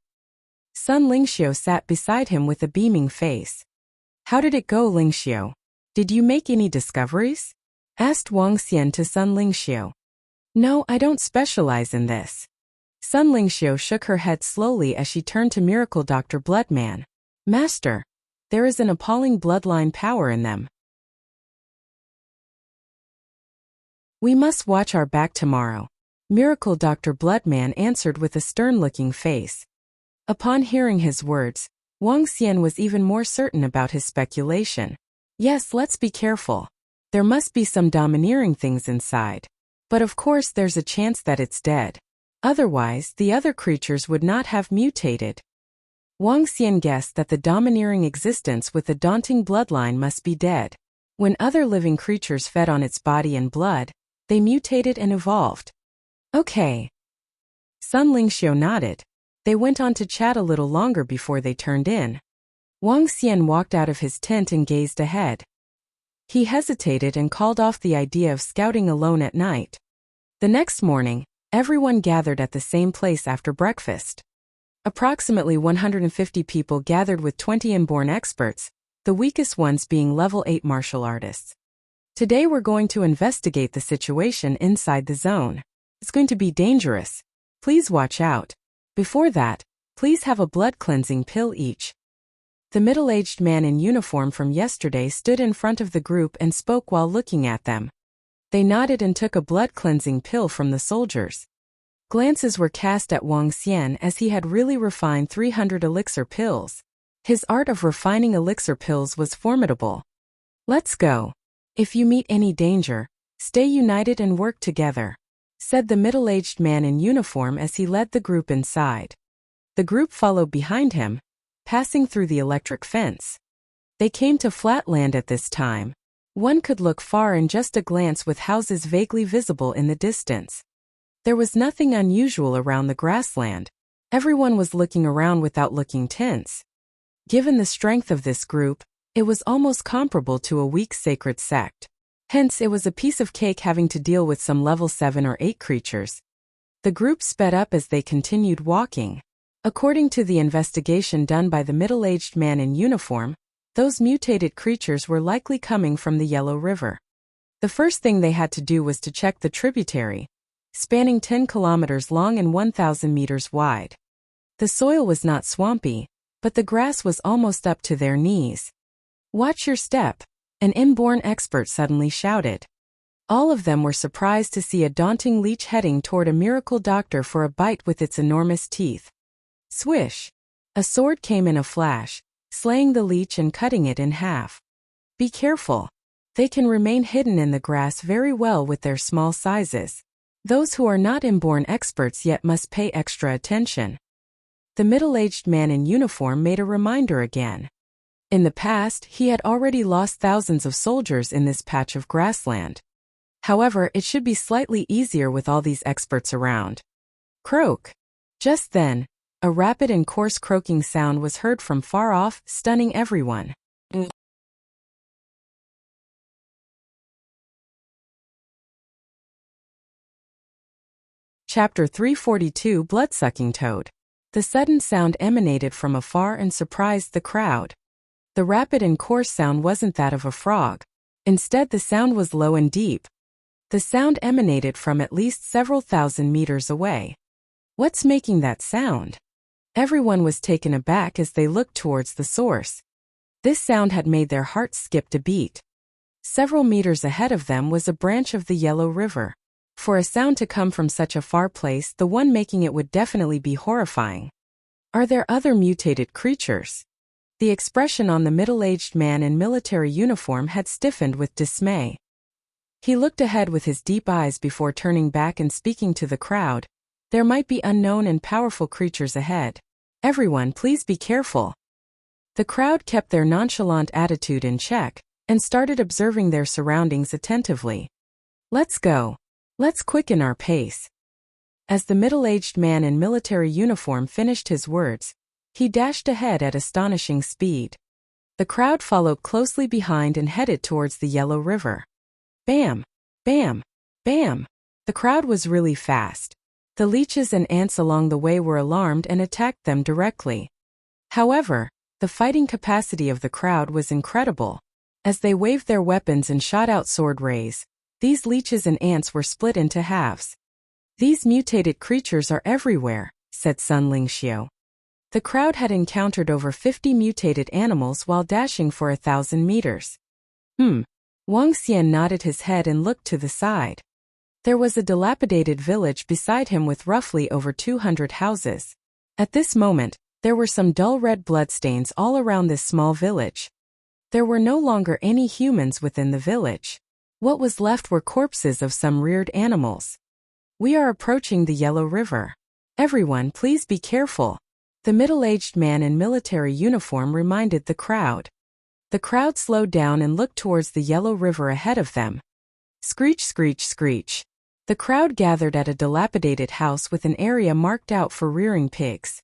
S1: Sun Lingxiu sat beside him with a beaming face. How did it go, Lingxiu? Did you make any discoveries? Asked Wang Xian to Sun Lingxiu. No, I don't specialize in this. Sun Lingxiu shook her head slowly as she turned to Miracle Dr. Bloodman. Master, there is an appalling bloodline power in them. We must watch our back tomorrow. Miracle Dr. Bloodman answered with a stern-looking face. Upon hearing his words, Wang Xian was even more certain about his speculation. Yes, let's be careful. There must be some domineering things inside. But of course there's a chance that it's dead. Otherwise, the other creatures would not have mutated. Wang Xian guessed that the domineering existence with the daunting bloodline must be dead. When other living creatures fed on its body and blood, they mutated and evolved. Okay. Sun Lingxiu nodded. They went on to chat a little longer before they turned in. Wang Xian walked out of his tent and gazed ahead. He hesitated and called off the idea of scouting alone at night. The next morning, everyone gathered at the same place after breakfast. Approximately 150 people gathered with 20 inborn experts, the weakest ones being level 8 martial artists. Today we're going to investigate the situation inside the zone. It's going to be dangerous. Please watch out. Before that, please have a blood cleansing pill each. The middle-aged man in uniform from yesterday stood in front of the group and spoke while looking at them. They nodded and took a blood cleansing pill from the soldiers. Glances were cast at Wang Xian as he had really refined 300 elixir pills. His art of refining elixir pills was formidable. Let's go. If you meet any danger, stay united and work together, said the middle-aged man in uniform as he led the group inside. The group followed behind him, passing through the electric fence. They came to flat land at this time. One could look far in just a glance with houses vaguely visible in the distance. There was nothing unusual around the grassland. Everyone was looking around without looking tense. Given the strength of this group, it was almost comparable to a weak sacred sect. Hence it was a piece of cake having to deal with some level 7 or 8 creatures. The group sped up as they continued walking. According to the investigation done by the middle-aged man in uniform, those mutated creatures were likely coming from the Yellow River. The first thing they had to do was to check the tributary, spanning 10 kilometers long and 1,000 meters wide. The soil was not swampy, but the grass was almost up to their knees. Watch your step, an inborn expert suddenly shouted. All of them were surprised to see a daunting leech heading toward a miracle doctor for a bite with its enormous teeth. Swish! A sword came in a flash, slaying the leech and cutting it in half. Be careful. They can remain hidden in the grass very well with their small sizes. Those who are not inborn experts yet must pay extra attention. The middle-aged man in uniform made a reminder again. In the past, he had already lost thousands of soldiers in this patch of grassland. However, it should be slightly easier with all these experts around. Croak! Just then, a rapid and coarse croaking sound was heard from far off, stunning everyone. Chapter 342 Blood-Sucking Toad. The sudden sound emanated from afar and surprised the crowd. The rapid and coarse sound wasn't that of a frog. Instead, the sound was low and deep. The sound emanated from at least several thousand meters away. What's making that sound? Everyone was taken aback as they looked towards the source. This sound had made their hearts skip a beat. Several meters ahead of them was a branch of the Yellow River. For a sound to come from such a far place, the one making it would definitely be horrifying. Are there other mutated creatures? The expression on the middle-aged man in military uniform had stiffened with dismay. He looked ahead with his deep eyes before turning back and speaking to the crowd. There might be unknown and powerful creatures ahead. Everyone, please be careful. The crowd kept their nonchalant attitude in check and started observing their surroundings attentively. Let's go. Let's quicken our pace. As the middle-aged man in military uniform finished his words, he dashed ahead at astonishing speed. The crowd followed closely behind and headed towards the Yellow River. Bam! Bam! Bam! The crowd was really fast. The leeches and ants along the way were alarmed and attacked them directly. However, the fighting capacity of the crowd was incredible. As they waved their weapons and shot out sword rays, these leeches and ants were split into halves. These mutated creatures are everywhere, said Sun Lingxiu. The crowd had encountered over 50 mutated animals while dashing for 1,000 meters. Wang Xian nodded his head and looked to the side. There was a dilapidated village beside him with roughly over 200 houses. At this moment, there were some dull red bloodstains all around this small village. There were no longer any humans within the village. What was left were corpses of some reared animals. We are approaching the Yellow River. Everyone, please be careful. The middle-aged man in military uniform reminded the crowd. The crowd slowed down and looked towards the yellow river ahead of them. Screech, screech, screech. The crowd gathered at a dilapidated house with an area marked out for rearing pigs.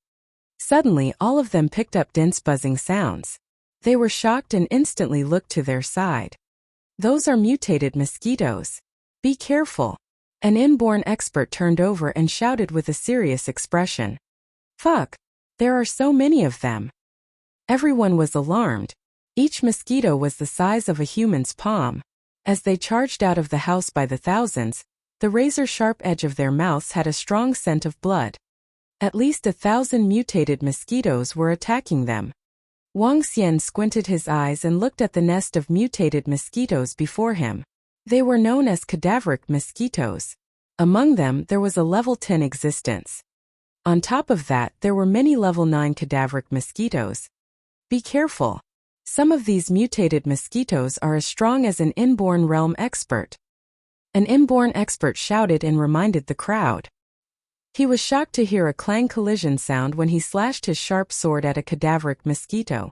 S1: Suddenly, all of them picked up dense buzzing sounds. They were shocked and instantly looked to their side. Those are mutated mosquitoes. Be careful. An inborn expert turned over and shouted with a serious expression. Fuck. There are so many of them. Everyone was alarmed. Each mosquito was the size of a human's palm. As they charged out of the house by the thousands, the razor-sharp edge of their mouths had a strong scent of blood. At least 1,000 mutated mosquitoes were attacking them. Wang Xian squinted his eyes and looked at the nest of mutated mosquitoes before him. They were known as cadaveric mosquitoes. Among them, there was a level 10 existence. On top of that, there were many level 9 cadaveric mosquitoes. Be careful. Some of these mutated mosquitoes are as strong as an inborn realm expert. An inborn expert shouted and reminded the crowd. He was shocked to hear a clang collision sound when he slashed his sharp sword at a cadaveric mosquito.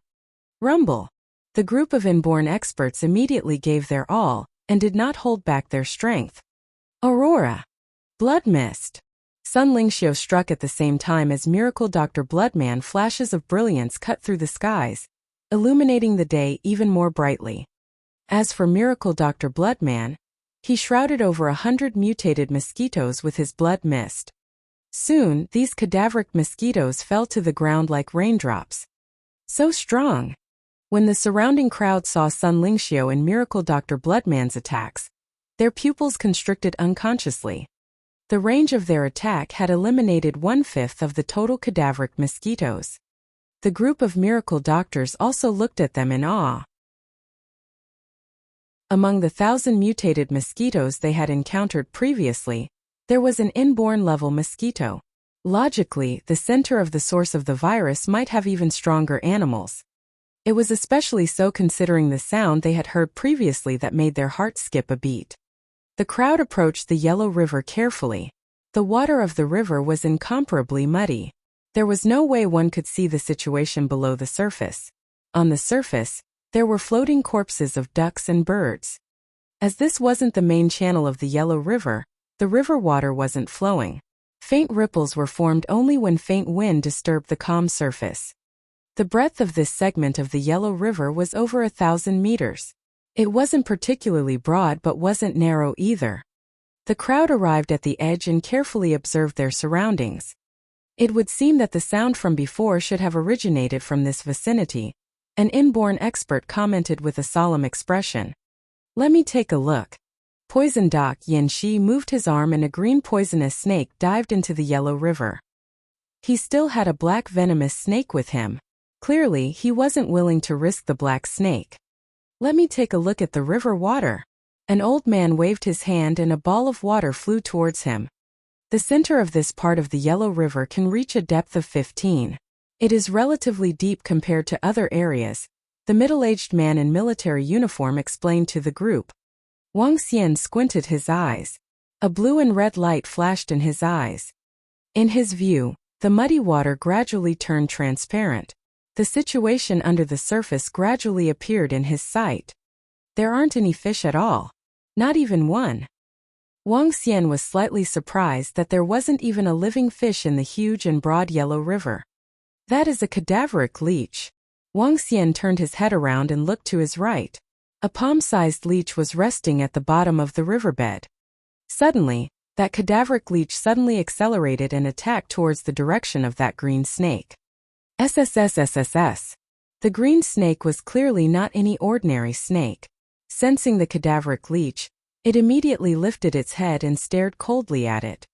S1: Rumble. The group of inborn experts immediately gave their all, and did not hold back their strength. Aurora. Blood mist. Sun Lingxiu struck at the same time as Miracle Dr. Bloodman. Flashes of brilliance cut through the skies, illuminating the day even more brightly. As for Miracle Dr. Bloodman, he shrouded over 100 mutated mosquitoes with his blood mist. Soon, these cadaveric mosquitoes fell to the ground like raindrops. So strong. When the surrounding crowd saw Sun Lingxiu and Miracle Dr. Bloodman's attacks, their pupils constricted unconsciously. The range of their attack had eliminated 1/5 of the total cadaveric mosquitoes. The group of miracle doctors also looked at them in awe. Among the 1,000 mutated mosquitoes they had encountered previously, there was an inborn level mosquito. Logically, the center of the source of the virus might have even stronger animals. It was especially so considering the sound they had heard previously that made their hearts skip a beat. The crowd approached the yellow river carefully. The water of the river was incomparably muddy. There was no way one could see the situation below the surface. On the surface, there were floating corpses of ducks and birds. As this wasn't the main channel of the yellow river, the river water wasn't flowing. Faint ripples were formed only when faint wind disturbed the calm surface. The breadth of this segment of the yellow river was over 1,000 meters. It wasn't particularly broad but wasn't narrow either. The crowd arrived at the edge and carefully observed their surroundings. It would seem that the sound from before should have originated from this vicinity. An inborn expert commented with a solemn expression. Let me take a look. Poison Doc Yanxi moved his arm and a green poisonous snake dived into the yellow river. He still had a black venomous snake with him. Clearly, he wasn't willing to risk the black snake. Let me take a look at the river water. An old man waved his hand and a ball of water flew towards him. The center of this part of the yellow river can reach a depth of 15. It is relatively deep compared to other areas, the middle-aged man in military uniform explained to the group. Wang Xian squinted his eyes. A blue and red light flashed in his eyes. In his view, the muddy water gradually turned transparent. The situation under the surface gradually appeared in his sight. There aren't any fish at all. Not even one. Wang Xian was slightly surprised that there wasn't even a living fish in the huge and broad yellow river. That is a cadaveric leech. Wang Xian turned his head around and looked to his right. A palm-sized leech was resting at the bottom of the riverbed. Suddenly, that cadaveric leech suddenly accelerated and attacked towards the direction of that green snake. SSSSSS. The green snake was clearly not any ordinary snake. Sensing the cadaveric leech, it immediately lifted its head and stared coldly at it.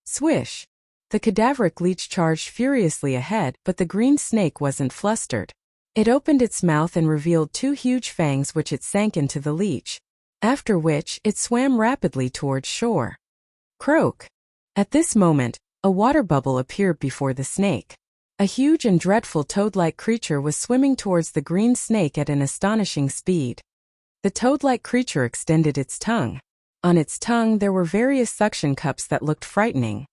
S1: Swish! The cadaveric leech charged furiously ahead, but the green snake wasn't flustered. It opened its mouth and revealed 2 huge fangs which it sank into the leech, after which it swam rapidly towards shore. Croak! At this moment, a water bubble appeared before the snake. A huge and dreadful toad-like creature was swimming towards the green snake at an astonishing speed. The toad-like creature extended its tongue. On its tongue there were various suction cups that looked frightening.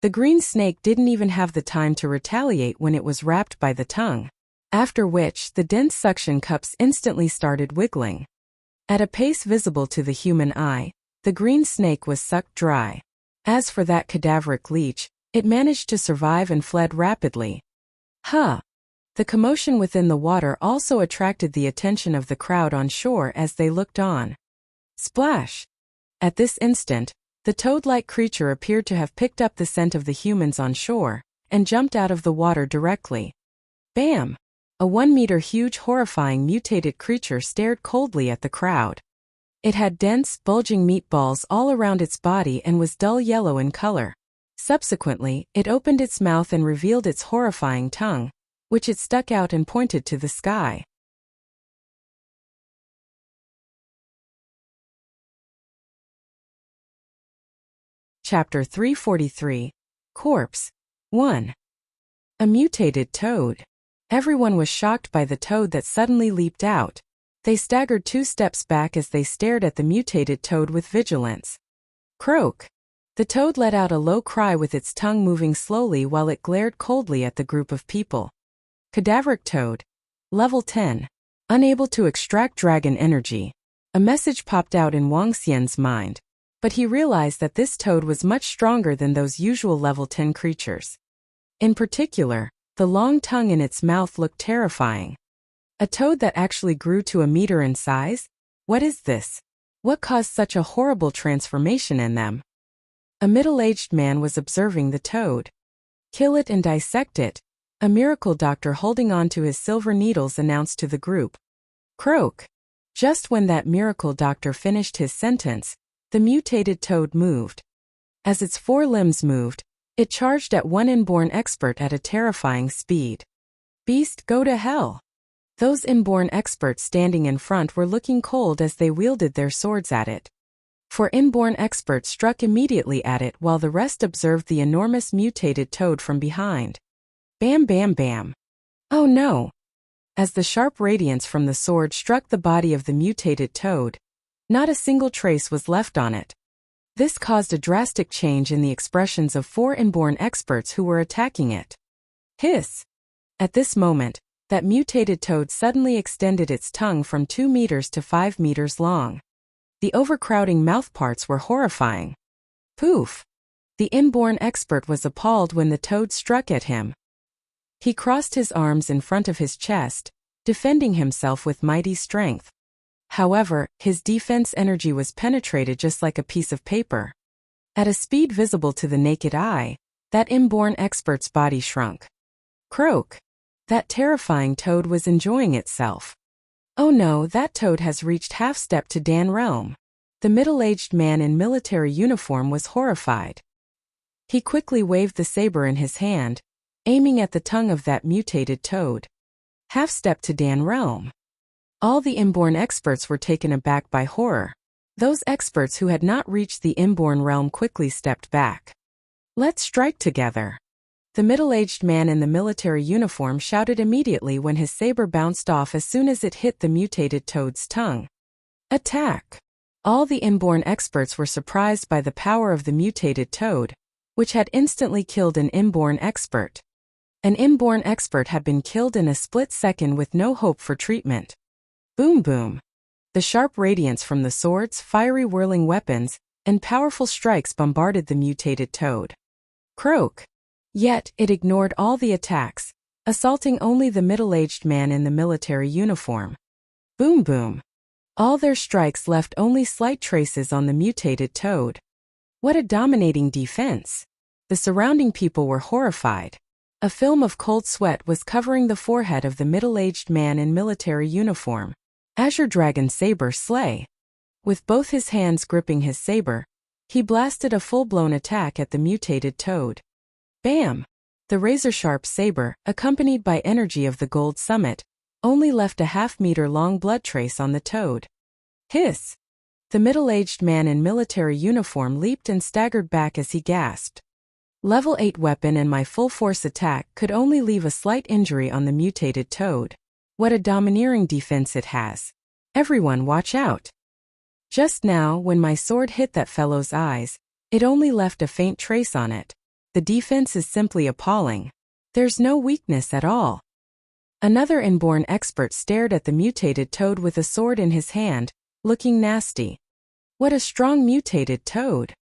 S1: The green snake didn't even have the time to retaliate when it was wrapped by the tongue. after which the dense suction cups instantly started wiggling. At a pace visible to the human eye, the green snake was sucked dry. As for that cadaveric leech, it managed to survive and fled rapidly. Huh! The commotion within the water also attracted the attention of the crowd on shore as they looked on. Splash! At this instant, the toad-like creature appeared to have picked up the scent of the humans on shore, and jumped out of the water directly. Bam! A 1-meter huge horrifying mutated creature stared coldly at the crowd. It had dense, bulging meatballs all around its body and was dull yellow in color. Subsequently, it opened its mouth and revealed its horrifying tongue, which it stuck out and pointed to the sky. Chapter 343. Corpse 1. A mutated toad. Everyone was shocked by the toad that suddenly leaped out. They staggered 2 steps back as they stared at the mutated toad with vigilance. Croak! The toad let out a low cry with its tongue moving slowly while it glared coldly at the group of people. Cadaveric toad. Level 10. Unable to extract dragon energy. A message popped out in Wuxia's mind, but he realized that this toad was much stronger than those usual level 10 creatures. In particular, the long tongue in its mouth looked terrifying. A toad that actually grew to 1 meter in size? What is this? What caused such a horrible transformation in them? A middle-aged man was observing the toad. Kill it and dissect it, a miracle doctor holding on to his silver needles announced to the group. Croak! Just when that miracle doctor finished his sentence, the mutated toad moved. As its 4 limbs moved, it charged at one inborn expert at a terrifying speed. Beast, go to hell! Those inborn experts standing in front were looking cold as they wielded their swords at it. For inborn experts struck immediately at it while the rest observed the enormous mutated toad from behind. Bam bam bam. Oh no! As the sharp radiance from the sword struck the body of the mutated toad, not a single trace was left on it. This caused a drastic change in the expressions of 4 inborn experts who were attacking it. Hiss! At this moment, that mutated toad suddenly extended its tongue from 2 meters to 5 meters long. The overcrowding mouthparts were horrifying. Poof! The inborn expert was appalled when the toad struck at him. He crossed his arms in front of his chest, defending himself with mighty strength. However, his defense energy was penetrated just like a piece of paper. At a speed visible to the naked eye, that inborn expert's body shrunk. Croak! That terrifying toad was enjoying itself. Oh no, that toad has reached half-step to Dan realm. The middle-aged man in military uniform was horrified. He quickly waved the saber in his hand, aiming at the tongue of that mutated toad. Half-step to Dan realm. All the inborn experts were taken aback by horror. Those experts who had not reached the inborn realm quickly stepped back. Let's strike together. The middle-aged man in the military uniform shouted immediately when his saber bounced off as soon as it hit the mutated toad's tongue. Attack! All the inborn experts were surprised by the power of the mutated toad, which had instantly killed an inborn expert. An inborn expert had been killed in a split second with no hope for treatment. Boom boom! The sharp radiance from the swords, fiery whirling weapons, and powerful strikes bombarded the mutated toad. Croak! Yet, it ignored all the attacks, assaulting only the middle-aged man in the military uniform. Boom boom! All their strikes left only slight traces on the mutated toad. What a dominating defense! The surrounding people were horrified. A film of cold sweat was covering the forehead of the middle-aged man in military uniform. Azure Dragon Saber Slay. With both his hands gripping his saber, he blasted a full-blown attack at the mutated toad. Bam! The razor-sharp saber, accompanied by energy of the Gold Summit, only left a half-meter-long blood trace on the toad. Hiss! The middle-aged man in military uniform leaped and staggered back as he gasped. Level 8 weapon and my full-force attack could only leave a slight injury on the mutated toad. What a domineering defense it has. Everyone watch out! Just now, when my sword hit that fellow's eyes, it only left a faint trace on it. The defense is simply appalling. There's no weakness at all. Another inborn expert stared at the mutated toad with a sword in his hand, looking nasty. What a strong mutated toad!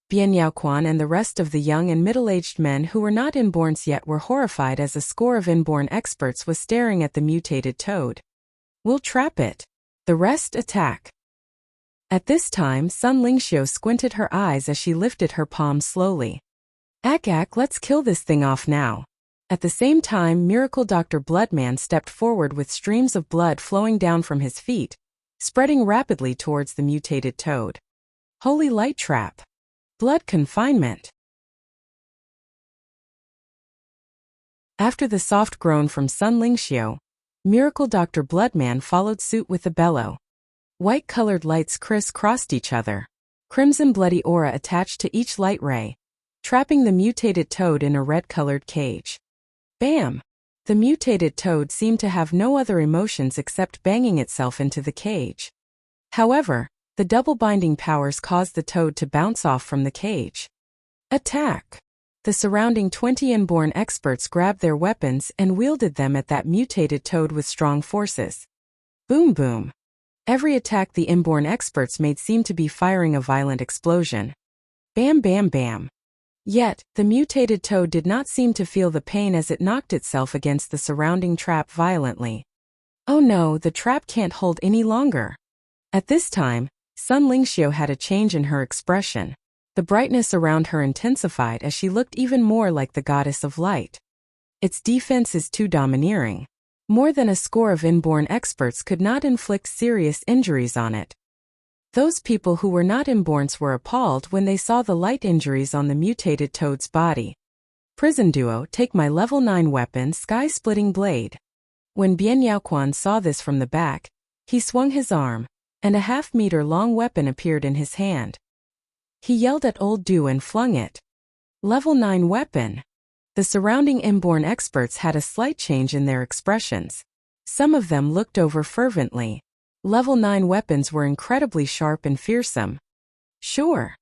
S1: Bian Yaoquan and the rest of the young and middle-aged men who were not inborns yet were horrified as a score of inborn experts was staring at the mutated toad. We'll trap it. The rest attack. At this time, Sun Lingxiu squinted her eyes as she lifted her palms slowly. Ak, let's kill this thing off now. At the same time, Miracle Dr. Bloodman stepped forward with streams of blood flowing down from his feet, spreading rapidly towards the mutated toad. Holy light trap. Blood confinement. After the soft groan from Sun Lingxiu, Miracle Dr. Bloodman followed suit with a bellow. White-colored lights criss-crossed each other. Crimson bloody aura attached to each light ray, trapping the mutated toad in a red-colored cage. Bam! The mutated toad seemed to have no other emotions except banging itself into the cage. However, the double binding powers caused the toad to bounce off from the cage. Attack! The surrounding 20 inborn experts grabbed their weapons and wielded them at that mutated toad with strong forces. Boom boom! Every attack the inborn experts made seemed to be firing a violent explosion. Bam bam bam! Yet, the mutated toad did not seem to feel the pain as it knocked itself against the surrounding trap violently. Oh no, the trap can't hold any longer. At this time, Sun Lingxiu had a change in her expression. The brightness around her intensified as she looked even more like the goddess of light. Its defense is too domineering. More than a score of inborn experts could not inflict serious injuries on it. Those people who were not inborns were appalled when they saw the light injuries on the mutated toad's body. Prison Duo, take my level 9 weapon, Sky-Splitting Blade. When Bian Yaoquan saw this from the back, he swung his arm, and a half-meter-long weapon appeared in his hand. He yelled at Old Du and flung it. Level 9 weapon. The surrounding inborn experts had a slight change in their expressions. Some of them looked over fervently. Level 9 weapons were incredibly sharp and fearsome. Sure.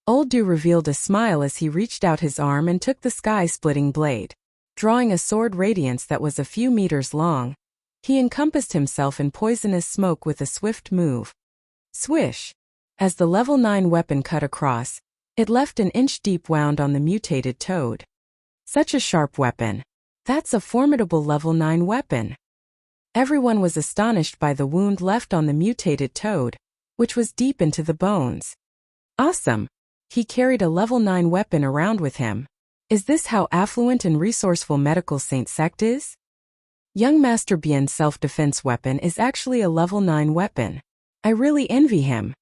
S1: Old Du revealed a smile as he reached out his arm and took the sky-splitting blade. Drawing a sword radiance that was a few meters long, he encompassed himself in poisonous smoke with a swift move. Swish! As the level 9 weapon cut across, it left an inch-deep wound on the mutated toad. Such a sharp weapon. That's a formidable level 9 weapon. Everyone was astonished by the wound left on the mutated toad, which was deep into the bones. Awesome! He carried a level 9 weapon around with him. Is this how affluent and resourceful Medical Saint Sect is? Young Master Bian's self-defense weapon is actually a level 9 weapon. I really envy him.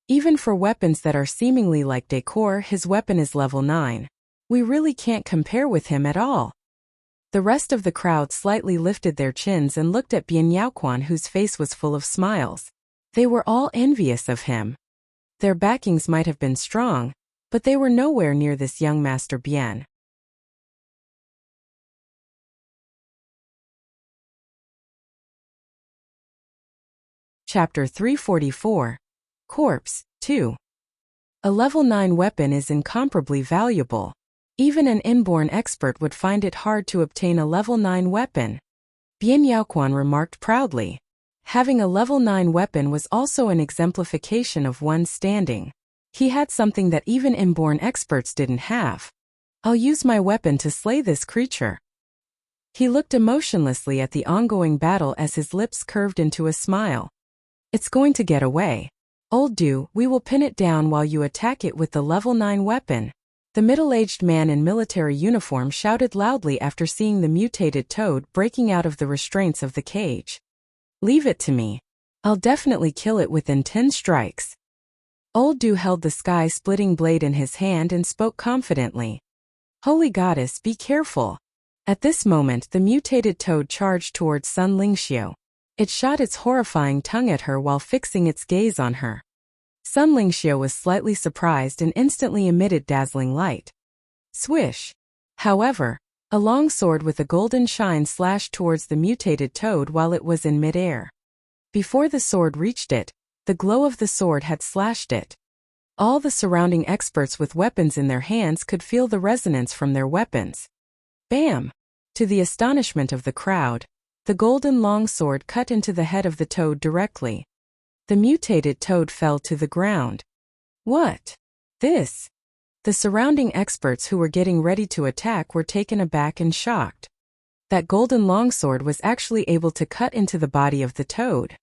S1: Even for weapons that are seemingly like decor, his weapon is level 9. We really can't compare with him at all. The rest of the crowd slightly lifted their chins and looked at Bian Yaoquan, whose face was full of smiles. They were all envious of him. Their backings might have been strong, but they were nowhere near this young Master Bian. Chapter 344. Corpse 2. A level 9 weapon is incomparably valuable. Even an inborn expert would find it hard to obtain a level 9 weapon. Bian Yaoquan remarked proudly. Having a level 9 weapon was also an exemplification of one's standing. He had something that even inborn experts didn't have. I'll use my weapon to slay this creature. He looked emotionlessly at the ongoing battle as his lips curved into a smile. It's going to get away. Old Du, we will pin it down while you attack it with the level 9 weapon. The middle-aged man in military uniform shouted loudly after seeing the mutated toad breaking out of the restraints of the cage. Leave it to me. I'll definitely kill it within 10 strikes. Old Du held the sky-splitting blade in his hand and spoke confidently. Holy Goddess, be careful. At this moment, the mutated toad charged towards Sun Lingxiu. It shot its horrifying tongue at her while fixing its gaze on her. Sun Lingxiu was slightly surprised and instantly emitted dazzling light. Swish! However, a long sword with a golden shine slashed towards the mutated toad while it was in mid-air. Before the sword reached it, the glow of the sword had slashed it. All the surrounding experts with weapons in their hands could feel the resonance from their weapons. Bam! To the astonishment of the crowd, The golden longsword cut into the head of the toad directly. The mutated toad fell to the ground. What? This? The surrounding experts who were getting ready to attack were taken aback and shocked. That golden longsword was actually able to cut into the body of the toad.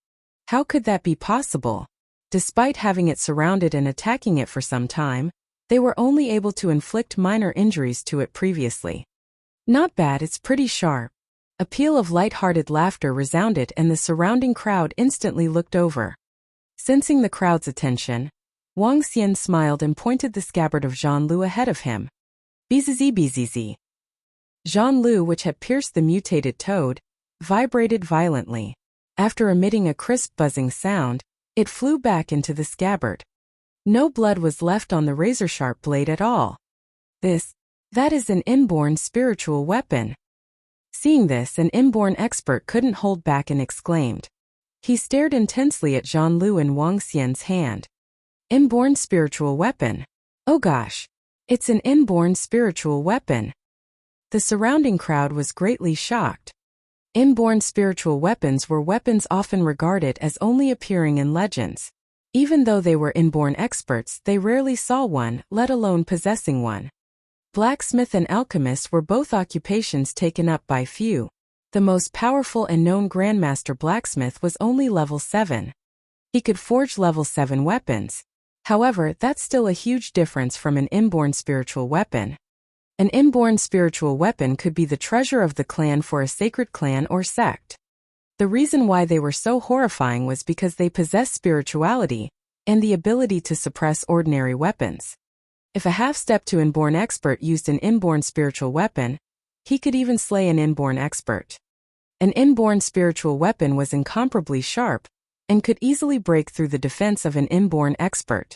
S1: How could that be possible? Despite having it surrounded and attacking it for some time, they were only able to inflict minor injuries to it previously. Not bad, it's pretty sharp. A peal of light-hearted laughter resounded and the surrounding crowd instantly looked over. Sensing the crowd's attention, Wang Xian smiled and pointed the scabbard of Zhan Lu ahead of him. Bzz. Zhan Lu, which had pierced the mutated toad, vibrated violently. After emitting a crisp buzzing sound, it flew back into the scabbard. No blood was left on the razor-sharp blade at all. That is an inborn spiritual weapon. Seeing this, an inborn expert couldn't hold back and exclaimed. He stared intensely at Zhan Lu and Wang Xian's hand. Inborn spiritual weapon. Oh gosh. It's an inborn spiritual weapon. The surrounding crowd was greatly shocked. Inborn spiritual weapons were weapons often regarded as only appearing in legends. Even though they were inborn experts, they rarely saw one, let alone possessing one. Blacksmith and alchemist were both occupations taken up by few. The most powerful and known Grandmaster Blacksmith was only level 7. He could forge level 7 weapons. However, that's still a huge difference from an inborn spiritual weapon. An inborn spiritual weapon could be the treasure of the clan for a sacred clan or sect. The reason why they were so horrifying was because they possessed spirituality and the ability to suppress ordinary weapons. If a half-step to inborn expert used an inborn spiritual weapon, he could even slay an inborn expert. An inborn spiritual weapon was incomparably sharp and could easily break through the defense of an inborn expert.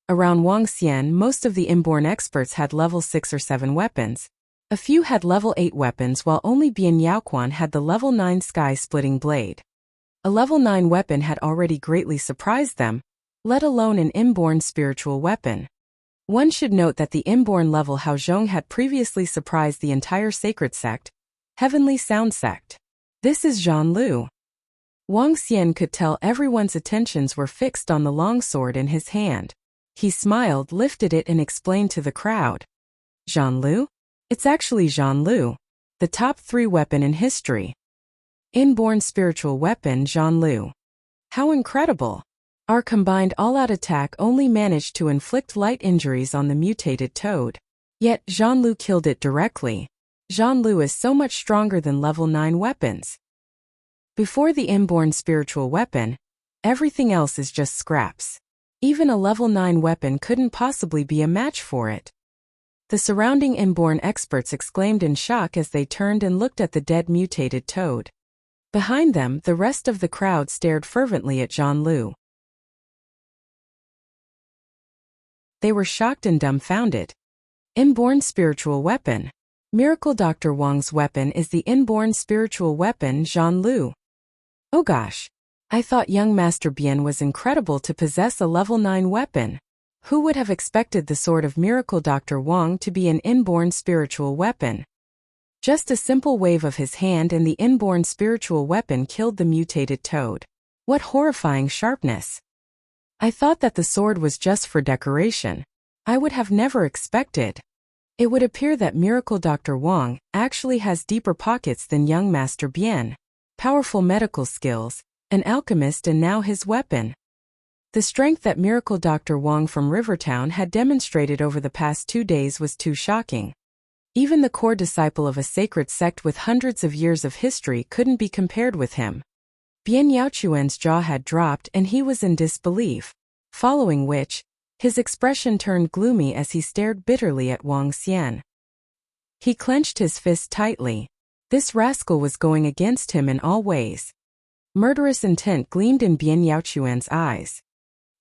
S1: Around Wang Xian, most of the inborn experts had level 6 or 7 weapons. A few had level 8 weapons while only Bian Yaoquan had the level 9 sky-splitting blade. A level 9 weapon had already greatly surprised them, let alone an inborn spiritual weapon. One should note that the inborn level Haozhong had previously surprised the entire sacred sect, Heavenly Sound Sect. This is Zhan Lu. Wang Xian could tell everyone's attentions were fixed on the longsword in his hand. He smiled, lifted it and explained to the crowd. Zhan Lu? It's actually Zhan Lu, the top 3 weapon in history. Inborn spiritual weapon Zhan Lu. How incredible! Our combined all-out attack only managed to inflict light injuries on the mutated toad. Yet Zhan Lu killed it directly. Zhan Lu is so much stronger than level 9 weapons. Before the inborn spiritual weapon, everything else is just scraps. Even a level 9 weapon couldn't possibly be a match for it. The surrounding inborn experts exclaimed in shock as they turned and looked at the dead mutated toad. Behind them, the rest of the crowd stared fervently at Zhan Lu. They were shocked and dumbfounded. Inborn spiritual weapon. Miracle Dr. Wang's weapon is the inborn spiritual weapon Zhan Lu. Oh gosh. I thought young Master Bian was incredible to possess a level 9 weapon. Who would have expected the sword of Miracle Dr. Wang to be an inborn spiritual weapon? Just a simple wave of his hand and the inborn spiritual weapon killed the mutated toad. What horrifying sharpness! I thought that the sword was just for decoration. I would have never expected. It would appear that Miracle Dr. Wang actually has deeper pockets than young Master Bian. Powerful medical skills, an alchemist and now his weapon. The strength that Miracle Dr. Wang from Rivertown had demonstrated over the past 2 days was too shocking. Even the core disciple of a sacred sect with hundreds of years of history couldn't be compared with him. Bian Yaoquan's jaw had dropped and he was in disbelief, following which, his expression turned gloomy as he stared bitterly at Wang Xian. He clenched his fist tightly. This rascal was going against him in all ways. Murderous intent gleamed in Bian Yaoquan's eyes.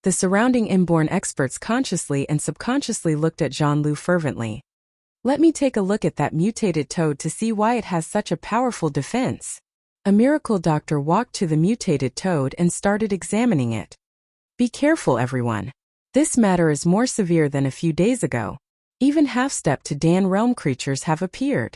S1: The surrounding inborn experts consciously and subconsciously looked at Zhan Lu fervently. Let me take a look at that mutated toad to see why it has such a powerful defense. A miracle doctor walked to the mutated toad and started examining it. Be careful, everyone. This matter is more severe than a few days ago. Even half-step to Dan realm creatures have appeared.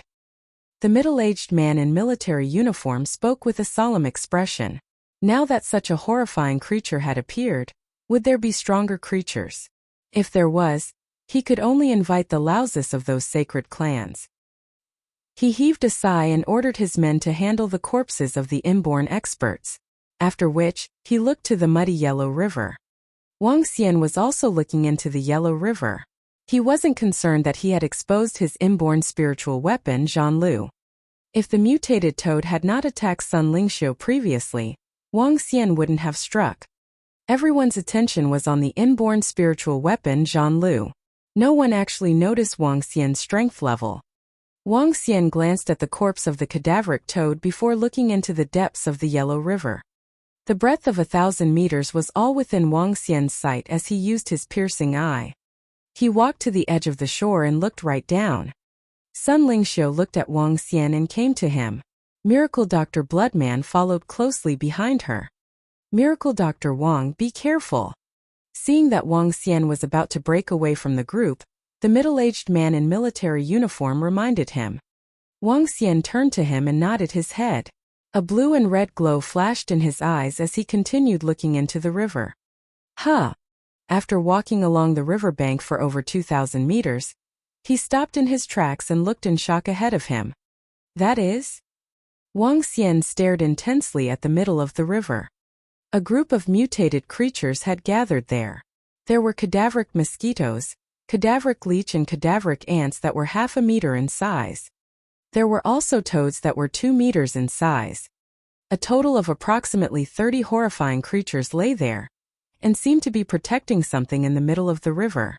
S1: The middle-aged man in military uniform spoke with a solemn expression. Now that such a horrifying creature had appeared, would there be stronger creatures? If there was, he could only invite the loudest of those sacred clans. He heaved a sigh and ordered his men to handle the corpses of the inborn experts, after which, he looked to the muddy yellow river. Wuxia was also looking into the yellow river. He wasn't concerned that he had exposed his inborn spiritual weapon, Zhanlu. If the mutated toad had not attacked Sun Lingxiu previously, Wuxia wouldn't have struck. Everyone's attention was on the inborn spiritual weapon, Zhanlu. No one actually noticed Wuxia's strength level. Wuxia glanced at the corpse of the cadaveric toad before looking into the depths of the yellow river. The breadth of 1,000 meters was all within Wuxia's sight as he used his piercing eye. He walked to the edge of the shore and looked right down. Sun Lingxiu looked at Wuxia and came to him. Miracle Dr. Bloodman followed closely behind her. Miracle Dr. Wang, be careful. Seeing that Wuxia was about to break away from the group, the middle-aged man in military uniform reminded him. Wuxia turned to him and nodded his head. A blue and red glow flashed in his eyes as he continued looking into the river. After walking along the riverbank for over 2,000 meters, he stopped in his tracks and looked in shock ahead of him. That is? Wuxia stared intensely at the middle of the river. A group of mutated creatures had gathered there. There were cadaveric mosquitoes, cadaveric leech and cadaveric ants that were 1/2 meter in size. There were also toads that were 2 meters in size. A total of approximately 30 horrifying creatures lay there, and seemed to be protecting something in the middle of the river.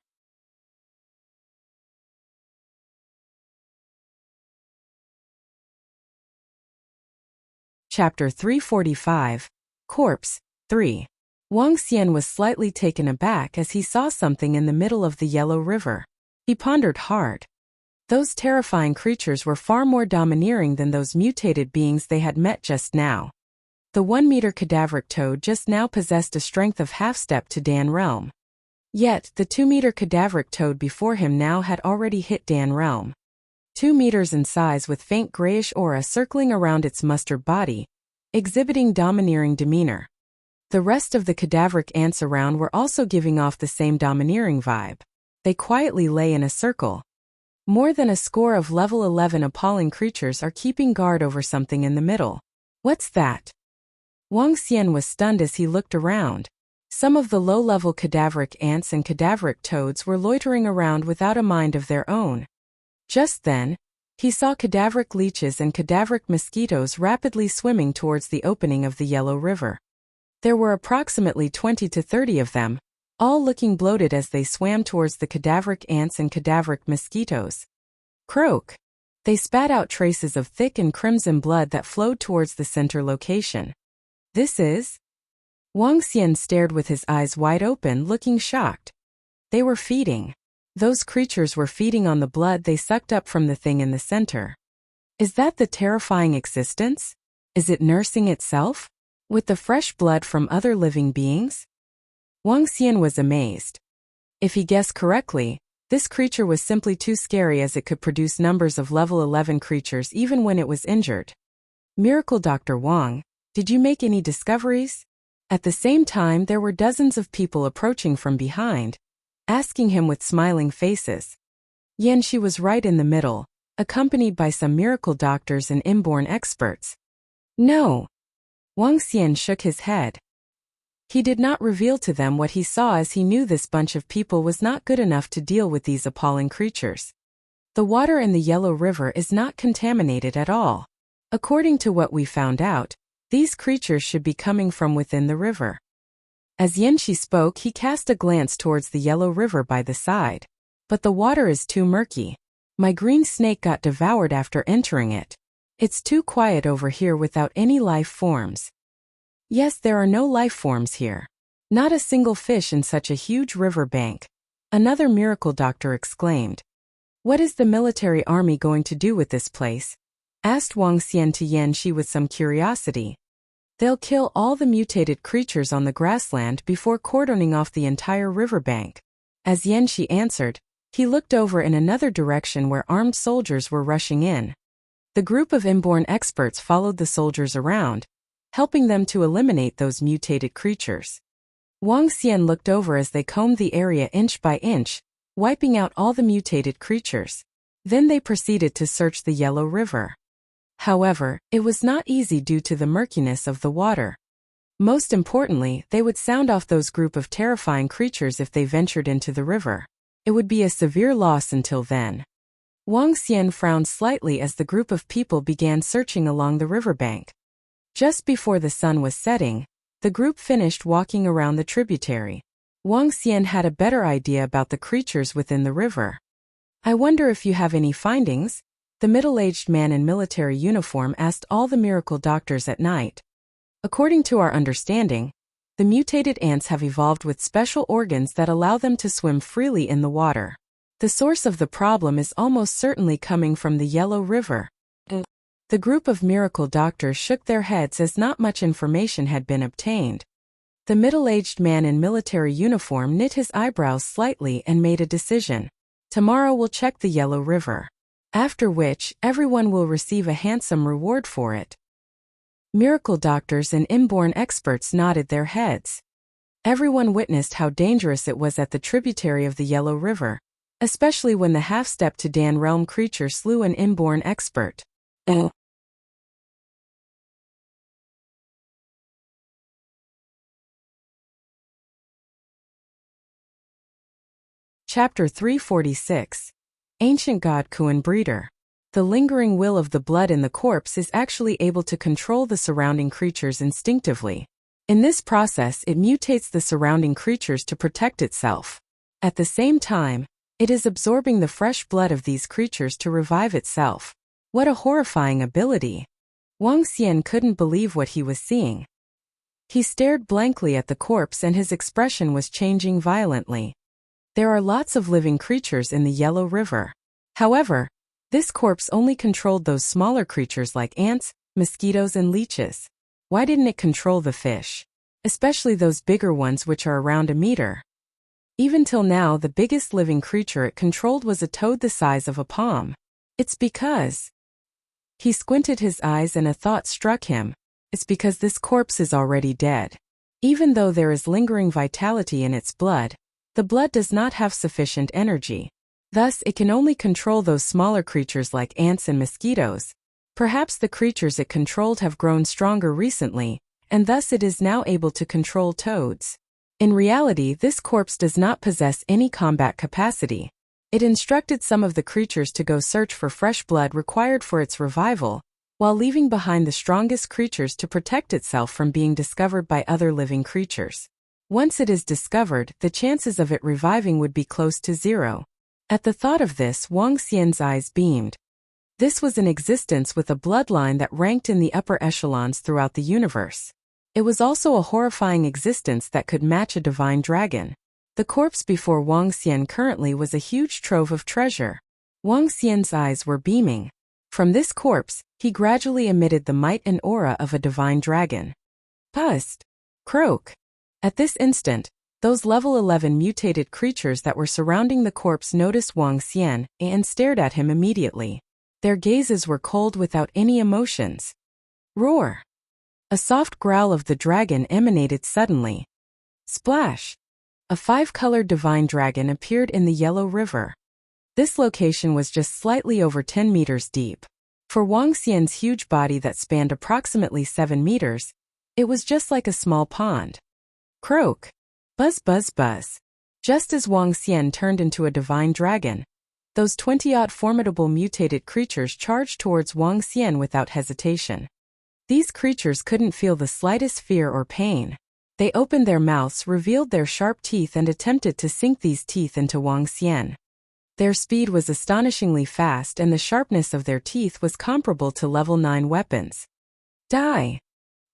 S1: Chapter 345, Corpse 3. Wuxia was slightly taken aback as he saw something in the middle of the yellow river. He pondered hard. Those terrifying creatures were far more domineering than those mutated beings they had met just now. The 1-meter cadaveric toad just now possessed a strength of half-step to Dan realm. Yet, the 2-meter cadaveric toad before him now had already hit Dan realm. 2 meters in size with faint grayish aura circling around its mustard body, exhibiting domineering demeanor. The rest of the cadaveric ants around were also giving off the same domineering vibe. They quietly lay in a circle. More than a score of level 11 appalling creatures are keeping guard over something in the middle. What's that? Wuxia was stunned as he looked around. Some of the low-level cadaveric ants and cadaveric toads were loitering around without a mind of their own. Just then, he saw cadaveric leeches and cadaveric mosquitoes rapidly swimming towards the opening of the yellow river. There were approximately 20 to 30 of them, all looking bloated as they swam towards the cadaveric ants and cadaveric mosquitoes. Croak! They spat out traces of thick and crimson blood that flowed towards the center location. This is? Wuxia stared with his eyes wide open, looking shocked. They were feeding. Those creatures were feeding on the blood they sucked up from the thing in the center. Is that the terrifying existence? Is it nursing itself? With the fresh blood from other living beings? Wuxia was amazed. If he guessed correctly, this creature was simply too scary as it could produce numbers of level 11 creatures even when it was injured. Miracle Dr. Wang, did you make any discoveries? At the same time, there were dozens of people approaching from behind, asking him with smiling faces. She was right in the middle, accompanied by some miracle doctors and inborn experts. No. Wuxia shook his head. He did not reveal to them what he saw as he knew this bunch of people was not good enough to deal with these appalling creatures. The water in the Yellow River is not contaminated at all. According to what we found out, these creatures should be coming from within the river. As Yanxi spoke, he cast a glance towards the Yellow River by the side. But the water is too murky. My green snake got devoured after entering it. It's too quiet over here without any life forms. Yes, there are no life forms here. Not a single fish in such a huge river bank. Another miracle doctor exclaimed. What is the military army going to do with this place? Asked Wuxia to Yanxi with some curiosity. They'll kill all the mutated creatures on the grassland before cordoning off the entire riverbank. As Yanxi answered, he looked over in another direction where armed soldiers were rushing in. The group of inborn experts followed the soldiers around, helping them to eliminate those mutated creatures. Wang Xian looked over as they combed the area inch by inch, wiping out all the mutated creatures. Then they proceeded to search the Yellow River. However, it was not easy due to the murkiness of the water. Most importantly, they would sound off those group of terrifying creatures if they ventured into the river. It would be a severe loss until then. Wang Xian frowned slightly as the group of people began searching along the riverbank. Just before the sun was setting, the group finished walking around the tributary. Wang Xian had a better idea about the creatures within the river. "I wonder if you have any findings?" the middle-aged man in military uniform asked all the miracle doctors at night. "According to our understanding, the mutated ants have evolved with special organs that allow them to swim freely in the water. The source of the problem is almost certainly coming from the Yellow River." The group of miracle doctors shook their heads as not much information had been obtained. The middle-aged man in military uniform knit his eyebrows slightly and made a decision. "Tomorrow we'll check the Yellow River. After which, everyone will receive a handsome reward for it." Miracle doctors and inborn experts nodded their heads. Everyone witnessed how dangerous it was at the tributary of the Yellow River, especially when the half-step to Dan realm creature slew an inborn expert. Chapter 346. Ancient God Kuan Breeder. The lingering will of the blood in the corpse is actually able to control the surrounding creatures instinctively. In this process, it mutates the surrounding creatures to protect itself. At the same time, it is absorbing the fresh blood of these creatures to revive itself. What a horrifying ability! Wang Xian couldn't believe what he was seeing. He stared blankly at the corpse and his expression was changing violently. There are lots of living creatures in the Yellow River. However, this corpse only controlled those smaller creatures like ants, mosquitoes and leeches. Why didn't it control the fish? Especially those bigger ones which are around a meter. Even till now, the biggest living creature it controlled was a toad the size of a palm. It's because... He squinted his eyes and a thought struck him. It's because this corpse is already dead. Even though there is lingering vitality in its blood, the blood does not have sufficient energy. Thus, it can only control those smaller creatures like ants and mosquitoes. Perhaps the creatures it controlled have grown stronger recently, and thus it is now able to control toads. In reality, this corpse does not possess any combat capacity. It instructed some of the creatures to go search for fresh blood required for its revival, while leaving behind the strongest creatures to protect itself from being discovered by other living creatures. Once it is discovered, the chances of it reviving would be close to zero. At the thought of this, Wang Xian's eyes beamed. This was an existence with a bloodline that ranked in the upper echelons throughout the universe. It was also a horrifying existence that could match a divine dragon. The corpse before Wang Xian currently was a huge trove of treasure. Wang Xian's eyes were beaming. From this corpse, he gradually emitted the might and aura of a divine dragon. Pust! Croak! At this instant, those level 11 mutated creatures that were surrounding the corpse noticed Wang Xian and stared at him immediately. Their gazes were cold without any emotions. Roar! A soft growl of the dragon emanated suddenly. Splash! A 5-colored divine dragon appeared in the Yellow River. This location was just slightly over 10 meters deep. For Wang Xian's huge body that spanned approximately 7 meters, it was just like a small pond. Croak! Buzz buzz buzz. Just as Wang Xian turned into a divine dragon, those 20-odd formidable mutated creatures charged towards Wang Xian without hesitation. These creatures couldn't feel the slightest fear or pain. They opened their mouths, revealed their sharp teeth and attempted to sink these teeth into Wang Xian. Their speed was astonishingly fast and the sharpness of their teeth was comparable to level 9 weapons. Die!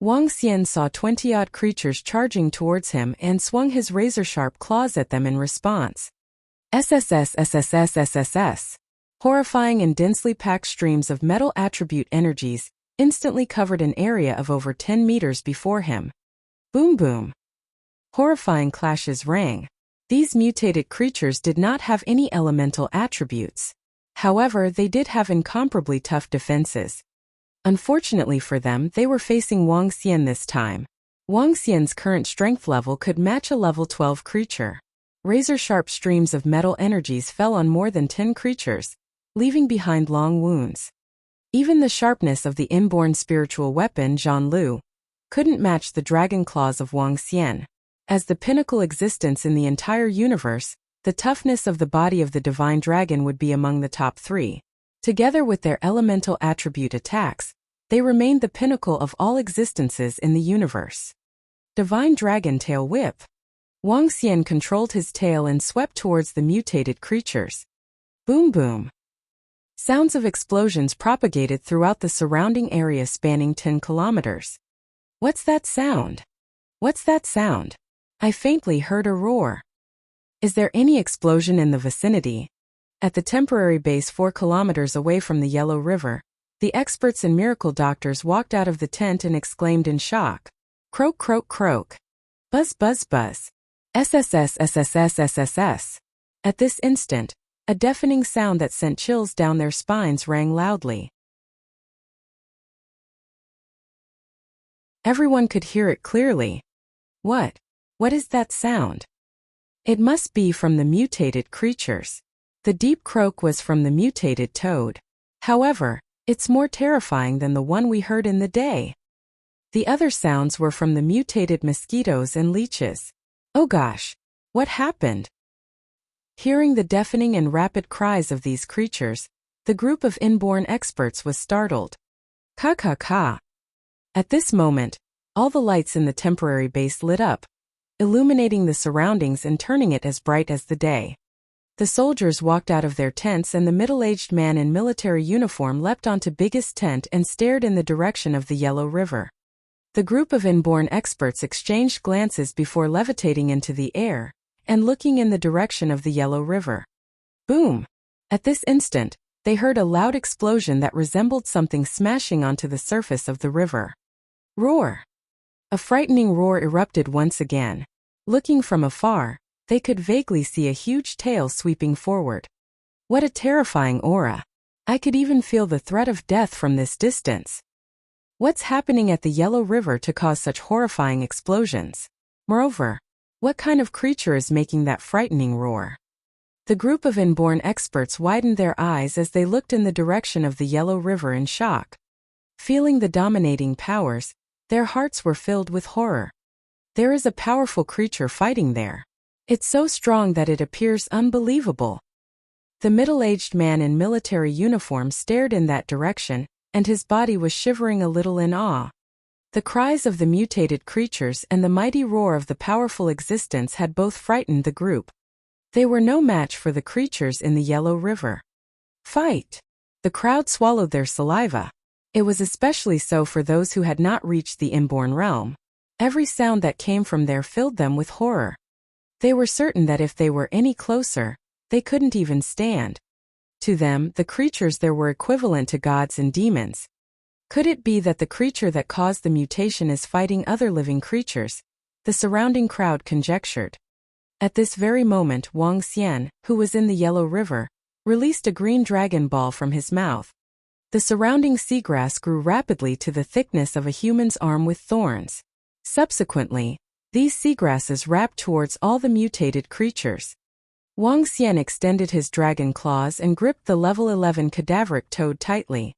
S1: Wang Xian saw 20-odd creatures charging towards him and swung his razor-sharp claws at them in response. SSS. Horrifying and densely packed streams of metal attribute energies instantly covered an area of over 10 meters before him. Boom boom. Horrifying clashes rang. These mutated creatures did not have any elemental attributes. However, they did have incomparably tough defenses. Unfortunately for them, they were facing Wang Xian this time. Wang Xian's current strength level could match a level 12 creature. Razor-sharp streams of metal energies fell on more than 10 creatures, leaving behind long wounds. Even the sharpness of the inborn spiritual weapon Zhan Lu couldn't match the dragon claws of Wang Xian. As the pinnacle existence in the entire universe, the toughness of the body of the divine dragon would be among the top 3. Together with their elemental attribute attacks, they remained the pinnacle of all existences in the universe. Divine Dragon Tail Whip. Wang Xian controlled his tail and swept towards the mutated creatures. Boom boom. Sounds of explosions propagated throughout the surrounding area spanning 10 kilometers. What's that sound? What's that sound? I faintly heard a roar. Is there any explosion in the vicinity? At the temporary base 4 kilometers away from the Yellow River, the experts and miracle doctors walked out of the tent and exclaimed in shock. Croak croak croak. Buzz buzz buzz. SSS SSS SSS. At this instant, a deafening sound that sent chills down their spines rang loudly. Everyone could hear it clearly. What? What is that sound? It must be from the mutated creatures. The deep croak was from the mutated toad. However, it's more terrifying than the one we heard in the day. The other sounds were from the mutated mosquitoes and leeches. Oh gosh, what happened? Hearing the deafening and rapid cries of these creatures, the group of inborn experts was startled. Ka ka ka. At this moment, all the lights in the temporary base lit up, illuminating the surroundings and turning it as bright as the day. The soldiers walked out of their tents and the middle-aged man in military uniform leapt onto biggest tent and stared in the direction of the Yellow River. The group of inborn experts exchanged glances before levitating into the air and looking in the direction of the Yellow River. Boom! At this instant, they heard a loud explosion that resembled something smashing onto the surface of the river. Roar! A frightening roar erupted once again. Looking from afar, they could vaguely see a huge tail sweeping forward. What a terrifying aura! I could even feel the threat of death from this distance. What's happening at the Yellow River to cause such horrifying explosions? Moreover, what kind of creature is making that frightening roar? The group of inborn experts widened their eyes as they looked in the direction of the Yellow River in shock. Feeling the dominating powers, their hearts were filled with horror. There is a powerful creature fighting there. It's so strong that it appears unbelievable. The middle-aged man in military uniform stared in that direction, and his body was shivering a little in awe. The cries of the mutated creatures and the mighty roar of the powerful existence had both frightened the group. They were no match for the creatures in the Yellow River. Fight! The crowd swallowed their saliva. It was especially so for those who had not reached the inborn realm. Every sound that came from there filled them with horror. They were certain that if they were any closer, they couldn't even stand. To them, the creatures there were equivalent to gods and demons. Could it be that the creature that caused the mutation is fighting other living creatures? The surrounding crowd conjectured. At this very moment, Wang Xian, who was in the Yellow River, released a green dragon ball from his mouth. The surrounding seagrass grew rapidly to the thickness of a human's arm with thorns. Subsequently, these seagrasses wrapped towards all the mutated creatures. Wang Xian extended his dragon claws and gripped the level 11 cadaveric toad tightly.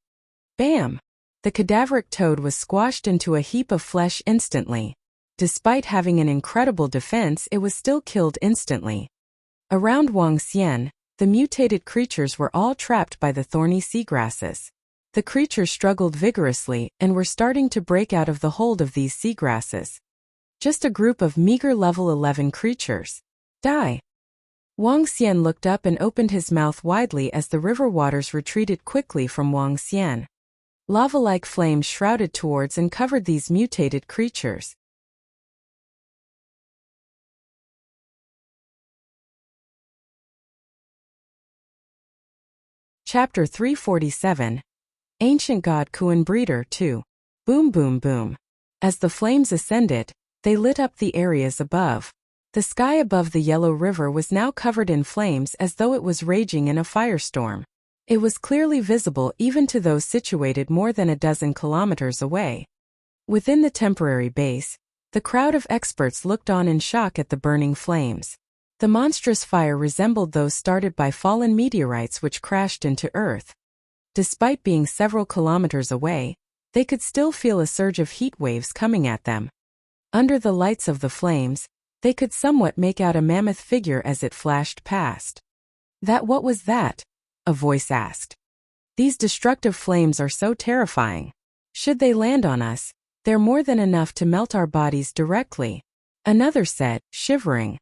S1: Bam! The cadaveric toad was squashed into a heap of flesh instantly. Despite having an incredible defense, it was still killed instantly. Around Wang Xian, the mutated creatures were all trapped by the thorny seagrasses. The creatures struggled vigorously and were starting to break out of the hold of these seagrasses. Just a group of meager level 11 creatures. Die! Wang Xian looked up and opened his mouth widely as the river waters retreated quickly from Wang Xian. Lava-like flames shrouded towards and covered these mutated creatures. Chapter 347. Ancient God Kuan Breeder 2. Boom boom boom. As the flames ascended, they lit up the areas above. The sky above the Yellow River was now covered in flames as though it was raging in a firestorm. It was clearly visible even to those situated more than a dozen kilometers away. Within the temporary base, the crowd of experts looked on in shock at the burning flames. The monstrous fire resembled those started by fallen meteorites which crashed into Earth. Despite being several kilometers away, they could still feel a surge of heat waves coming at them. Under the lights of the flames, they could somewhat make out a mammoth figure as it flashed past. What was that? A voice asked. These destructive flames are so terrifying. Should they land on us, they're more than enough to melt our bodies directly. Another said, shivering.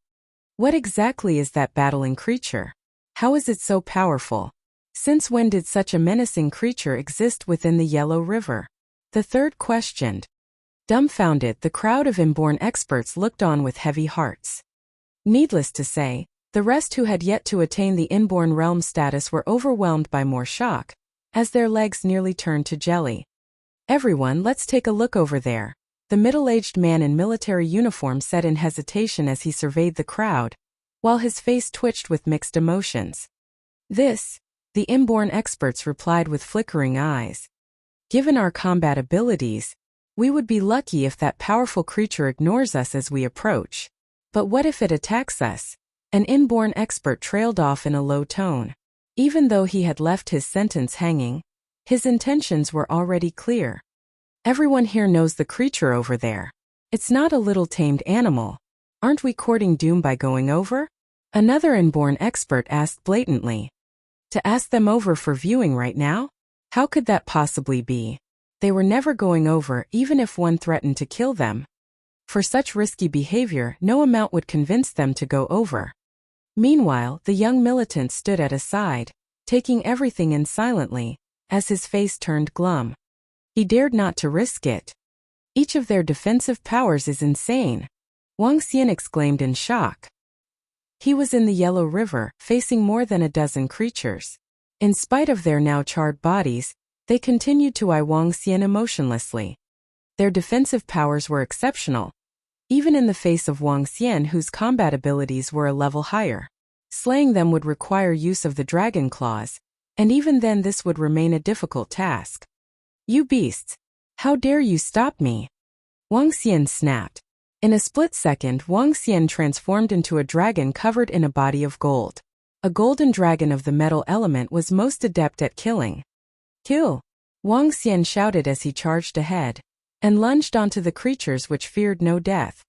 S1: What exactly is that battling creature? How is it so powerful? Since when did such a menacing creature exist within the Yellow River? The third questioned. Dumbfounded, the crowd of inborn experts looked on with heavy hearts. Needless to say, the rest who had yet to attain the inborn realm status were overwhelmed by more shock, as their legs nearly turned to jelly. Everyone, let's take a look over there, the middle-aged man in military uniform said in hesitation as he surveyed the crowd, while his face twitched with mixed emotions. This, the inborn experts replied with flickering eyes. Given our combat abilities, we would be lucky if that powerful creature ignores us as we approach. But what if it attacks us? An inborn expert trailed off in a low tone. Even though he had left his sentence hanging, his intentions were already clear. Everyone here knows the creature over there. It's not a little tamed animal. Aren't we courting doom by going over? Another inborn expert asked blatantly. To ask them over for viewing right now? How could that possibly be? They were never going over even if one threatened to kill them. For such risky behavior, no amount would convince them to go over. Meanwhile, the young militant stood at his side, taking everything in silently, as his face turned glum. He dared not to risk it. Each of their defensive powers is insane, Wuxia exclaimed in shock. He was in the Yellow River, facing more than a dozen creatures. In spite of their now charred bodies, they continued to eye Wuxia emotionlessly. Their defensive powers were exceptional, even in the face of Wuxia, whose combat abilities were a level higher. Slaying them would require use of the dragon claws, and even then this would remain a difficult task. You beasts! How dare you stop me? Wuxia snapped. In a split second, Wuxia transformed into a dragon covered in a body of gold. A golden dragon of the metal element was most adept at killing. Kill! Wuxia shouted as he charged ahead, and lunged onto the creatures which feared no death.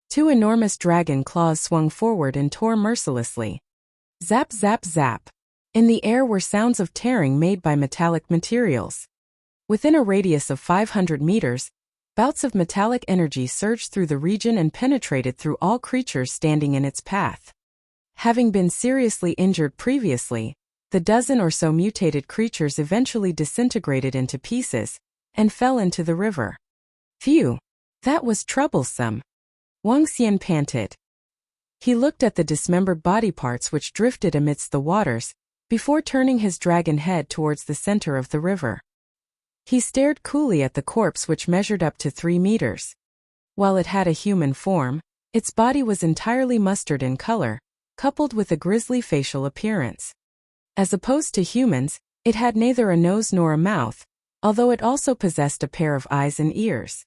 S1: Two enormous dragon claws swung forward and tore mercilessly. Zap zap zap. In the air were sounds of tearing made by metallic materials. Within a radius of 500 meters, bouts of metallic energy surged through the region and penetrated through all creatures standing in its path. Having been seriously injured previously, the dozen or so mutated creatures eventually disintegrated into pieces and fell into the river. Phew! That was troublesome. Wuxia panted. He looked at the dismembered body parts which drifted amidst the waters, before turning his dragon head towards the center of the river. He stared coolly at the corpse which measured up to 3 meters. While it had a human form, its body was entirely mustard in color, coupled with a grisly facial appearance. As opposed to humans, it had neither a nose nor a mouth, although it also possessed a pair of eyes and ears.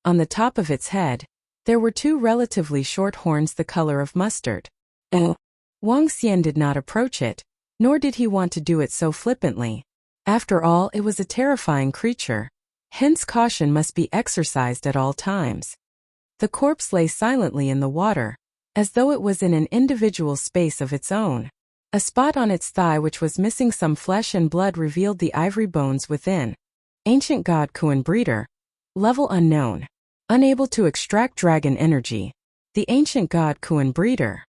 S1: On the top of its head, there were 2 relatively short horns the color of mustard. Wuxia did not approach it, nor did he want to do it so flippantly. After all, it was a terrifying creature, hence caution must be exercised at all times. The corpse lay silently in the water, as though it was in an individual space of its own. A spot on its thigh which was missing some flesh and blood revealed the ivory bones within. Ancient God Kuan Breeder. Level unknown. Unable to extract dragon energy. The ancient God Kuan Breeder.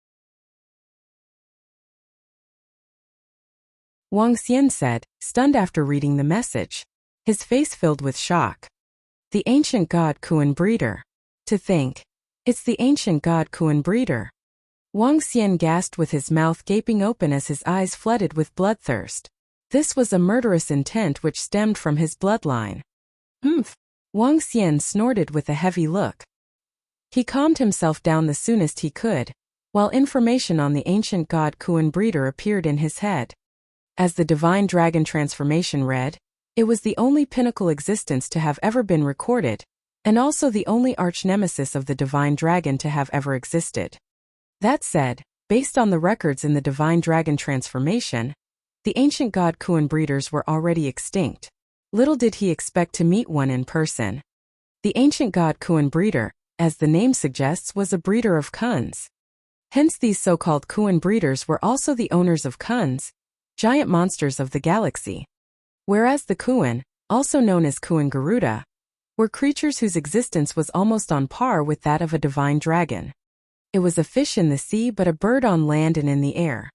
S1: Wuxia said, stunned after reading the message. His face filled with shock. The ancient God Kuan Breeder. To think. It's the ancient God Kuan Breeder. Wuxia gasped with his mouth gaping open as his eyes flooded with bloodthirst. This was a murderous intent which stemmed from his bloodline. Humph! Wuxia snorted with a heavy look. He calmed himself down the soonest he could, while information on the ancient God Kuan Breeder appeared in his head. As the divine dragon transformation read, it was the only pinnacle existence to have ever been recorded, and also the only arch-nemesis of the divine dragon to have ever existed. That said, based on the records in the divine dragon transformation, the ancient god Kuan breeders were already extinct. Little did he expect to meet one in person. The ancient god Kuan breeder, as the name suggests, was a breeder of Kuns. Hence these so-called Kuan breeders were also the owners of Kuns, giant monsters of the galaxy. Whereas the Kuan, also known as Kuan Garuda, were creatures whose existence was almost on par with that of a divine dragon. It was a fish in the sea but a bird on land and in the air.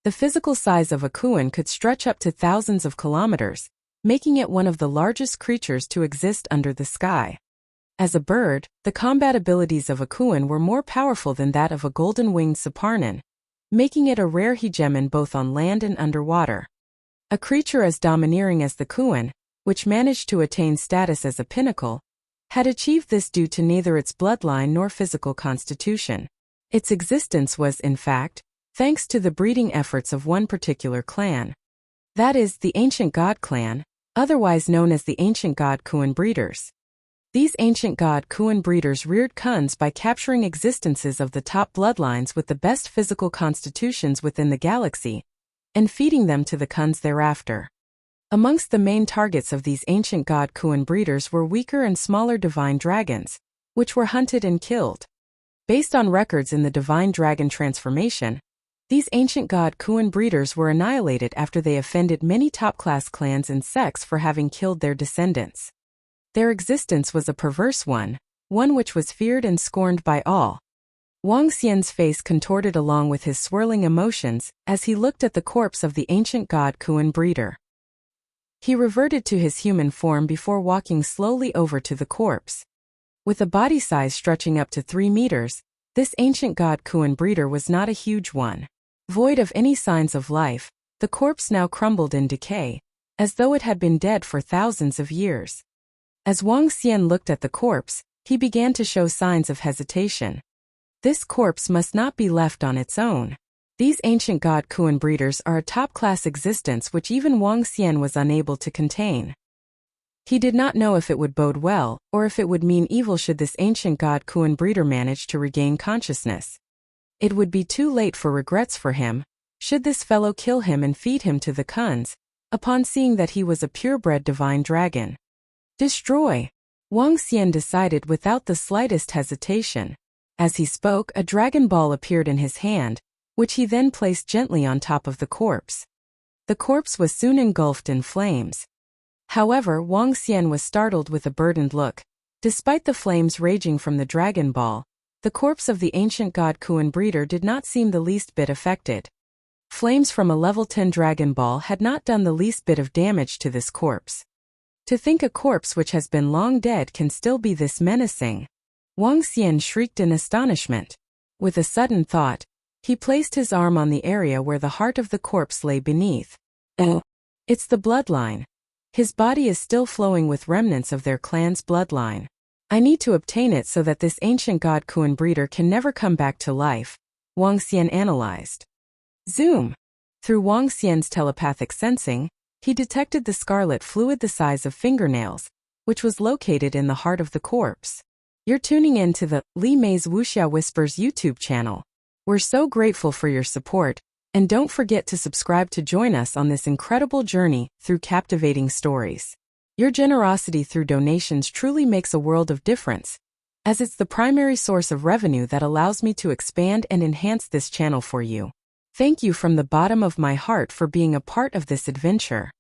S1: The physical size of a Kuan could stretch up to thousands of kilometers, making it one of the largest creatures to exist under the sky. As a bird, the combat abilities of a Kuan were more powerful than that of a golden-winged Saparnan, making it a rare hegemon both on land and underwater. A creature as domineering as the Kuan, which managed to attain status as a pinnacle, had achieved this due to neither its bloodline nor physical constitution. Its existence was, in fact, thanks to the breeding efforts of one particular clan. That is, the Ancient God clan, otherwise known as the Ancient God Kuan breeders. These Ancient God Kuan breeders reared Kuns by capturing existences of the top bloodlines with the best physical constitutions within the galaxy, and feeding them to the Kuns thereafter. Amongst the main targets of these Ancient God Kuan breeders were weaker and smaller divine dragons, which were hunted and killed. Based on records in the divine dragon transformation, these Ancient God Kuan breeders were annihilated after they offended many top-class clans and sects for having killed their descendants. Their existence was a perverse one which was feared and scorned by all. Wang Xian's face contorted along with his swirling emotions as he looked at the corpse of the Ancient God Kuan breeder. He reverted to his human form before walking slowly over to the corpse. With a body size stretching up to 3 meters, this Ancient God Kuan breeder was not a huge one. Void of any signs of life, the corpse now crumbled in decay, as though it had been dead for thousands of years. As Wang Xian looked at the corpse, he began to show signs of hesitation. This corpse must not be left on its own. These Ancient God Kuan breeders are a top-class existence which even Wang Xian was unable to contain. He did not know if it would bode well, or if it would mean evil should this Ancient God Kuan breeder manage to regain consciousness. It would be too late for regrets for him, should this fellow kill him and feed him to the Kuns, upon seeing that he was a purebred divine dragon. Destroy! Wang Xian decided without the slightest hesitation. As he spoke, a dragon ball appeared in his hand, which he then placed gently on top of the corpse. The corpse was soon engulfed in flames. However, Wang Xian was startled with a burdened look. Despite the flames raging from the dragon ball, the corpse of the Ancient God Kuan breeder did not seem the least bit affected. Flames from a level 10 dragon ball had not done the least bit of damage to this corpse. To think a corpse which has been long dead can still be this menacing. Wang Xian shrieked in astonishment. With a sudden thought, he placed his arm on the area where the heart of the corpse lay beneath. Oh, it's the bloodline. His body is still flowing with remnants of their clan's bloodline. I need to obtain it so that this Ancient God Kuan breeder can never come back to life, Wang Xian analyzed. Zoom! Through Wang Xian's telepathic sensing, he detected the scarlet fluid the size of fingernails, which was located in the heart of the corpse. You're tuning in to the Li Mei's Wuxia Whispers YouTube channel. We're so grateful for your support, and don't forget to subscribe to join us on this incredible journey through captivating stories. Your generosity through donations truly makes a world of difference, as it's the primary source of revenue that allows me to expand and enhance this channel for you. Thank you from the bottom of my heart for being a part of this adventure.